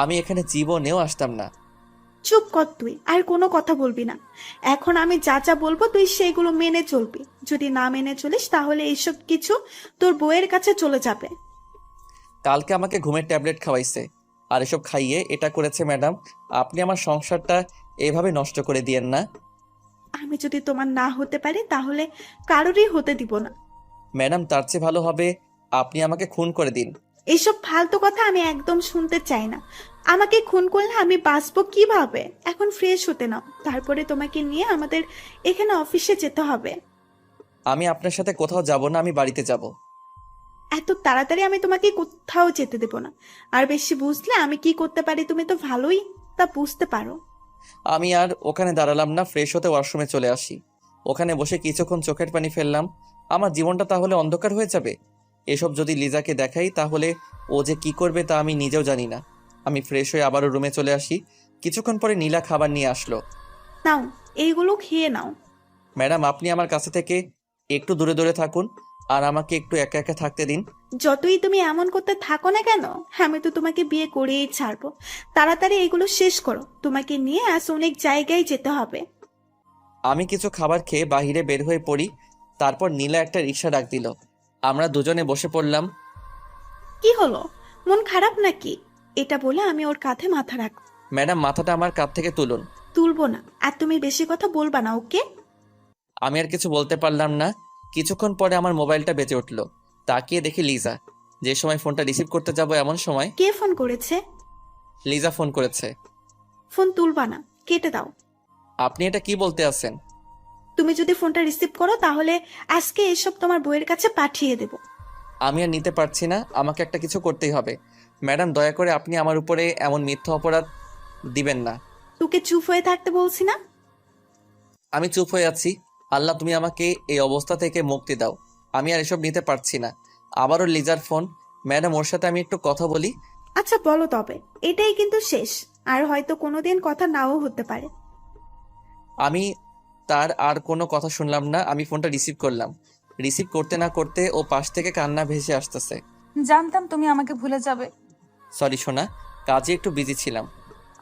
Speaker 1: আমি এখানে জীবনেও আসতাম না।
Speaker 6: চুপ কর তুই, আর কোনো কথা বলবি না। এখন আমি যা যা বলবো তুই সেগুলো মেনে চলবি। যদি না মেনে চলিস, তাহলে এইসব কিছু তোর বউয়ের কাছে চলে যাবে।
Speaker 1: কালকে আমাকে ঘুমের ট্যাবলেট খাওয়াইছে, আর এসব খাইয়ে এটা করেছে। ম্যাডাম, আপনি আমার সংসারটা এভাবে নষ্ট করে দিয়েন না।
Speaker 6: আমি যদি তোমার না হতে পারি, তাহলে কারোরই হতে দিব না।
Speaker 1: ম্যাডাম, তার চেয়ে ভালো হবে আপনি আমাকে খুন করে দিন।
Speaker 6: এইসব ফালতু কথা আমি একদম শুনতে চাই না। আমাকে খুন করলে আমি বাঁচবো কিভাবে? এখন ফ্রেশ হতে নাও, তারপরে তোমাকে নিয়ে আমাদের এখানে অফিসে যেতে হবে।
Speaker 1: আমি আপনার সাথে কোথাও যাব না, আমি বাড়িতে যাব।
Speaker 6: এত তাড়াতাড়ি আমি তোমাকে কোথাও যেতে দেব না। আর বেশি বুঝলে আমি কি করতে পারি তুমি তো ভালোই তা বুঝতে পারো।
Speaker 1: আমি আর ওখানে দাঁড়ালাম না, ফ্রেশ হতে ওয়াশরুমে চলে আসি। ওখানে বসে কিছুক্ষণ চোখের পানি ফেললাম। আমার জীবনটা তাহলে অন্ধকার হয়ে যাবে। এসব যদি লিজাকে দেখাই তাহলে ও যে কি করবে তা আমি নিজেও জানি না। আমি ফ্রেশ হয়ে আবারও রুমে চলে আসি। কিছুক্ষণ পরে নীলা খাবার নিয়ে আসলো।
Speaker 6: নাও, এইগুলো খেয়ে নাও।
Speaker 1: ম্যাডাম, আপনি আমার কাছে থেকে একটু দূরে দূরে থাকুন, আর আমাকে একটু একা একা থাকতে দিন।
Speaker 6: যতই তুমি এমন করতে থাকো না কেন, আমি তো তোমাকে বিয়ে করেই ছাড়বো। তাড়াতাড়ি এগুলো শেষ করো, তোমাকে নিয়ে আজ অনেক জায়গায় যেতে হবে।
Speaker 1: আমি কিছু খাবার খেয়ে বাহিরে বের হয়ে পড়ি। তারপর নীলা একটা রিক্সা ডাক দিল। আমরা দুজনে বসে পড়লাম।
Speaker 6: কি হলো, মন খারাপ নাকি? এটা বলে আমি ওর কাঁধে মাথা রাখ।
Speaker 1: ম্যাডাম, মাথাটা আমার কাঁধ থেকে তুলুন।
Speaker 6: তুলবো না, আর তুমি বেশি কথা বলবা না, ওকে?
Speaker 1: আমি আর কিছু বলতে পারলাম না। কিছুক্ষণ পরে আমার মোবাইলটা বেজে উঠল। তাকিয়ে দেখি লিজা। যে সময় ফোনটা রিসিভ করতে যাব এমন সময়
Speaker 6: কে ফোন করেছে?
Speaker 1: লিজা ফোন করেছে।
Speaker 6: ফোন তুলবা না, কেটে দাও।
Speaker 1: আপনি এটা কি বলতে আছেন?
Speaker 6: তুমি যদি ফোনটা রিসিভ করো তাহলে আজকে এসব তোমার বইয়ের কাছে পাঠিয়ে দেব।
Speaker 1: আমি আর নিতে পারছি না, আমাকে একটা কিছু করতেই হবে। ম্যাডাম, দয়া করে আপনি আমার উপরে এমন মিথ্যা অপরাধ দিবেন না।
Speaker 6: তোকে চুপ হয়ে থাকতে বলছি না?
Speaker 1: আমি চুপ হয়ে আছি। আল্লাহ, তুমি আমাকে এই অবস্থা থেকে মুক্তি দাও। আমি আর এসব নিতে পারছি না। আবারও লিজার ফোন। ম্যাডাম, ওর সাথে আমি একটু কথা বলি।
Speaker 6: আচ্ছা বলো তবে, এটাই কিন্তু শেষ, আর হয়তো কোনোদিন কথা নাও হতে পারে।
Speaker 1: আমি তার আর কোনো কথা শুনলাম না। আমি ফোনটা রিসিভ করলাম। রিসিভ করতে না করতে ও পাশ থেকে কান্না ভেসে আসতেছে।
Speaker 3: জানতাম তুমি আমাকে ভুলে যাবে।
Speaker 1: সরি সোনা, কাজে একটু বিজি ছিলাম।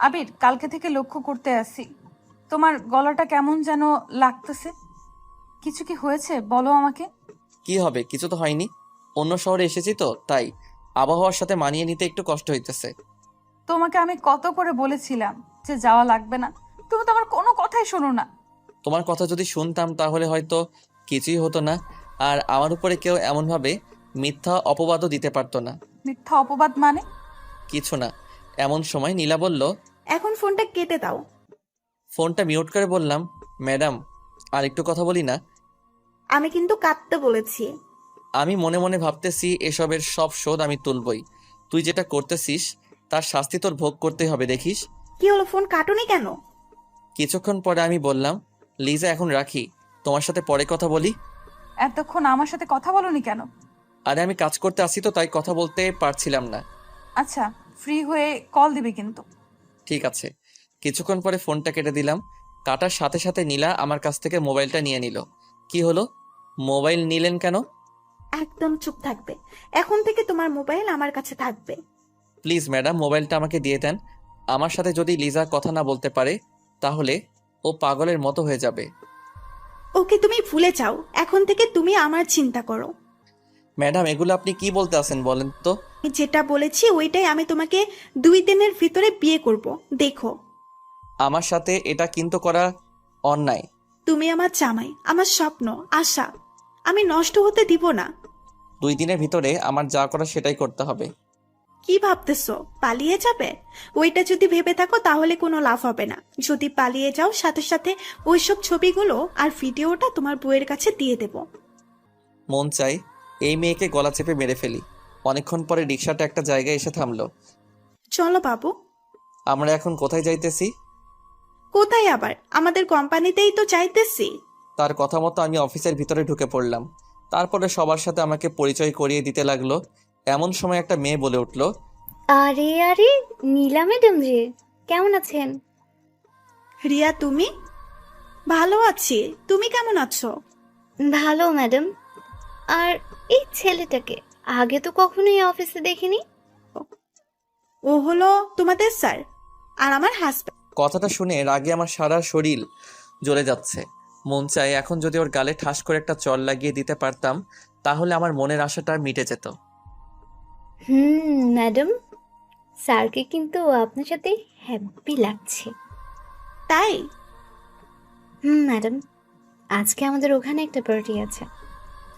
Speaker 3: আবির, কালকে থেকে লক্ষ্য করতে আসি, তোমার গলাটা কেমন যেন লাগতেছে। কিছু কি হয়েছে বলো আমাকে।
Speaker 1: কি হবে? কিছু তো হয়নি। অন্য শহরে এসেছি তো, তাই আবহাওয়ার সাথে মানিয়ে নিতে একটু কষ্ট হইতেছে।
Speaker 3: তোমাকে আমি কত করে বলেছিলাম যে যাওয়া লাগবে না, তুমি তো আমার কোনো কথাই শোনো না।
Speaker 1: তোমার কথা যদি শুনতাম তাহলে হয়তো কিছুই হতো না, আর আমার উপরে কেউ এমনভাবে মিথ্যা অপবাদও দিতে পারতো না।
Speaker 3: মিথ্যা অপবাদ মানে?
Speaker 1: কিছু না। এমন সময় নীলা বলল,
Speaker 6: এখন ফোনটা কেটে দাও।
Speaker 1: ফোনটা মিউট করে বললাম, ম্যাডাম আর একটু কথা বলি না?
Speaker 6: আমি কিন্তু কাটতে বলেছি।
Speaker 1: আমি মনে মনে ভাবতেছি এসবের সব শোধ আমি তুলবই। তুই যেটা করতেছিস তার শাস্তি তোর ভোগ করতেই হবে, দেখিস।
Speaker 6: কি হলো, ফোন কাটুনি কেন?
Speaker 1: কিছুক্ষণ পরে আমি বললাম, লিজা এখন রাখি, তোমার সাথে পরে কথা বলি।
Speaker 3: এতক্ষণ আমার সাথে কথা বলনি কেন?
Speaker 1: আরে আমি কাজ করতে আসি তো, তাই কথা বলতে পারছিলাম না।
Speaker 3: আচ্ছা, ফ্রি হয়ে কল দিবে কিন্তু।
Speaker 1: ঠিক আছে। কিছুক্ষণ পরে ফোনটা কেটে দিলাম। কাটার সাথে সাথে নীলা আমার কাছ থেকে মোবাইলটা নিয়ে নিল। কি হলো? মোবাইল নিলেন কেন?
Speaker 6: একদম চুপ থাকবে। এখন থেকে তোমার মোবাইল আমার কাছে থাকবে।
Speaker 1: প্লিজ ম্যাডাম, মোবাইলটা আমাকে দিয়ে দেন। আমার সাথে যদি লিজা কথা না বলতে পারে তাহলে ও পাগলের মতো হয়ে যাবে।
Speaker 6: ওকে তুমি ভুলে যাও, এখন থেকে তুমি আমার চিন্তা করো।
Speaker 1: ম্যাডাম, এগুলো আপনি কি বলতে আছেন বলেন তো?
Speaker 6: আমি যেটা বলেছি ওইটাই, আমি তোমাকে 2 দিনের ভিতরে বিয়ে করব, দেখো।
Speaker 1: আমার সাথে এটা কিন্তু করা অন্যায়।
Speaker 6: তুমি আমার জামাই, আমার স্বপ্ন, আশা, আমি নষ্ট হতে দিব না।
Speaker 1: 2 দিনের ভিতরে আমার যা করা সেটাই করতে হবে।
Speaker 6: কি ভাবতেছো, পালিয়ে যাবে? ওইটা যদি ভেবে থাকো তাহলে কোনো লাভ হবে না। যদি পালিয়ে যাও, সাথে সাথে ওইসব ছবিগুলো আর ভিডিওটা তোমার বউয়ের কাছে দিয়ে দেব।
Speaker 1: মন চাই এই মেয়েকে গলা চেপে মেরে ফেলি। অনেকক্ষণ পরে রিক্সাটা একটা জায়গায় এসে থামলো।
Speaker 6: চলো বাবু।
Speaker 1: আমরা এখন কোথায় যাইতেছি?
Speaker 6: কোথায় আবার, আমাদের কোম্পানিতেই তো চাইতেছি।
Speaker 1: তার কথা মতো আমি অফিসের ভিতরে ঢুকে পড়লাম। তারপরে সবার সাথে আমাকে পরিচয় করিয়ে দিতে লাগলো। এমন সময় একটা মেয়ে বলে উঠল,
Speaker 8: আরে আরে, নীলা ম্যাডাম যে, কেমন আছেন?
Speaker 6: রিয়া, তুমি? ভালো আছি, তুমি কেমন আছো?
Speaker 8: ভালো ম্যাডাম। আর এই ছেলেটাকে আগে তো কখনোই অফিসে দেখিনি।
Speaker 6: ও হলো তোমাদের স্যার, আর আমার হাজব্যান্ড।
Speaker 1: কথাটা শুনে রাগে আমার সারা শরীর জ্বলে যাচ্ছে। মন চায় এখন যদি ওর গালে ঠাস করে একটা চড় লাগিয়ে দিতে পারতাম তাহলে আমার মনের আশাটা মিটে যেত।
Speaker 8: ম্যাডাম, স্যারকে কিন্তু আপনার সাথে হ্যাপি লাগছে।
Speaker 6: তাই?
Speaker 8: ম্যাডাম, আজকে আমাদের ওখানে একটা পার্টি আছে,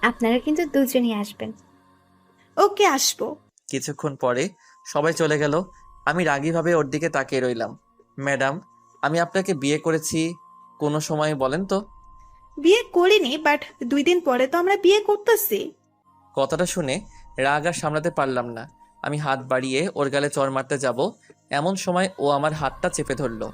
Speaker 8: আপনারা কিন্তু দুজনই আসবেন।
Speaker 6: ওকে, আসবো।
Speaker 1: কিছুক্ষণ পরে সবাই চলে গেল। আমি রাগীভাবে ওর দিকে তাকিয়ে রইলাম। ম্যাডাম, আমি আপনাকে বিয়ে করেছি কোনো সময় বলেন তো?
Speaker 6: বিয়ে করিনি, বাট 2 দিন পরে তো আমরা বিয়ে করতেছি।
Speaker 1: কথাটা শুনে রাগ আর সামলাতে পারলাম না। আমি হাত বাড়িয়ে ওর গালে চড় মারতে যাব এমন সময় ও আমার হাতটা চেপে ধরলো।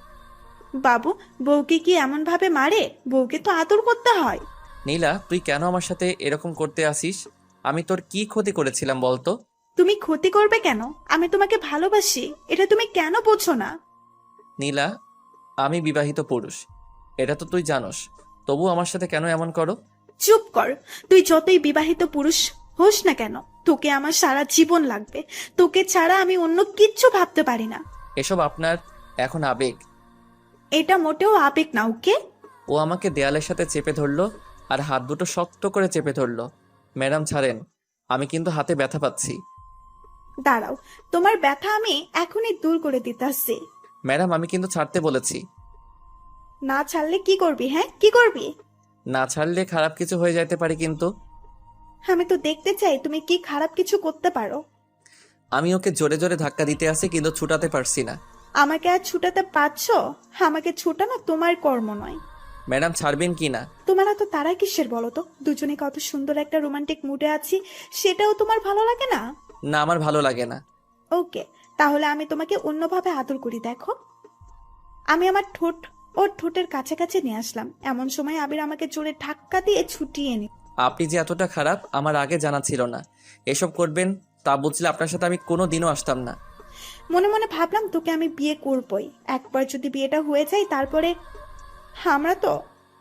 Speaker 6: বাবু, বউকে কি এমন ভাবে মারে? বউকে তো আদর করতে হয়।
Speaker 1: নীলা, তুই কেন আমার সাথে এরকম করতে আসিস? আমি তোর কি ক্ষতি করেছিলাম বলতো?
Speaker 6: তুমি ক্ষতি করবে কেন? আমি তোমাকে ভালোবাসি, এটা তুমি কেন বোঝো না?
Speaker 1: নীলা, আমি বিবাহিত পুরুষ, এটা তো তুই জানোস, তবু আমার সাথে কেন এমন করো?
Speaker 6: চুপ কর। তুই যতই বিবাহিত পুরুষ হোস না কেন, তোকে আমার সারা জীবন লাগবে। তোকে ছাড়া আমি অন্য কিচ্ছু ভাবতে পারি না।
Speaker 1: এসব আপনার এখন আবেগ।
Speaker 6: এটা মোটেও আবেগ না, ওকে?
Speaker 1: ও আমাকে দেয়ালের সাথে চেপে ধরলো আর হাত দুটো শক্ত করে চেপে ধরলো। ম্যাডাম ছাড়েন, আমি কিন্তু হাতে ব্যথা পাচ্ছি।
Speaker 6: দাঁড়াও, তোমার ব্যথা আমি এখনই দূর করে দিতে আসছি।
Speaker 1: ম্যাডাম, আমি কিন্তু ছাড়তে বলেছি।
Speaker 6: না ছাড়লে কি করবি? হ্যাঁ, কি করবি?
Speaker 1: না ছাড়লে খারাপ কিছু হয়ে যেতে পারে কিন্তু।
Speaker 6: আমি তো দেখতে চাই তুমি কি খারাপ কিছু করতে পারো।
Speaker 1: আমি ওকে জোরে জোরে ধাক্কা দিতে আসি কিন্তু ছুটাতে পারছি না।
Speaker 6: আমাকে আর ছুটাতে পারছো? আমাকে ছুটানো তোমার কর্ম নয়।
Speaker 1: ম্যাডাম ছাড়বেন কি না?
Speaker 6: তোমার এত তারা কিসের বলো তো? দুজনে কত সুন্দর একটা রোমান্টিক মুডে আছি, সেটাও তোমার ভালো লাগে না?
Speaker 1: না, আমার ভালো লাগে না।
Speaker 6: ওকে, তাহলে আমি তোমাকে অন্যভাবে আদর করি। দেখো, আমি আমার ঠোঁট ওর ঠোঁটের কাছাকাছি নিয়ে আসলাম, এমন সময় আবির আমাকে জোরে ধাক্কা দিয়ে ছুটিয়ে নি।
Speaker 1: আপনি যে এতটা খারাপ আমার আগে জানা ছিল না। এসব করবেন তা বুঝলে আপনার সাথে আমি কোনো দিনও আসতাম না।
Speaker 6: মনে মনে ভাবলাম তোকে আমি বিয়ে করবই, একবার যদি বিয়েটা হয়ে যায় তারপরে আমরা তো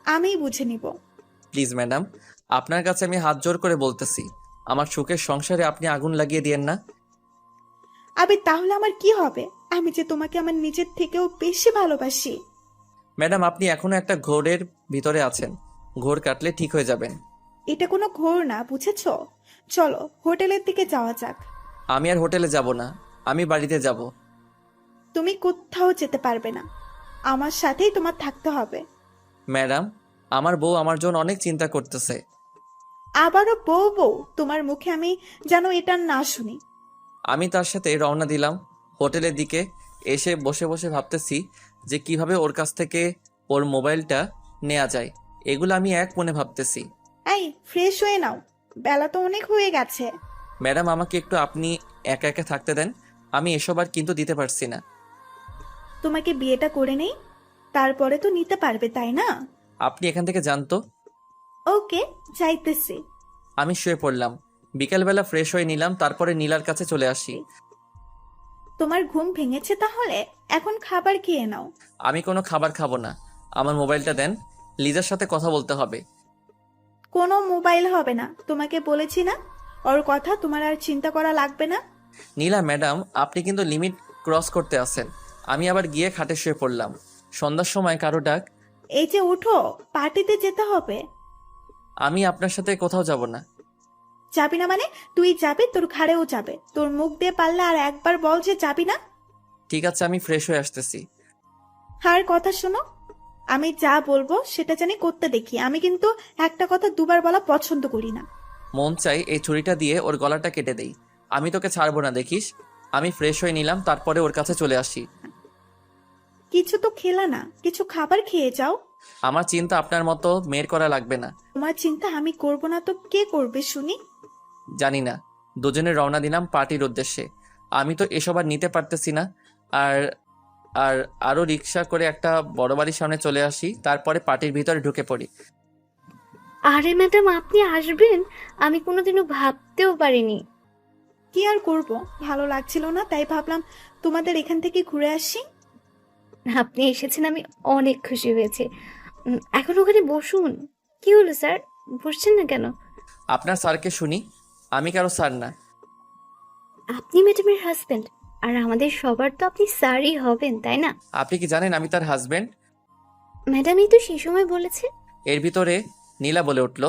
Speaker 6: আমিই বুঝে নিব।
Speaker 1: প্লিজ ম্যাডাম, আপনার কাছে আমি হাত জোর করে বলতেছি, আমার সুখের সংসারে আপনি আগুন লাগিয়ে দিয়েন না।
Speaker 6: আবির, তাহলে আমার কি হবে? আমি যে তোমাকে আমার নিজের থেকেও বেশি ভালোবাসি।
Speaker 1: ম্যাডাম, আপনি এখনো একটা ঘোরের ভিতরে আছেন। ঘোর কাটলে ঠিক হয়ে যাবেন।
Speaker 6: এটা কোনো ঘোর না, বুঝেছো? চলো হোটেলের দিকে যাওয়া যাক।
Speaker 1: আমি আর হোটেলে যাব না, আমি বাড়িতে যাব।
Speaker 6: তুমি কোথাও যেতে পারবে না, আমার সাথেই তোমার থাকতে হবে।
Speaker 1: ম্যাডাম, আমার বউ আমার জন্য অনেক চিন্তা করতেছে।
Speaker 6: আবারও বউ বউ? তোমার মুখে আমি যেন এটা না শুনি।
Speaker 1: আমি তার সাথে রওনা দিলাম হোটেলের দিকে। এসে বসে বসে ভাবতেছি যে কিভাবে ওর কাছ থেকে ওর মোবাইলটা নেওয়া যায়। এগুলো আমি এক মনে ভাবতেছি।
Speaker 6: এই, ফ্রেশ হয়ে নাও, বেলা তো অনেক হয়ে গেছে।
Speaker 1: ম্যাডাম, আমাকে একটু আপনি একা একা থাকতে দেন। আমি এসব আর কিন্তু দিতে পারছি না।
Speaker 6: তোমাকে বিয়েটা করে নেই, তারপরে তো নিতে পারবে, তাই না?
Speaker 1: আপনি এখান থেকে জানতো।
Speaker 6: ওকে, যাইতেছি।
Speaker 1: আমি শুয়ে পড়লাম। বিকালবেলা ফ্রেশ হয়ে নিলাম, তারপরে নীলার কাছে চলে আসি।
Speaker 6: তোমার ঘুম ভেঙেছে তাহলে? এখন খাবার খেয়ে নাও।
Speaker 1: আমি কোনো খাবার খাবো না, আমার মোবাইলটা দেন। লিজার সাথে কথা বলতে হবে।
Speaker 6: কোনো মোবাইল হবে না, তোমাকে বলেছি না? ওর কথা তোমার আর চিন্তা করা লাগবে না।
Speaker 1: নীলা ম্যাডাম, আপনি কিন্তু লিমিট ক্রস করতে আসেন। আমি আবার গিয়ে খাটে শুয়ে পড়লাম। সন্ধ্যার সময় কারো ডাক।
Speaker 6: এই যে উঠো, পার্টিতে যেতে হবে।
Speaker 1: আমি আপনার সাথে কোথাও যাব না।
Speaker 6: যাবি না মানে? তুই যাবি, তোর ঘাড়েও যাবে। তোর মুখ দিয়ে পারলে আর একবার বল যে যাবি না।
Speaker 1: ঠিক আছে, আমি ফ্রেশ হয়ে আসতেছি।
Speaker 6: আর কথা শোনো, আমি যা বলবো সেটা জানি করতে দেখি। আমি কিন্তু একটা কথা দুবার বলা পছন্দ করি না।
Speaker 1: মন চাই এই ছুরিটা দিয়ে ওর গলাটা কেটে দেই। আমি তোকে ছাড়বো না, দেখিস। আমি ফ্রেশ হয়ে নিলাম, তারপরে ওর কাছে চলে আসি।
Speaker 6: কিছু তো খেলা না, কিছু খাবার খেয়ে যাও।
Speaker 1: আমার চিন্তা আপনার মতো মেয়ের করা লাগবে না।
Speaker 6: তোমার চিন্তা আমি করব না তো কে করবে শুনি?
Speaker 1: জানি না। দুজনে রওনা দিলাম পার্টির উদ্দেশ্যে। আমি তো এসব আর নিতে পারতেছি না। আর আর আরো রিক্সা করে একটা বড় বাড়ির সামনে চলে আসি, তারপরে পার্টির ভিতরে ঢুকে পড়ি।
Speaker 8: আরে ম্যাডাম, আপনি আসবেন আমি কোনোদিনও ভাবতেও পারিনি।
Speaker 6: কি আর করব, ভালো লাগছিল না, তাই ভাবলাম তোমাদের এখান থেকে ঘুরে আসি।
Speaker 8: আপনি এসেছেন, আমি অনেক খুশি হয়েছি। এখন ওখানে বসুন। কি হলো স্যার, বসছেন না কেন?
Speaker 1: আপনার স্যারকে শুনি, আমি কারো স্যার না।
Speaker 8: আপনি ম্যাডামের হাজবেন্ড, আর আমাদের সবার তো আপনি স্যারই হবেন, তাই না?
Speaker 1: আপনি কি জানেন আমি তার হাজবেন্ড?
Speaker 8: ম্যাডামই তো সেই সময় বলেছে।
Speaker 1: এর ভিতরে নীলা বলে উঠল,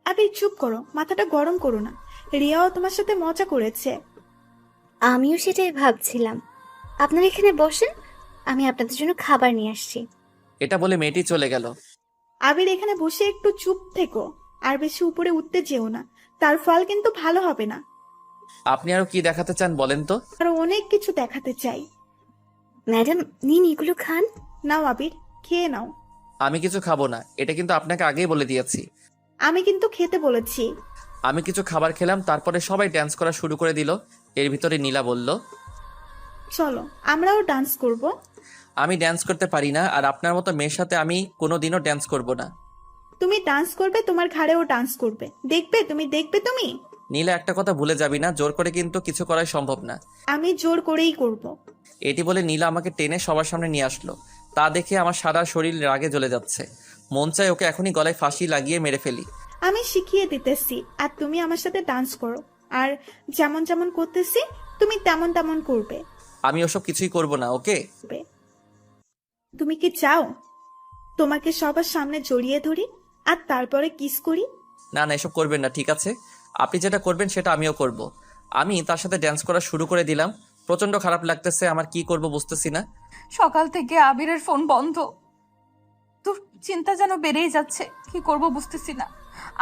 Speaker 6: আবে চুপ করো, মাথাটা গরম করো না। রিয়াও তোমার সাথে মজা করেছে।
Speaker 8: আমিও সেটাই ভাবছিলাম। আপনারা এখানে বসেন, আমি আপনাদের জন্য খাবার নিয়ে আসছি।
Speaker 1: এটা বলে মেয়েটি চলে গেল।
Speaker 6: আবির, এখানে বসে একটু চুপ থেকো, আর বেশি উপরে উঠতে যেও না, তার ফল কিন্তু ভালো হবে না।
Speaker 1: আপনি আরো কি দেখাতে চান বলেন তো?
Speaker 6: আরো অনেক কিছু দেখাতে চাই।
Speaker 8: ম্যাডাম নিন, এগুলো খান।
Speaker 6: নাও আবির, খেয়ে নাও।
Speaker 1: আমি কিছু খাবো না, এটা কিন্তু আপনাকে আগেই বলে দিয়েছি।
Speaker 6: আমি কিন্তু খেতে বলেছি।
Speaker 1: আমি কিছু খাবার খেলাম, তারপরে সবাই ডান্স করা শুরু করে দিল। এর ভিতরে নীলা বলল,
Speaker 6: চলো আমরাও ডান্স করব।
Speaker 1: আমি ডান্স করতে পারি না, আর আপনার মতো মেয়ের সাথে আমি কোনোদিনও ডান্স করব না।
Speaker 6: তুমি ডান্স করবে, তোমার ঘাড়েও ডান্স করবে, দেখবে তুমি, দেখবে তুমি।
Speaker 1: নীলা, একটা কথা ভুলে যাবি না, জোর করে কিন্তু কিছু করাই সম্ভব না।
Speaker 6: আমি জোর করেই করব।
Speaker 1: এটি বলে নীলা আমাকে টেনে সবার সামনে নিয়ে আসলো। তা দেখে আমার সারা শরীর রাগে জ্বলে যাচ্ছে। মন চায় ওকে এখনই গলায় ফাঁসি লাগিয়ে মেরে ফেলি।
Speaker 6: আমি শিখিয়ে দিতেছি, আর তুমি আমার সাথে ডান্স করো, আর যেমন যেমন করতেছি তুমি তেমন তেমন করবে।
Speaker 1: আমি ওসব কিছুই করব না, ওকে?
Speaker 6: তুমি কি চাও তোমাকে সবার সামনে জড়িয়ে ধরি আর তারপরে কিস করি?
Speaker 1: না না, এসব করবেন না, ঠিক আছে? আপনি যেটা করবেন সেটা আমিও করব। আমি তার সাথে ডান্স করা শুরু করে দিলাম। প্রচন্ড খারাপ লাগতেছে, আমার কি করব বুঝতেছি না।
Speaker 3: সকাল থেকে আবিরের ফোন বন্ধ, তোর চিন্তা যেন বেড়েই যাচ্ছে, কি করব বুঝতেছি না।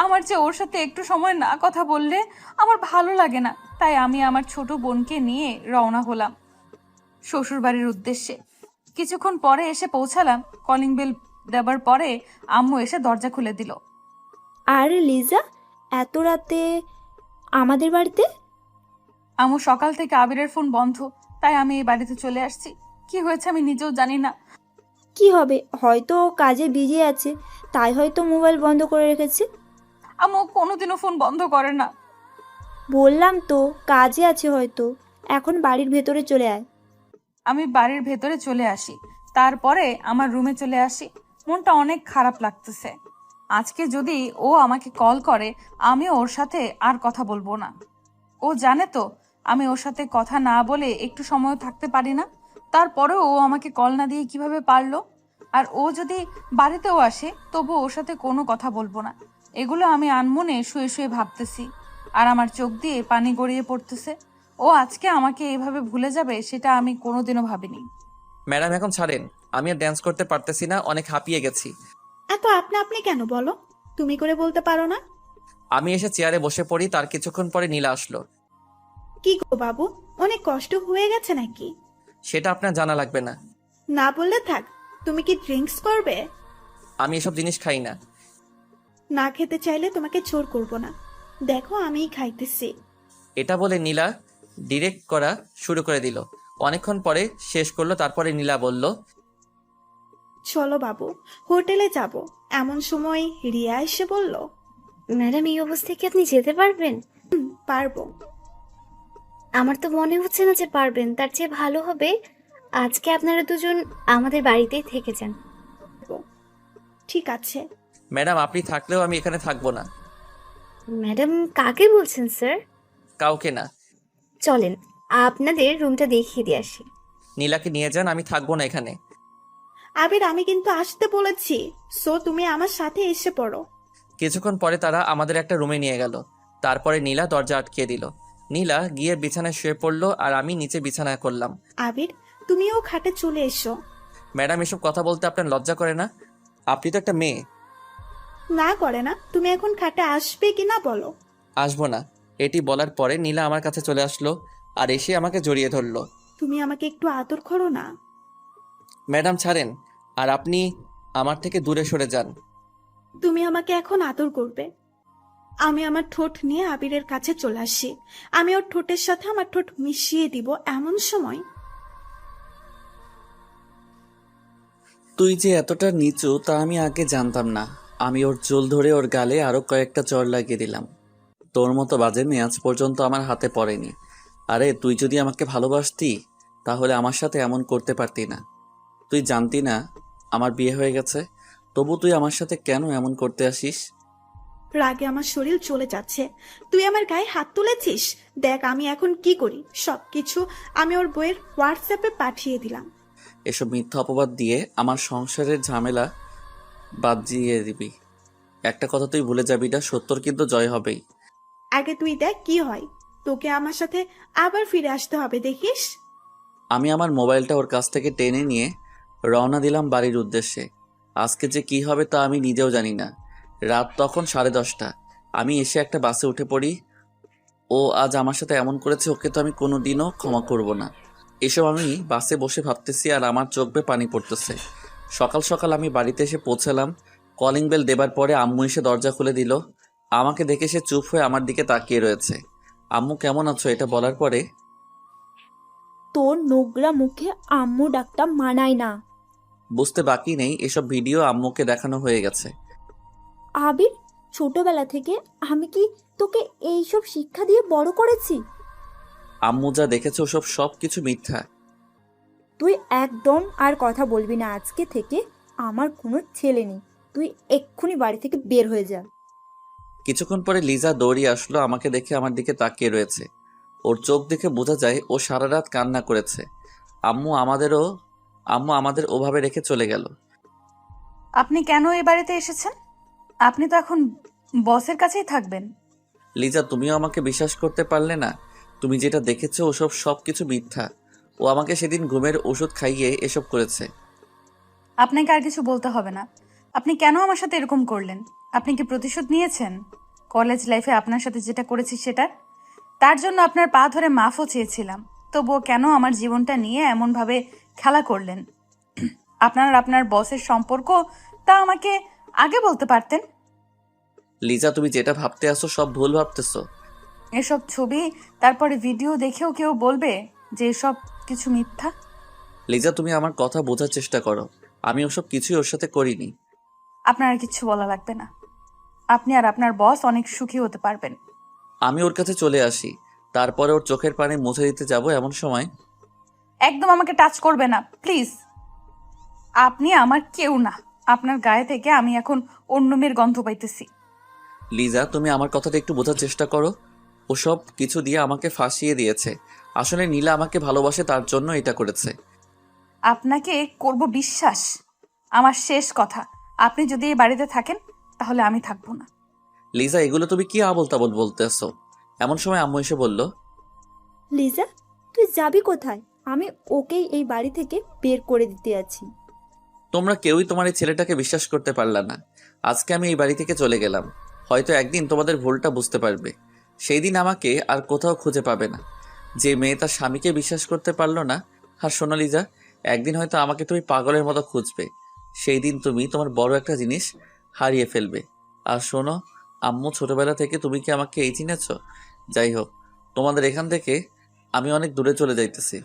Speaker 3: আমার যে ওর সাথে একটু সময় না কথা বললে আমার ভালো লাগে না, তাই আমি আমার ছোট বোনকে নিয়ে রওনা হলাম শ্বশুর বাড়ির উদ্দেশ্যে। কিছুক্ষণ পরে এসে পৌঁছালাম। কলিং বেল দেবার পরে আম্মু এসে দরজা খুলে দিল।
Speaker 2: আর লিজা, এত রাতে আমাদের বাড়িতে?
Speaker 3: আম্মু সকাল থেকে আবিরের ফোন বন্ধ, তাই আমি এই বাড়িতে চলে আসছি। কি হয়েছে আমি নিজেও জানি না।
Speaker 2: কি হবে, হয়তো ও কাজে বিজি আছে, তাই হয়তো মোবাইল বন্ধ করে রেখেছে।
Speaker 3: আম্মু কোনোদিনও ফোন বন্ধ করে না।
Speaker 2: বললাম তো কাজে আছে হয়তো। এখন বাড়ির ভেতরে চলে আয়।
Speaker 3: আমি বাড়ির ভেতরে চলে আসি, তারপরে আমার রুমে চলে আসি। মনটা অনেক খারাপ লাগতেছে। আজকে যদি ও আমাকে কল করে, আমি ওর সাথে আর কথা বলবো না। ও জানে তো আমি ওর সাথে কথা না বলে একটু সময় থাকতে পারি না। তারপরেও ও আমাকে কল না দিয়ে কিভাবে পারলো? আর ও যদি বাড়িতেও আসে, তবু ওর সাথে কোনো কথা বলবো না। এগুলো আমি আনমনে শুয়ে শুয়ে ভাবতেছি, আর আমার চোখ দিয়ে পানি গড়িয়ে পড়তেছে। ও আজকে আমাকে এভাবে ভুলে যাবে, সেটা আমি কোনোদিনও ভাবিনি।
Speaker 1: ম্যাডাম এখন ছাড়েন, আমি আর ড্যান্স করতে পারতেছি না, অনেক হাঁপিয়ে গেছি।
Speaker 6: এত আপনি আপনি কেন বলো? তুমি করে বলতে পারো না?
Speaker 1: আমি এসে চেয়ারে বসে পড়ি, তার কিছুক্ষণ পরে নীলা আসলো।
Speaker 6: কি গো বাবু, অনেক কষ্ট হয়ে গেছে নাকি?
Speaker 1: সেটা আপনার জানা লাগবে না।
Speaker 6: না বললে থাক। তুমি কি ড্রিঙ্কস করবে?
Speaker 1: আমি এসব জিনিস খাই না।
Speaker 6: না খেতে চাইলে তোমাকে জোর করব না। দেখো আমিই খাইতেছি।
Speaker 1: এটা বলে নীলা ডিরেক্ট করা শুরু করে দিল। অনেকক্ষণ পরে শেষ করলো, তারপরে নীলা বলল,
Speaker 6: চলো বাবু, হোটেলে যাব। এমন সময় রিয়া এসে বলল,
Speaker 8: ম্যাডাম, এই অবস্থায় কি আপনি যেতে পারবেন?
Speaker 6: পারবো।
Speaker 8: আমার তো মনে হচ্ছে না যে পারবেন। তার চেয়ে ভালো হবে আজকে আপনারা দুজন আমাদের বাড়িতেই থেকে যান।
Speaker 6: ঠিক আছে।
Speaker 1: ম্যাডাম আপনি থাকলেও আমি এখানে থাকবো না।
Speaker 8: ম্যাডাম কাকে বলছেন স্যার?
Speaker 1: কাউকে না।
Speaker 8: চলেন আপনাদের রুমটা দেখিয়ে দিয়ে আসি।
Speaker 1: নীলাকে নিয়ে যান, আমি থাকবো না এখানে।
Speaker 6: আবির, আমি কিন্তু আসতে বলেছি, সো তুমি আমার সাথে এসে পড়ো।
Speaker 1: কিছুক্ষণ পরে তারা আমাদের একটা রুমে নিয়ে গেল। তারপরে নীলা দরজা আটকিয়ে দিল। নীলা গিয়ে বিছানায় শুয়ে পড়লো, আর আমি নিচে বিছানায় করলাম।
Speaker 6: আবির, তুমিও খাটে চলে এসো।
Speaker 1: ম্যাডাম এসব কথা বলতে আপনার লজ্জা করে না? আপনি তো একটা মেয়ে।
Speaker 6: না করে না। তুমি এখন খাটে আসবে কিনা বলো?
Speaker 1: আসবো না। এটি বলার পরে নীলা আমার কাছে চলে আসলো, আর এসে আমাকে জড়িয়ে ধরলো।
Speaker 6: তুমি আমাকে একটু আদর করো না।
Speaker 1: ম্যাডাম ছাড়েন, আর আপনি আমার থেকে দূরে সরে যান।
Speaker 6: তুমি আমাকে এখন আদর করবে। আমি আমার ঠোঁট নিয়ে আবিরের কাছে চলে আসি। আমি ওর ঠোঁটের সাথে আমার ঠোঁট মিশিয়ে দিব। এমন সময়
Speaker 1: তুই যে এতটা নিচু তা আমি আগে জানতাম না। আমি ওর চুল ধরে ওর গালে আরো কয়েকটা চড় লাগিয়ে দিলাম। তোর মতো বাজে মেয়ে আজ পর্যন্ত আমার হাতে পড়েনি। আরে তুই যদি আমাকে ভালোবাসতি তাহলে আমার সাথে এমন করতে পারতি না। তুই জানতি না আমার বিয়ে হয়ে গেছে, তবু তুই আমার সাথে কেন এমন করতে আসিস?
Speaker 6: রাগে আমার শরীর চলে যাচ্ছে। তুই আমার গায়ে হাত তুলেছিস। দেখ আমি এখন কি করি। সবকিছু আমি ওর বইয়ের হোয়াটসঅ্যাপে পাঠিয়ে দিলাম।
Speaker 1: এসব মিথ্যা অপবাদ দিয়ে আমার সংসারের ঝামেলা বাজিয়ে দিবি। একটা কথা তুই ভুলে যাবি না, সত্যর কিন্তু জয় হবেই।
Speaker 6: আগে তুই দেখ কি হয়। তোকে আমার সাথে আবার ফিরে আসতে হবে, দেখিস।
Speaker 1: আমি আমার মোবাইলটা ওর কাছ থেকে টেনে নিয়ে রওনা দিলাম বাড়ির উদ্দেশ্যে। আজকে যে কি হবে তা আমি নিজেও জানি না। রাত তখন 10:30। আমি এসে একটা বাসে উঠে পড়ি। ও আজ আমার সাথে এমন করেছে, ওকে তো আমি কোনোদিনও ক্ষমা করব না। এসব আমি বাসে বসে ভাবতেছি, আর আমার চোখ বেয়ে পানি পড়তেছে। সকাল সকাল আমি বাড়িতে এসে পৌঁছালাম। কলিং বেল দেবার পরে আম্মু এসে দরজা খুলে দিল। আমাকে দেখে সে চুপ হয়ে আমার দিকে তাকিয়ে রয়েছে। আম্মু কেমন আছো এটা বলার পরে,
Speaker 2: তোর নোংরা মুখে আম্মু ডাকটা মানায় না।
Speaker 1: বুঝতে বাকি নেই এসব ভিডিও আম্মুকে দেখানো হয়ে গেছে।
Speaker 2: আবির, ছোটবেলা থেকে আমি কি তোকে এইসব শিক্ষা দিয়ে বড় করেছি?
Speaker 1: আম্মু যা দেখেছো সব কিছু মিথ্যা।
Speaker 2: তুই একদম আর কথা বলবি না আজকে থেকে। আমার কোনো ছেলে নেই। তুই এক্ষুনি বাড়ি থেকে বের হয়ে যা।
Speaker 1: কিছুক্ষণ পরে লিজা দৌড়িয়ে আসলো। আমাকে দেখে আমার দিকে তাকিয়ে রয়েছে। ওর চোখ দেখে বোঝা যায় ও সারা রাত কান্না করেছে। আম্মু আমাদের ওভাবে রেখে চলে গেল।
Speaker 3: আপনি কেন এই বাড়িতে এসেছেন? আপনি তো এখন বসের কাছেই থাকবেন।
Speaker 1: লিজা তুমিও আমাকে বিশ্বাস করতে পারলে না? তুমি যেটা দেখেছো সব কিছু মিথ্যা। ও আমাকে সেদিন ঘুমের ওষুধ খাইয়ে এসব করেছে।
Speaker 3: আপনাকে আর কিছু বলতে হবে না। আপনি কেন আমার সাথে এরকম করলেন? আপনি কি প্রতিশোধ নিয়েছেন কলেজ লাইফে আপনার সাথে যেটা করেছি সেটার? তার জন্য আপনার পা ধরে মাফও চেয়েছিলাম, তবুও কেন আমার জীবনটা নিয়ে এমনভাবে খেলা করলেন? আপনার আর আপনার বসের সম্পর্ক তা আমাকে আগে বলতে পারতেন।
Speaker 1: লিজা, তুমি যেটা ভাবতে আসো সব ভুল ভাবতেছো।
Speaker 3: এসব ছবি তারপরে ভিডিও দেখেও কেউ বলবে যে এসব কিছু মিথ্যা?
Speaker 1: লিজা, তুমি আমার কথা বোঝার চেষ্টা করো। আমি ওসব কিছুই ওর সাথে করিনি।
Speaker 3: আপনার আর কিছু বলা লাগবে না। আপনি আর আপনার বস অনেক সুখী হতে পারবেন।
Speaker 1: আমি ওর কাছে চলে আসি, তারপরে ওর চোখের পানি মুছে দিতে যাব, এমন সময়
Speaker 3: একদম আমাকে টাচ করবে না প্লিজ। আপনি আমার কেউ না। আপনার গায়ে থেকে আমি এখন অন্য মেয়ের গন্ধ পাইতেছি।
Speaker 1: লিজা, তুমি আমার কথাটা একটু বোঝার চেষ্টা করো। ওসব কিছু দিয়ে আমাকে ফাঁসিয়ে দিয়েছে। আসলে নীলা আমাকে ভালোবাসে, তার জন্য এটা করেছে।
Speaker 3: আপনাকে করব বিশ্বাস? আমার শেষ কথা, আপনি যদি এই বাড়িতে থাকেন তাহলে আমি থাকবো না।
Speaker 1: লিজা, এগুলো তুমি কি আবোল তাবোল বলতেছো? এমন সময় আম্মু এসে বলল,
Speaker 2: লিজা, তুই যাবি কোথায়? আমি ওকেই এই বাড়ি থেকে বের করে দিতে আছি।
Speaker 1: তোমরা কেউই তোমার এই ছেলেটাকে বিশ্বাস করতে পারলা না। আজকে আমি এই বাড়ি থেকে চলে গেলাম। হয়তো একদিন তোমাদের ভুলটা বুঝতে পারবে। সেই দিন আমাকে আর কোথাও খুঁজে পাবে না। যে মেয়ে তার স্বামীকে বিশ্বাস করতে পারলো না। আর শোনো লিজা, একদিন হয়তো আমাকে তুমি পাগলের মতো খুঁজবে। সেই দিন তুমি তোমার বড় একটা জিনিস হারিয়ে ফেলবে। আর শোনো আম্মু, ছোটবেলা থেকে তুমি কি আমাকে এই চিনেছ? যাই হোক, তোমাদের এখান থেকে আমি অনেক দূরে চলে যাইতেছি।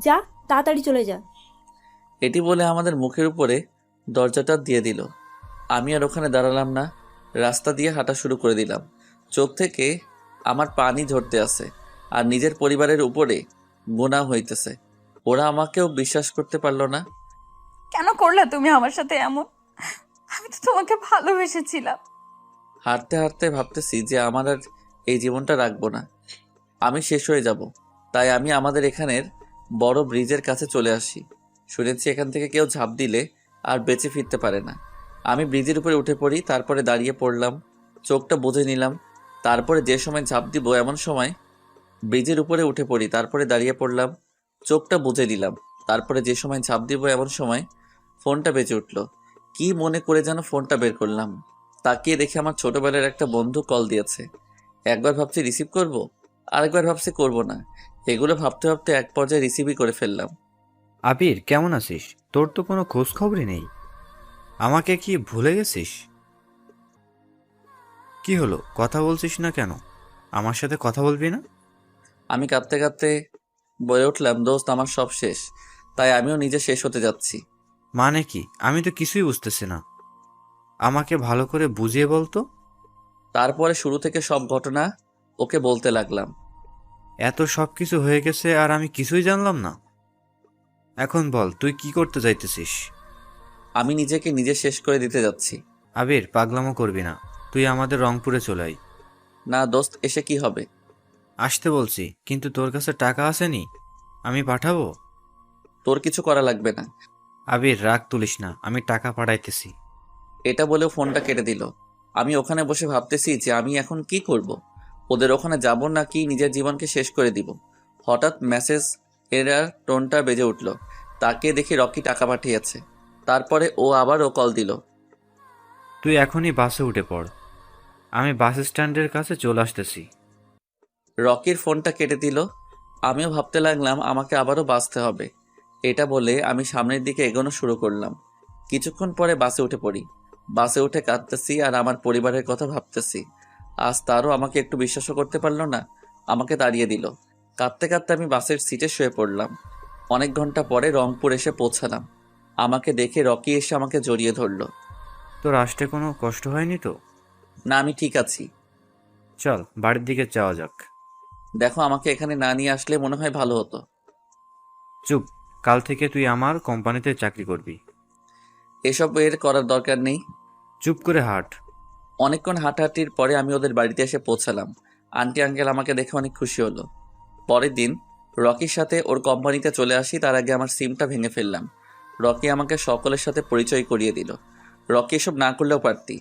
Speaker 2: যা, তাড়াতাড়ি চলে যা।
Speaker 1: এটি বলে আমাদের মুখের উপরে দরজাটা দিয়ে দিল। আমি আর ওখানে দাঁড়ালাম না, রাস্তা দিয়ে হাঁটা শুরু করে দিলাম। চোখ থেকে আমার পানি ঝরতে আছে, আর নিজের পরিবারের উপরে গুনাহ হইতেছে। ওরা আমাকেও বিশ্বাস করতে পারলো না।
Speaker 3: কেন করলে তুমি আমার সাথে এমন? আমি তো তোমাকে ভালোবেসেছিলাম।
Speaker 1: হাঁটতে হাঁটতে ভাবতেছি যে আমার আর এই জীবনটা রাখবো না, আমি শেষ হয়ে যাব। তাই আমি আমাদের এখানের বড় ব্রিজের কাছে চলে আসি। শুনেছি এখান থেকে কেউ ঝাঁপ দিলে আর বেঁচে ফিরতে পারে না। আমি ব্রিজের উপরে উঠে পড়ি, তারপরে দাঁড়িয়ে পড়লাম, চোখটা বুজে নিলাম। তারপরে যে সময় ঝাঁপ দিব এমন সময় ব্রিজের উপরে উঠে পড়ি, তারপরে দাঁড়িয়ে পড়লাম, চোখটা বুজে নিলাম। তারপরে যে সময় ঝাঁপ দিব এমন সময় ফোনটা বেজে উঠল। কি মনে করে যেন ফোনটা বের করলাম, তাকিয়ে দেখে আমার ছোটবেলার একটা বন্ধু কল দিয়েছে। একবার ভাবছি রিসিভ করব, আরেকবার ভাবছি করব না। এগুলো ভাবতে ভাবতে এক পর্যায়ে রিসিভই করে ফেললাম।
Speaker 9: আবির, কেমন আছিস? তোর তো কোনো খোঁজ খবরই নেই। আমাকে কি ভুলে গেছিস? কি হলো, কথা বলছিস না কেন? আমার সাথে কথা বলবি না?
Speaker 1: আমি কাঁদতে কাঁদতে বলে উঠলাম, দোস্ত আমার সব শেষ, তাই আমিও নিজে শেষ হতে যাচ্ছি।
Speaker 9: মানে কি? আমি তো কিছুই বুঝতেছি না। আমাকে ভালো করে বুঝিয়ে বলতো।
Speaker 1: তারপরে শুরু থেকে সব ঘটনা ওকে বলতে লাগলাম।
Speaker 9: এত সব কিছু হয়ে গেছে আর আমি কিছুই জানলাম না। এখন বল, তুই কি করতে চাইতেছিস?
Speaker 1: আমি নিজেকে নিজে শেষ করে দিতে যাচ্ছি।
Speaker 9: আবির, পাগলামো করবি না। তুই আমাদের রংপুরে চলে আয়।
Speaker 1: না দোস্ত, এসে কি হবে?
Speaker 9: আসতে বলছি, কিন্তু তোর কাছে টাকা আসেনি। আমি পাঠাবো?
Speaker 1: তোর কিছু করা লাগবে না।
Speaker 9: আবির, রাগ তুলিস না, আমি টাকা পাঠাইতেছি।
Speaker 1: এটা বলেও ফোনটা কেটে দিল। আমি ওখানে বসে ভাবতেছি যে আমি এখন কি করব। ওদের ওখানে যাব নাকি নিজের জীবনকে শেষ করে দিব। হঠাৎ মেসেজ এরার টোনটা বেজে উঠল। তাকে দেখি রকি টাকা পাঠিয়েছে। তারপরে ও আবারও কল দিল।
Speaker 9: তুই এখনই বাসে উঠে পড়, আমি বাস স্ট্যান্ডের কাছে চলে আসতেছি।
Speaker 1: রকির ফোনটা কেটে দিল। আমিও ভাবতে লাগলাম আমাকে আবারও বাঁচতে হবে। এটা বলে আমি সামনের দিকে এগোনো শুরু করলাম। কিছুক্ষণ পরে বাসে উঠে পড়ি। বাসে উঠে কাঁদতেছি আর আমার পরিবারের কথা ভাবতেছি। আজ তারও আমাকে একটু বিশ্বাসও করতে পারলো না, আমাকে তাড়িয়ে দিল। কাঁদতে কাঁদতে আমি বাসের সিটে শুয়ে পড়লাম। অনেক ঘন্টা পরে রংপুর এসে পৌঁছালাম। আমাকে দেখে রকি এসে আমাকে জড়িয়ে ধরল।
Speaker 9: তোর আসতে কোনো কষ্ট হয়নি তো?
Speaker 1: না, আমি ঠিক আছি।
Speaker 9: চল বাড়ির দিকে যাওয়া যাক।
Speaker 1: দেখো, আমাকে এখানে না নিয়ে আসলে মনে হয় ভালো হতো।
Speaker 9: চুপ, কাল থেকে তুই আমার কোম্পানিতে চাকরি করবি।
Speaker 1: এসব এর করার দরকার নেই।
Speaker 9: চুপ করে হাঁট।
Speaker 1: অনেকক্ষণ হাঁটাহাঁটির পরে আমি ওদের বাড়িতে এসে পৌঁছালাম। আন্টি আঙ্কেল আমাকে দেখে অনেক খুশি হলো। পরের দিন রকির সাথে ওর কোম্পানিতে চলে আসি। তার আগে আমার সিমটা ভেঙে ফেললাম। রকি আমাকে সকলের সাথে পরিচয় করিয়ে দিল। রকি এসব না করলেও পারতি।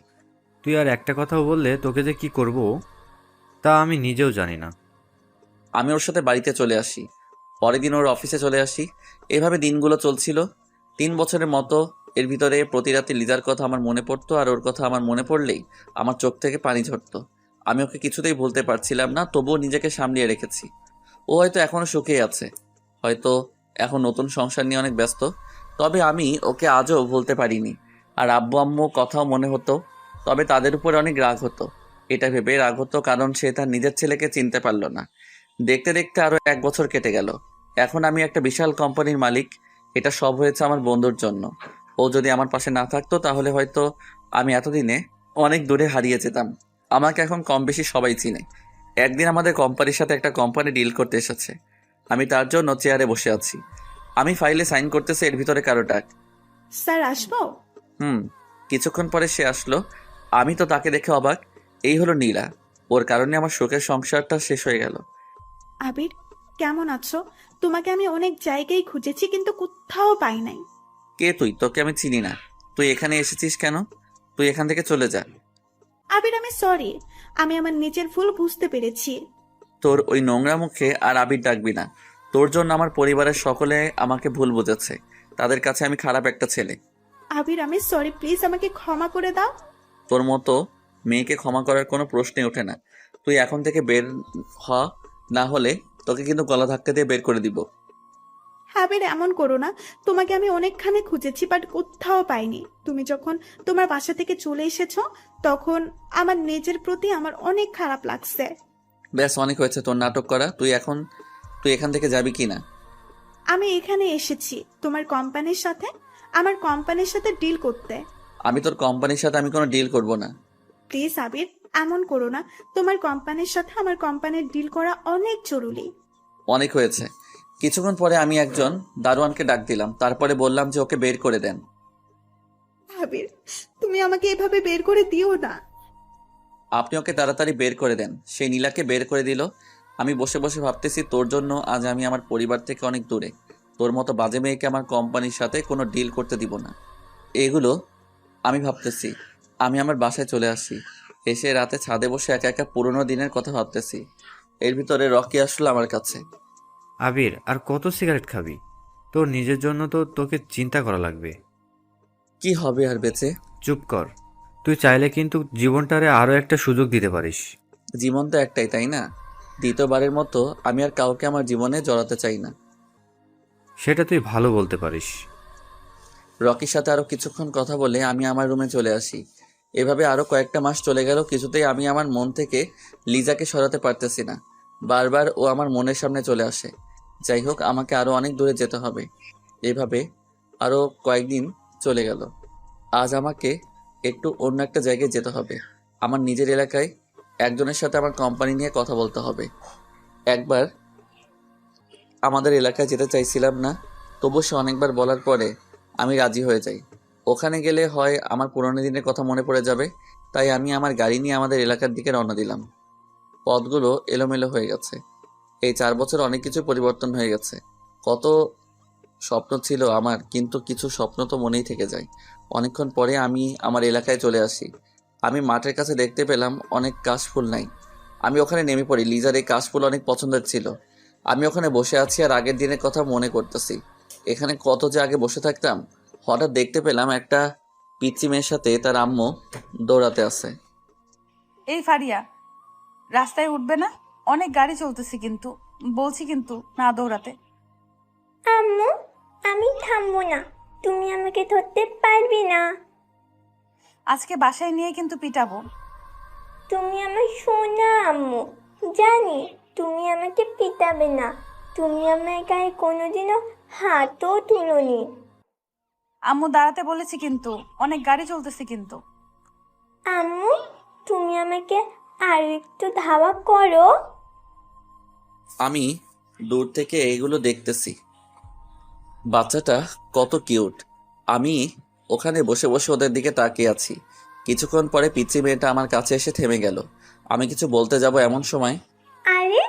Speaker 9: তুই আর একটা কথাও বললে তোকে যে কি করব তা আমি নিজেও জানি না।
Speaker 1: আমি ওর সাথে বাড়িতে চলে আসি। পরের দিন ওর অফিসে চলে আসি। এভাবে দিনগুলো চলছিল। 3 বছরের মতো এর ভিতরে প্রতি রাতে লিজার কথা আমার মনে পড়তো, আর ওর কথা আমার মনে পড়লেই আমার চোখ থেকে পানি ঝরতো। আমি ওকে কিছুতেই ভুলতে পারছিলাম না, তবুও নিজেকে সামলিয়ে রেখেছি। ও হয়তো এখনো সুখেই আছে, হয়তো এখন নতুন সংসার নিয়ে অনেক ব্যস্ত, তবে আমি ওকে আজও ভুলতে পারিনি। আর আব্বু আম্মু কথাও মনে হতো, তবে তাদের উপরে অনেক রাগ হতো। এটা ভেবে রাগ হতো কারণ সে তার নিজের ছেলেকে চিনতে পারল না। দেখতে দেখতে আরো 1 বছর কেটে গেল। এখন আমি একটা বিশাল কোম্পানির মালিক। এটা সব হয়েছে আমার বন্ধুর জন্য। ও যদি আমার পাশে না থাকতো তাহলে হয়তো আমি এতদিনে অনেক দূরে হারিয়ে যেতাম। আমাকে এখন কম বেশি সবাই চিনে। একদিন আমাদের কোম্পানির সাথে একটা কোম্পানি ডিল করতে এসেছে। আমি তার জন্য চেয়ারে বসে আছি। আমি ফাইলে সাইন করতেছি, এর ভিতরে কারো ডাক।
Speaker 6: স্যার আসবো?
Speaker 1: কিছুক্ষণ পরে সে আসলো। আমি তো তাকে দেখে অবাক। এই হলো নীলা। ওর কারণে আমার শোকের সংসারটা শেষ হয়ে গেল।
Speaker 6: আবির, কেমন আছো? তোমাকে আমি অনেক জায়গায় খুঁজেছি কিন্তু কোথাও পাই নাই।
Speaker 1: কে তুই? তোকে আমি চিনি না। তুই এখানে এসেছিস কেন? তুই এখান থেকে চলে যা।
Speaker 6: আবির, আমি সরি। আমি আমার নিজের ভুল বুঝতে পেরেছি।
Speaker 1: তোর ওই নোংরা মুখে আর আবির ডাকবি না। তোর জন্য আমার পরিবারের সকলে আমাকে ভুল বুঝেছে। তাদের কাছে আমি খারাপ একটা ছেলে।
Speaker 6: আবির, আমি সরি, প্লিজ আমাকে ক্ষমা করে দাও।
Speaker 1: তোর মতো মেয়েকে ক্ষমা করার কোনো প্রশ্নই ওঠে না। তুই এখন থেকে বের হ, না হলে তোকে কিন্তু গলা ধাক্কা দিয়ে বের করে দিব।
Speaker 6: আবির, এমন করো না। তোমাকে আমি অনেকখানে খুঁজেছি বাট কোথাও পাইনি। তুমি যখন তোমার বাসা থেকে চলে এসেছো তখন আমার নিজের প্রতি আমার অনেক খারাপ লাগছে।
Speaker 1: ব্যাস, অনেক হয়েছে তোর নাটক করা। তুই এখান থেকে যাবি কি না?
Speaker 6: আমি এখানে এসেছি তোমার কোম্পানির সাথে, আমার কোম্পানির সাথে ডিল করতে।
Speaker 1: আমি তোর কোম্পানির সাথে আমি কোনো ডিল করব না।
Speaker 6: প্লিজ আবির, এমন করো না। তোমার কোম্পানির সাথে আমার কোম্পানির ডিল করা অনেক জরুরি।
Speaker 1: অনেক হয়েছে। কিছুক্ষণ পরে আমি একজন দারোয়ানকে ডাক দিলাম, তারপরে বললাম যে ওকে বের করে দেন।
Speaker 6: আবির, তুমি আমাকে এভাবে বের করে দিও না।
Speaker 1: আপনি ওকে তাড়াতাড়ি বের করে দেন। সেই নীলাকে বের করে দিল। আমি বসে বসে ভাবতেছি, তোর জন্য আজ আমি আমার পরিবার থেকে অনেক দূরে। তোর মতো বাজে মেয়েকে আমার কোম্পানির সাথে কোনো ডিল করতে দিব না। এগুলো আমি ভাবতেছি। আমি আমার বাসায় চলে আসি। এসে রাতে ছাদে বসে একা একা পুরোনো দিনের কথা ভাবতেছি। এর ভিতরে রকি আসলো আমার কাছে।
Speaker 9: আবির, আর কত সিগারেট খাবি? তোর নিজের জন্য তো তোকে চিন্তা করা লাগবে।
Speaker 1: কি হবে আর বেঁচে?
Speaker 9: চুপ কর। তুই চাইলে কিন্তু জীবনটারে আরও একটা সুযোগ দিতে পারিস।
Speaker 1: জীবন তো একটাই, তাই না? দ্বিতীয়বারের মতো আমি আর কাউকে আমার জীবনে জড়াতে চাই না।
Speaker 9: সেটা তুই ভালো বলতে পারিস।
Speaker 1: রকির সাথে আরো কিছুক্ষণ কথা বলে আমি আমার রুমে চলে আসি। এভাবে আরো কয়েকটা মাস চলে গেল। কিছুতেই আমি আমার মন থেকে লিজাকে সরাতে পারতেছি না। বারবার ও আমার মনের সামনে চলে আসে। যাই হোক, আমাকে আরো অনেক দূরে যেতে হবে। এভাবে আরো কয়েকদিন চলে গেল। আজ আমাকে একটু অন্য একটা জায়গায় যেতে হবে। আমার নিজের এলাকায় একজনের সাথে আমার কোম্পানি নিয়ে কথা বলতে হবে। একবার আমাদের এলাকায় যেতে চাইছিলাম না, তবু সে অনেকবার বলার পরে আমি রাজি হয়ে যাই। ওখানে গেলে হয় আমার পুরনো দিনের কথা মনে পড়ে যাবে, তাই আমি আমার গাড়ি নিয়ে আমাদের এলাকার দিকে রওনা দিলাম। পথগুলো এলোমেলো হয়ে গেছে। এই 4 বছর অনেক কিছু পরিবর্তন হয়ে গেছে। কত স্বপ্ন ছিল আমার, কিন্তু কিছু স্বপ্ন তো মনেই থেকে যায়। অনেকক্ষণ পরে আমি আমার এলাকায় চলে আসি। আমি মাঠের কাছে দেখতে পেলাম অনেক কাশফুল নাই। আমি ওখানে নেমে পড়ি। লিজার এই কাশফুল অনেক পছন্দের ছিল। আমি ওখানে বসে আছি আর আগের দিনের কথা মনে করতেছি। এখানে কত যে আগে বসে থাকতাম। হঠাৎ দেখতে পেলাম একটা পিচ্চি মেয়ের সাথে তার আম্মু দৌড়াতে আছে।
Speaker 3: এই ফারিয়া, রাস্তায় উঠবে না? অনেক গাড়ি চলতেছে কিন্তু। বলছি কিন্তু না দৌড়াতে।
Speaker 2: আম্মু, আমি থামবো না। তুমি আমাকে ধরতে পারবে না।
Speaker 3: আজকে বাসায় নিয়ে কিন্তু পিটাবো।
Speaker 2: তুমি আমার সোনা আম্মু। জানি তুমি আমাকে পিটাবে না। তুমি আমার গায়ে কোনোদিনও হাতও তুলোনি।
Speaker 3: আম্মু দাঁড়াতে বলেছি কিন্তু, অনেক গাড়ি চলতেছে কিন্তু।
Speaker 2: আম্মু, তুমি আমাকে আরো একটু ধাওয়া করো।
Speaker 1: আমি দূর থেকে এগুলো দেখতেছি। বাচ্চাটা কত কিউট। আমি ওখানে বসে বসে ওদের দিকে তাকিয়ে আছি। কিছুক্ষণ পরে পিচ্চি মেয়েটা আমার কাছে এসে থেমে গেল। আমি কিছু বলতে যাব এমন সময়,
Speaker 2: আরে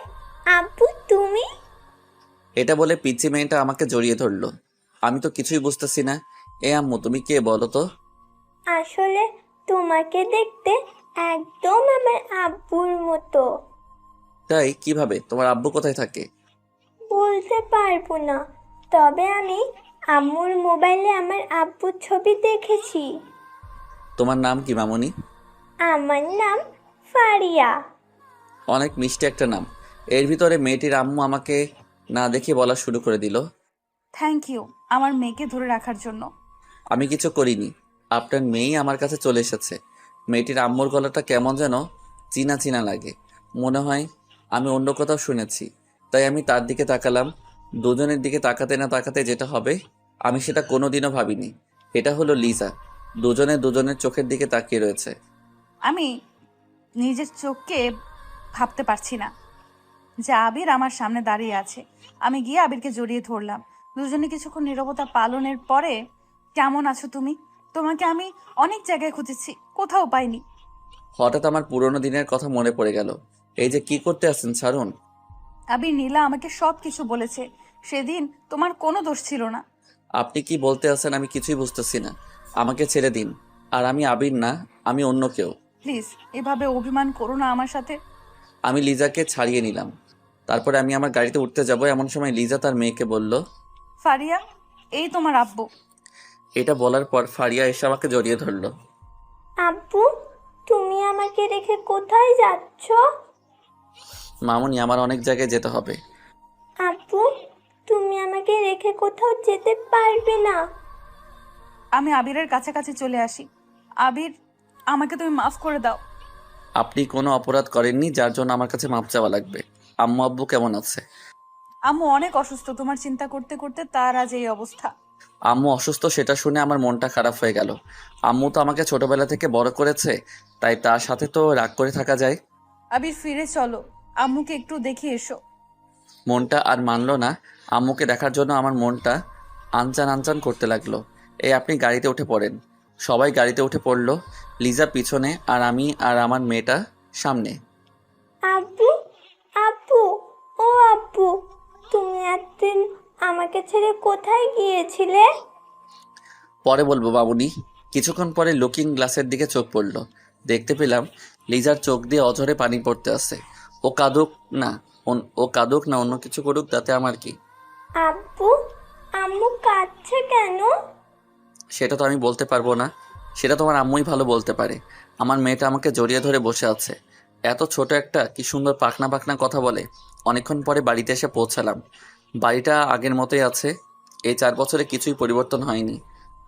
Speaker 2: আব্বু, তুমি?
Speaker 1: এটা বলে পিচ্চি মেয়েটা আমাকে জড়িয়ে ধরলো। আমি তো কিছুই বুঝতেছি না। এ আম্মু, তুমি কে বলো তো?
Speaker 2: আসলে তোমাকে দেখতে একদম আমার আব্বুর মতো।
Speaker 1: তাই? কিভাবে? তোমার আব্বু কোথায় থাকে?
Speaker 2: বলতে পারবো না, তবে আমি আম্মুর মোবাইলে আমার আব্বুর ছবি দেখেছি।
Speaker 1: তোমার নাম কি মামুনি?
Speaker 2: আমার নাম ফারিয়া।
Speaker 1: অনেক মিষ্টি একটা নাম। এর ভিতরে মেয়েটির আম্মু আমাকে না দেখে বলা শুরু করে দিল,
Speaker 3: থ্যাংক ইউ আমার মেয়েকে ধরে রাখার জন্য।
Speaker 1: আমি কিছু করিনি, আপনার মেয়েই আমার কাছে চলে এসেছে। মেয়েটির আম্মুর গলাটা কেমন যেন চিনা চিনা লাগে, মনে হয় আমি অন্য কোথাও শুনেছি। তাই আমি তার দিকে তাকালাম। দুজনের দিকে তাকাতে না তাকাতে যেটা হবে আমি সেটা কোনোদিনও ভাবিনি। এটা হলো লিজা। দুজনে দুজনের চোখের দিকে তাকিয়ে রয়েছে।
Speaker 3: আমি নিজের চোখকে ভাবতে পারছি না যে আবির আমার সামনে দাঁড়িয়ে আছে। আমি গিয়ে আবিরকে জড়িয়ে ধরলাম। দুজনে কিছুক্ষণ নীরবতা পালনের পরে, কেমন আছো তুমি? তোমাকে আমি অনেক জায়গায় খুঁজেছি, কোথাও পাইনি।
Speaker 1: হঠাৎ আমার পুরোনো দিনের কথা মনে পড়ে গেল। এই যে কি করতে আসছেন, ছাড়ুন।
Speaker 3: আবির নীলা আমাকে সব কিছু বলেছে। সেদিন তোমার কোনো দোষ ছিল না।
Speaker 1: আপনি কি বলতে আছেন আমি কিছুই বুঝতেছি না। আমাকে ছেড়ে দিন। আর আমি আবির না, আমি অন্য কেউ।
Speaker 3: প্লিজ এভাবে অভিমান করো না আমার সাথে।
Speaker 1: আমি লিজাকে ছাড়িয়ে নিলাম। তারপরে আমি আমার গাড়িতে উঠতে যাব, এমন সময় লিজা তার মেয়েকে বলল,
Speaker 3: ফারিয়া, এই তোমার আব্বু।
Speaker 1: এটা বলার পর ফারিয়া এসে আমাকে জড়িয়ে ধরল।
Speaker 2: আব্বু, তুমি আমাকে রেখে কোথায় যাচ্ছ?
Speaker 1: মামুনি, আমার অনেক জায়গায় যেতে হবে।
Speaker 2: আব্বু, তুমি আমাকে রেখে কোথাও যেতে পারবে না।
Speaker 3: আমি আবিরের কাছাকাছি চলে আসি। আবির, আমাকে তুমি মাফ করে দাও।
Speaker 1: আপনি কোনো অপরাধ করেননি যার জন্য আমার কাছে মাপ চাওয়া লাগবে। আম্মু আব্বু কেমন আছে?
Speaker 3: আম্মু অনেক অসুস্থ, তোমার চিন্তা করতে করতে তার আজ এই অবস্থা।
Speaker 1: আম্মু অসুস্থ সেটা শুনে আমার মনটা খারাপ হয়ে গেল। আম্মু তো আমাকে ছোটবেলা থেকে বড় করেছে, তাই তার সাথে তো রাগ করে থাকা যায়।
Speaker 3: আবির, ফিরে চলো, আম্মুকে একটু দেখে এসো।
Speaker 1: মনটা আর মানলো না। আম্মুকে দেখার জন্য আমার মনটা আনচান আনচান করতে লাগলো। এই আপনি গাড়িতে উঠে পড়েন। সবাই গাড়িতে উঠে পড়লো। লিজা পিছনে আর আমি আর আমার মেয়েটা সামনে।
Speaker 2: আব্বু, আব্বু, ও আব্বু, তুমি একদিন আমাকে ছেড়ে কোথায় গিয়েছিলে?
Speaker 1: পরে বলবো বাবুনি। কিছুক্ষণ পরে লুকিং গ্লাসের দিকে চোখ পড়লো। দেখতে পেলাম লিজার চোখ দিয়ে অঝরে পানি পড়তে আছে। ও কাঁদুক না, ও কাঁদুক না অন্য কিছু করুক, তাতে আমার কি?
Speaker 2: আব্বু, আম্মু কাঁদছে কেন?
Speaker 1: সেটা তো আমি বলতে পারবো না, সেটা তোমার আম্মুই ভালো বলতে পারে। আমার মেয়েটা আমাকে জড়িয়ে ধরে বসে আছে। এত ছোট একটা, কি সুন্দর পাখনা পাখনা কথা বলে। অনেকক্ষণ পরে বাড়িতে এসে পৌঁছালাম। বাড়িটা আগের মতোই আছে। এই 4 বছরে কিছুই পরিবর্তন হয়নি।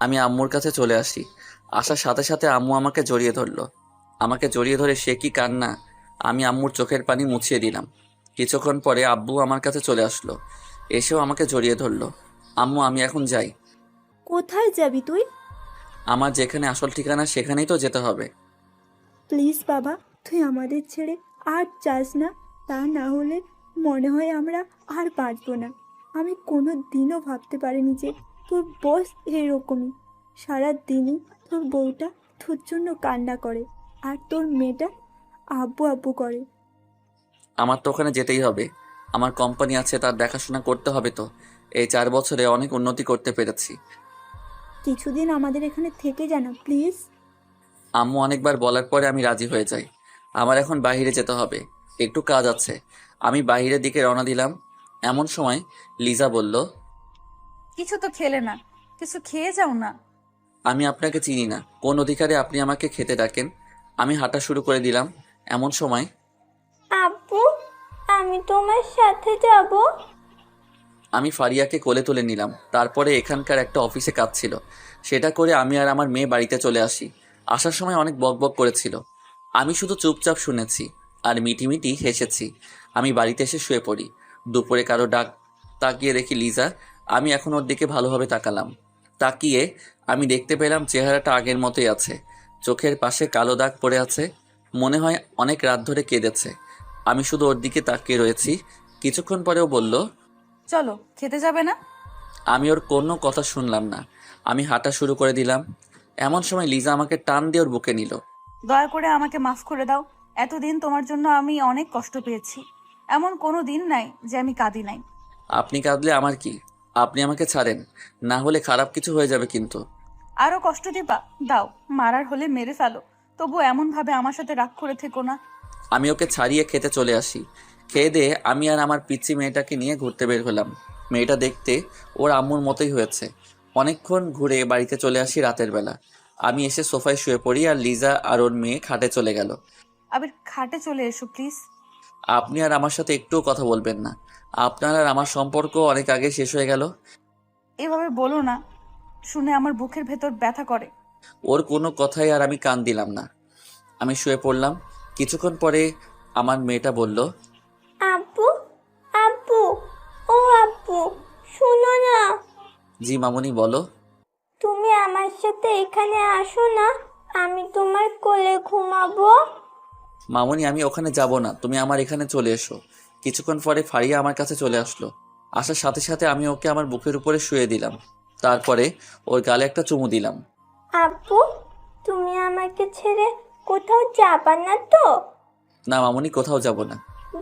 Speaker 1: আমি আম্মুর কাছে চলে আসি। আসার সাথে সাথে আম্মু আমাকে জড়িয়ে ধরলো। আমাকে জড়িয়ে ধরে সে কি কান্না! আমি আম্মুর চোখের পানি মুছিয়ে দিলাম। কিছুক্ষণ পরে আব্বু আমার কাছে চলে আসলো। এসেও আমাকে জড়িয়ে ধরলো। আম্মু, আমি এখন যাই।
Speaker 6: কোথায় যাবি তুই?
Speaker 1: আমার যেখানে আসল ঠিকানা সেখানেই তো যেতে হবে।
Speaker 6: প্লিজ বাবা, তুই আমাদের ছেড়ে আর যাস না। তা না হলে মনে হয় আমরা আর বাঁচবো না। আমি কোনো দিনও ভাবতে পারিনি যে তোর বস এরকমই। সারা দিনই তোর বউটা তোর জন্য কান্না করে, আর তোর মেয়েটা আব্বু আব্বু করে।
Speaker 1: আমার তো ওখানে যেতেই হবে। আমার কোম্পানি আছে, তার দেখাশোনা করতে হবে তো। এই 4 বছরে অনেক উন্নতি করতে পেরেছি।
Speaker 6: কিছুদিন আমাদের এখানে থেকে জানা প্লিজ।
Speaker 1: আম্মু অনেকবার বলার পরে আমি রাজি হয়ে যাই। আমার এখন বাইরে যেতে হবে, একটু কাজ আছে। আমি বাইরের দিকে রওনা দিলাম। এমন সময় লিজা বলল,
Speaker 3: কিছু তো খেলে না, কিছু খেয়ে যাও না।
Speaker 1: আমি আপনাকে চিনি না, কোন অধিকারে আপনি আমাকে খেতে ডাকেন? আমি হাঁটা শুরু করে দিলাম। এমন সময়
Speaker 2: আব্বু, আমি তোমার সাথে যাব।
Speaker 1: আমি ফারিয়াকে কোলে তুলে নিলাম। তারপরে এখানকার একটা অফিসে কাজ ছিল, সেটা করে আমি আর আমার মেয়ে বাড়িতে চলে আসি। আসার সময় অনেক বকবক করেছিল, আমি শুধু চুপচাপ শুনেছি আর মিটিমিটি হেসেছি। আমি বাড়িতে এসে শুয়ে পড়ি। দুপুরে কারো ডাক তাকিয়ে দেখি লিজা। আমি এখন ওর দিকে ভালোভাবে তাকালাম। তাকিয়ে আমি দেখতে পেলাম চেহারাটা আগের মতোই আছে। চোখের পাশে কালো দাগ পড়ে আছে, মনে হয় অনেক রাত ধরে কেঁদেছে। আমি শুধু ওর দিকে তাকিয়ে রয়েছি। কিছুক্ষণ পরেও বলল,
Speaker 3: চলো, খেতে যাবে না?
Speaker 1: আমি ওর কোনো কথা শুনলাম না। আমি হাঁটা শুরু করে দিলাম। এমন সময় লিজা আমাকে টান দিয়ে ওর বুকে নিল।
Speaker 3: দয়া করে আমাকে মাফ করে দাও। এতদিন তোমার জন্য আমি অনেক কষ্ট পেয়েছি। এমন কোনো দিন নাই যে আমি কাঁদি নাই।
Speaker 1: আপনি কাঁদলে আমার কি? আপনি আমাকে ছাড়েন, না হলে খারাপ কিছু হয়ে যাবে কিন্তু।
Speaker 3: আরো কষ্ট দিবা? দাও, মারার হলে মেরে ফেলো, তবু এমন ভাবে আমার সাথে রাগ করে থেকো না।
Speaker 1: আমি ওকে ছাড়িয়ে খেতে চলে আসি। খেয়ে দিয়ে আমি আর আমার পিচ্চি মেয়েটাকে নিয়ে ঘুরতে বের হলাম। মেয়েটা দেখতে ওর আম্মুর মতোই হয়েছে। অনেকক্ষণ ঘুরে বাড়িতে চলে আসি রাতের বেলা। আমি এসে সোফায় শুয়ে পড়ি আর লিজা আর ওর মেয়ে খাটে চলে গেল।
Speaker 3: আবির খাটে চলে এসো প্লিজ।
Speaker 1: আপনি আর আমার সাথে একটুও কথা বলবেন না? আপনার আর আমার সম্পর্ক অনেক আগে শেষ হয়ে গেল।
Speaker 3: এভাবে বলো না, শুনে আমার বুকের ভেতর ব্যথা করে।
Speaker 1: ওর কোনো কথাই আর আমি কান দিলাম না। আমি শুয়ে পড়লাম। কিছুক্ষণ পরে আমার মেয়েটা বলল,
Speaker 2: আপু, আপু, ও আপু, শোনো না।
Speaker 1: জি মামুনি বলো।
Speaker 2: তুমি আমার সাথে এখানে আসো না, আমি তোমার কোলে ঘুমাবো।
Speaker 1: মামুনি আমি ওখানে যাব না, তুমি আমার এখানে চলে এসো। কিছুক্ষণ পরে ফারিয়া আমার কাছে চলে আসলো। আসার সাথে সাথে আমি ওকে আমার বুকের উপরে শুয়ে দিলাম। তারপরে ওর গালে একটা চুমু দিলাম।
Speaker 2: আপু, তুমি আমাকে ছেড়ে কোথাও যাবা না তো?
Speaker 1: না মামুনি, কোথাও যাব না।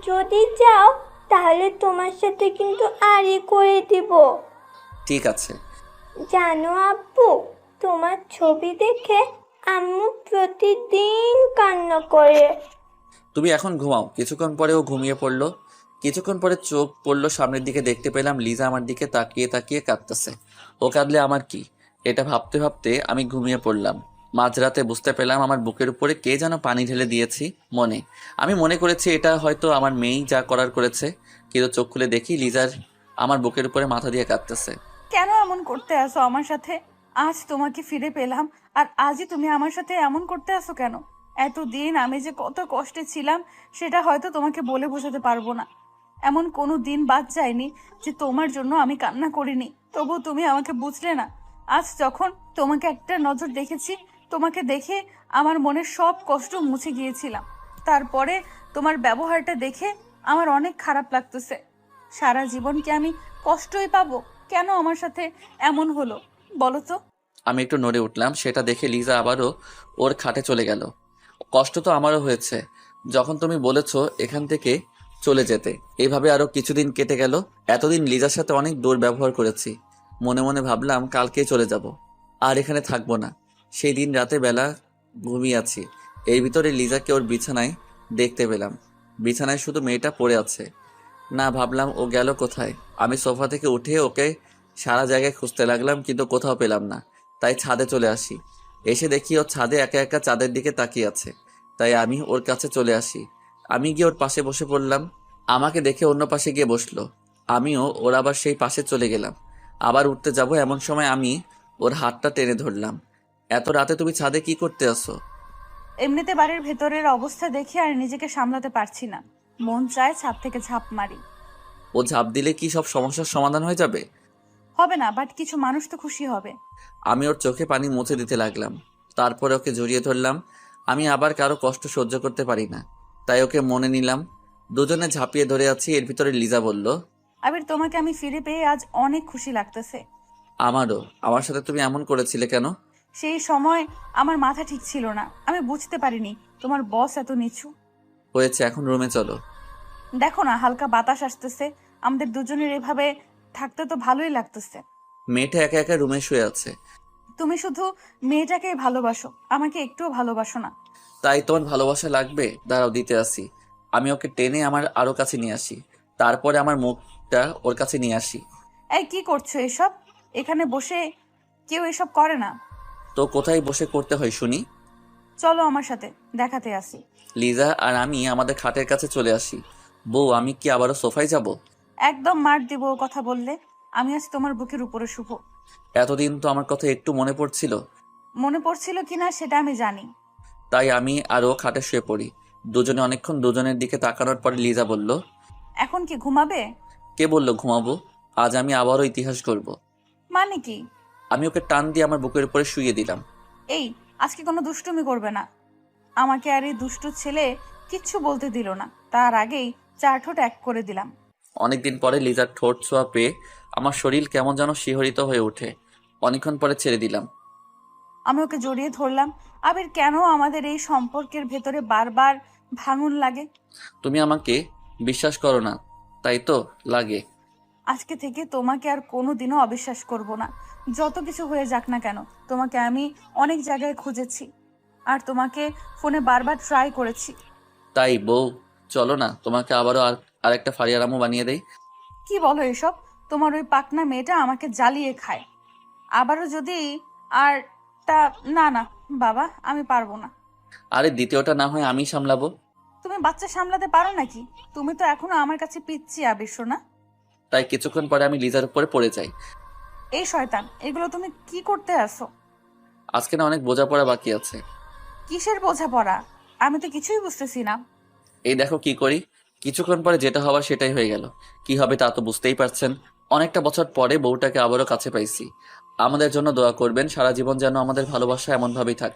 Speaker 2: যদি যাও তাহলে তোমার সাথে কিন্তু আড়ি করে দিব।
Speaker 1: ঠিক আছে।
Speaker 2: জানো আপু, তোমার ছবি দেখে আম্মু প্রতিদিন কান্না করে।
Speaker 1: তুমি এখন ঘুমাও। কিছুক্ষণ পরে ও ঘুমিয়ে পড়লো। কিছুক্ষণ পরে চোখ পড়লো সামনের দিকে, দেখতে পেলাম লিজা আমার দিকে তাকিয়ে তাকিয়ে কাঁদতেছে। ও কাঁদলে আমার কি, এটা ভাবতে ভাবতে আমি ঘুমিয়ে পড়লাম। মাঝরাতে বুঝতে পেলাম আমার বুকের উপরে কে যেন পানি ঢেলে দিয়েছি। আমি মনে করেছি এটা হয়তো আমার মেয়েই যা করার করেছে, কিন্তু চোখ খুলে দেখি লিজার আমার বুকের উপরে মাথা দিয়ে কাঁদতেছে।
Speaker 3: কেন এমন করতে আসো আমার সাথে? আজ তোমাকে ফিরে পেলাম আর আজই তুমি আমার সাথে এমন করতে আসো কেন? এতদিন আমি যে কত কষ্টে ছিলাম সেটা হয়তো তোমাকে বলে বোঝাতে পারবো না। এমন কোনো দিন বাদ যায়নি যে তোমার জন্য আমি কান্না করিনি, তবু তুমি আমাকে বুঝলে না। আজ যখন তোমাকে একটা নজর দেখেছি, তোমাকে দেখে আমার মনের সব কষ্ট মুছে গিয়েছিলাম। তারপরে তোমার ব্যবহারটা দেখে আমার অনেক খারাপ লাগতেছে। সারা জীবন কি আমি কষ্টই পাবো? কেন আমার সাথে এমন হলো বলো তো?
Speaker 1: আমি একটু নড়ে উঠলাম। সেটা দেখে লিজা আবারও ওর খাটে চলে গেল। কষ্ট তো আমারও হয়েছে যখন তুমি বলেছো এখান থেকে চলে যেতে। এইভাবে আরো কিছুদিন কেটে গেল। এতদিন লিজার সাথে অনেক দুর্ব্যবহার করেছি। মনে মনে ভাবলাম কালকেই চলে যাব, আর এখানে থাকবো না। সেই দিন রাতে বেলা ঘুমিয়ে আছি, এর ভিতরে লিজাকে ওর বিছানায় দেখতে পেলাম। বিছানায় শুধু মেয়েটা পড়ে আছে। না, ভাবলাম ও গেল কোথায়। আমি সোফা থেকে উঠে ওকে সারা জায়গায় খুঁজতে লাগলাম, কিন্তু কোথাও পেলাম না। তাই ছাদে চলে আসি। এসে দেখি ও ছাদে একা একা চাঁদের দিকে তাকিয়ে আছে। তাই আমি ওর কাছে চলে আসি। আমি গিয়ে ওর পাশে বসে পড়লাম। আমাকে দেখে অন্য পাশে গিয়ে বসলো। আমিও ওর আবার সেই পাশে চলে গেলাম। আবার উঠতে যাব, এমন সময় আমি ওর হাতটা টেনে ধরলাম। এত রাতে তুমি ছাদে কি করতে আসো?
Speaker 3: এমনিতে বাড়ির ভেতরের অবস্থা দেখে আর নিজেকে সামলাতে পারছি না, মন চায় ছাদ থেকে ঝাঁপ মারি।
Speaker 1: ও ঝাঁপ দিলে কি সব সমস্যার সমাধান হয়ে যাবে?
Speaker 3: হবে না, বাট কিছু মানুষ তো খুশি হবে।
Speaker 1: আমি ওর চোখে পানি মুছে দিতে লাগলাম। তারপরে ওকে জড়িয়ে ধরলাম। আমি আবার কারো কষ্ট সহ্য করতে পারি না, তাই ওকে মনে নিলাম। দুজনে ঝাঁপিয়ে ধরে আছি। এর ভিতরে লিজা বলল,
Speaker 3: আবির, তোমাকে আমি ফিরে পেয়ে আজ অনেক খুশি লাগতেছে।
Speaker 1: আমারও। আমার সাথে তুমি এমন করেছিলে কেন?
Speaker 3: সেই সময় আমার মাথা ঠিক ছিল না, আমি বুঝতে পারিনি তোমার বস এত নিচু।
Speaker 1: হয়েছে, এখন রুমে চলো।
Speaker 3: দেখো না, হালকা বাতাস আসতেছে, আমাদের দুজনের এভাবে থাকতে তো ভালোই লাগতেছে।
Speaker 1: মেয়েটা একা একা রুমে শুয়ে আছে।
Speaker 3: তুমি শুধু মেয়েটাকেই ভালোবাসো, আমাকে একটুও ভালোবাসো না।
Speaker 1: তাই তোমার ভালোবাসা লাগবে? দাঁড়াও, দিতে আসি। আমি ওকে টেনে আমার আরো কাছে নিয়ে আসি। তারপরে আমার মুখটা ওর কাছে নিয়ে আসি।
Speaker 3: এই কি করছো এসব? এখানে বসে কেউ এসব করে না।
Speaker 1: তো কোথায় বসে করতে হয় শুনি?
Speaker 3: চলো আমার সাথে, দেখাতে আসি।
Speaker 1: লিজা আর আমি আমাদের খাটের কাছে চলে আসি। বউ, আমি কি আবারও সোফায় যাব?
Speaker 3: একদম মার দিব ও কথা বললে। আমি আজ তোমার বুকের উপরে শুভ।
Speaker 1: এতদিন তো আমার কথা একটু মনে পড়ছিল।
Speaker 3: মনে পড়ছিল কিনা সেটা আমি জানি।
Speaker 1: তাই আমি আরও খাটে শুয়ে পড়ি। দুজনে অনেকক্ষণ দুজনের দিকে তাকানোর পরে লিজা বলল,
Speaker 3: এখন কি ঘুমাবে?
Speaker 1: কে বললো ঘুমাবো? আজ আমি আবারও ইতিহাস করব।
Speaker 3: মানে কি?
Speaker 1: আমি ওকে টান দিয়ে আমার বুকের উপরে শুইয়ে দিলাম।
Speaker 3: এই, আজকে কোনো দুষ্টুমি করবে না। আমাকে আর এই দুষ্টু ছেলে কিচ্ছু বলতে দিল না, তার আগেই চার ঠোঁট এক করে দিলাম।
Speaker 1: অনেকদিন পরে লিজার ঠোঁট ছোঁয়া পেয়ে আমার শরীর কেমন যেন শিহরিত হয়ে ওঠে। অনেকক্ষণ পরে ছেড়ে দিলাম।
Speaker 3: আমি ওকে জড়িয়ে ধরলাম। আবির, কেন আমাদের এই সম্পর্কের ভেতরে বারবার ভাঙন লাগে?
Speaker 1: তুমি আমাকে বিশ্বাস করো না, তাই তো লাগে।
Speaker 3: আজকে থেকে তোমাকে আর কোনোদিনও অবিশ্বাস করব না। যত কিছু হয়ে যাক না কেন, তোমাকে আমি অনেক জায়গায় খুঁজেছি আর তোমাকে ফোনে বারবার ট্রাই করেছি।
Speaker 1: তাই বউ, চলো না তোমাকে আবারও আরেকটা ফারিয়ার আম্মু বানিয়ে দেই।
Speaker 3: কি বলো এসব? তোমার ওই পাকনা মেয়েটা আমাকে জ্বালিয়ে খায়। আবারও যদি আর তা না না বাবা, আমি পারবো না।
Speaker 1: আরে দ্বিতীয়টা না হয় আমি সামলাবো।
Speaker 3: তুমি বাচ্চা সামলাতে পারো নাকি? তুমি তো এখনো আমার কাছে পিচ্ছি আবির সোনা।
Speaker 1: তাই কিছুক্ষণ পরে আমি লিজার উপরে পড়ে যাই।
Speaker 3: এই শয়তান, এগুলো তুমি কি করতে আসো?
Speaker 1: আজকে না অনেক বোঝাপড়া বাকি আছে।
Speaker 3: কিসের বোঝাপড়া? আমি তো কিছুই বুঝতেছি না।
Speaker 1: এই দেখো কি করি। কিছুক্ষণ পরে যেটা হওয়ার সেটাই হয়ে গেল। কি হবে তা তো বুঝতেই পারছেন। অনেকটা বছর পরে বউটাকে আবারও কাছে পাইছি। আমাদের জন্য দোয়া করবেন, সারা জীবন যেন আমাদের ভালোবাসা এমনভাবেই থাক।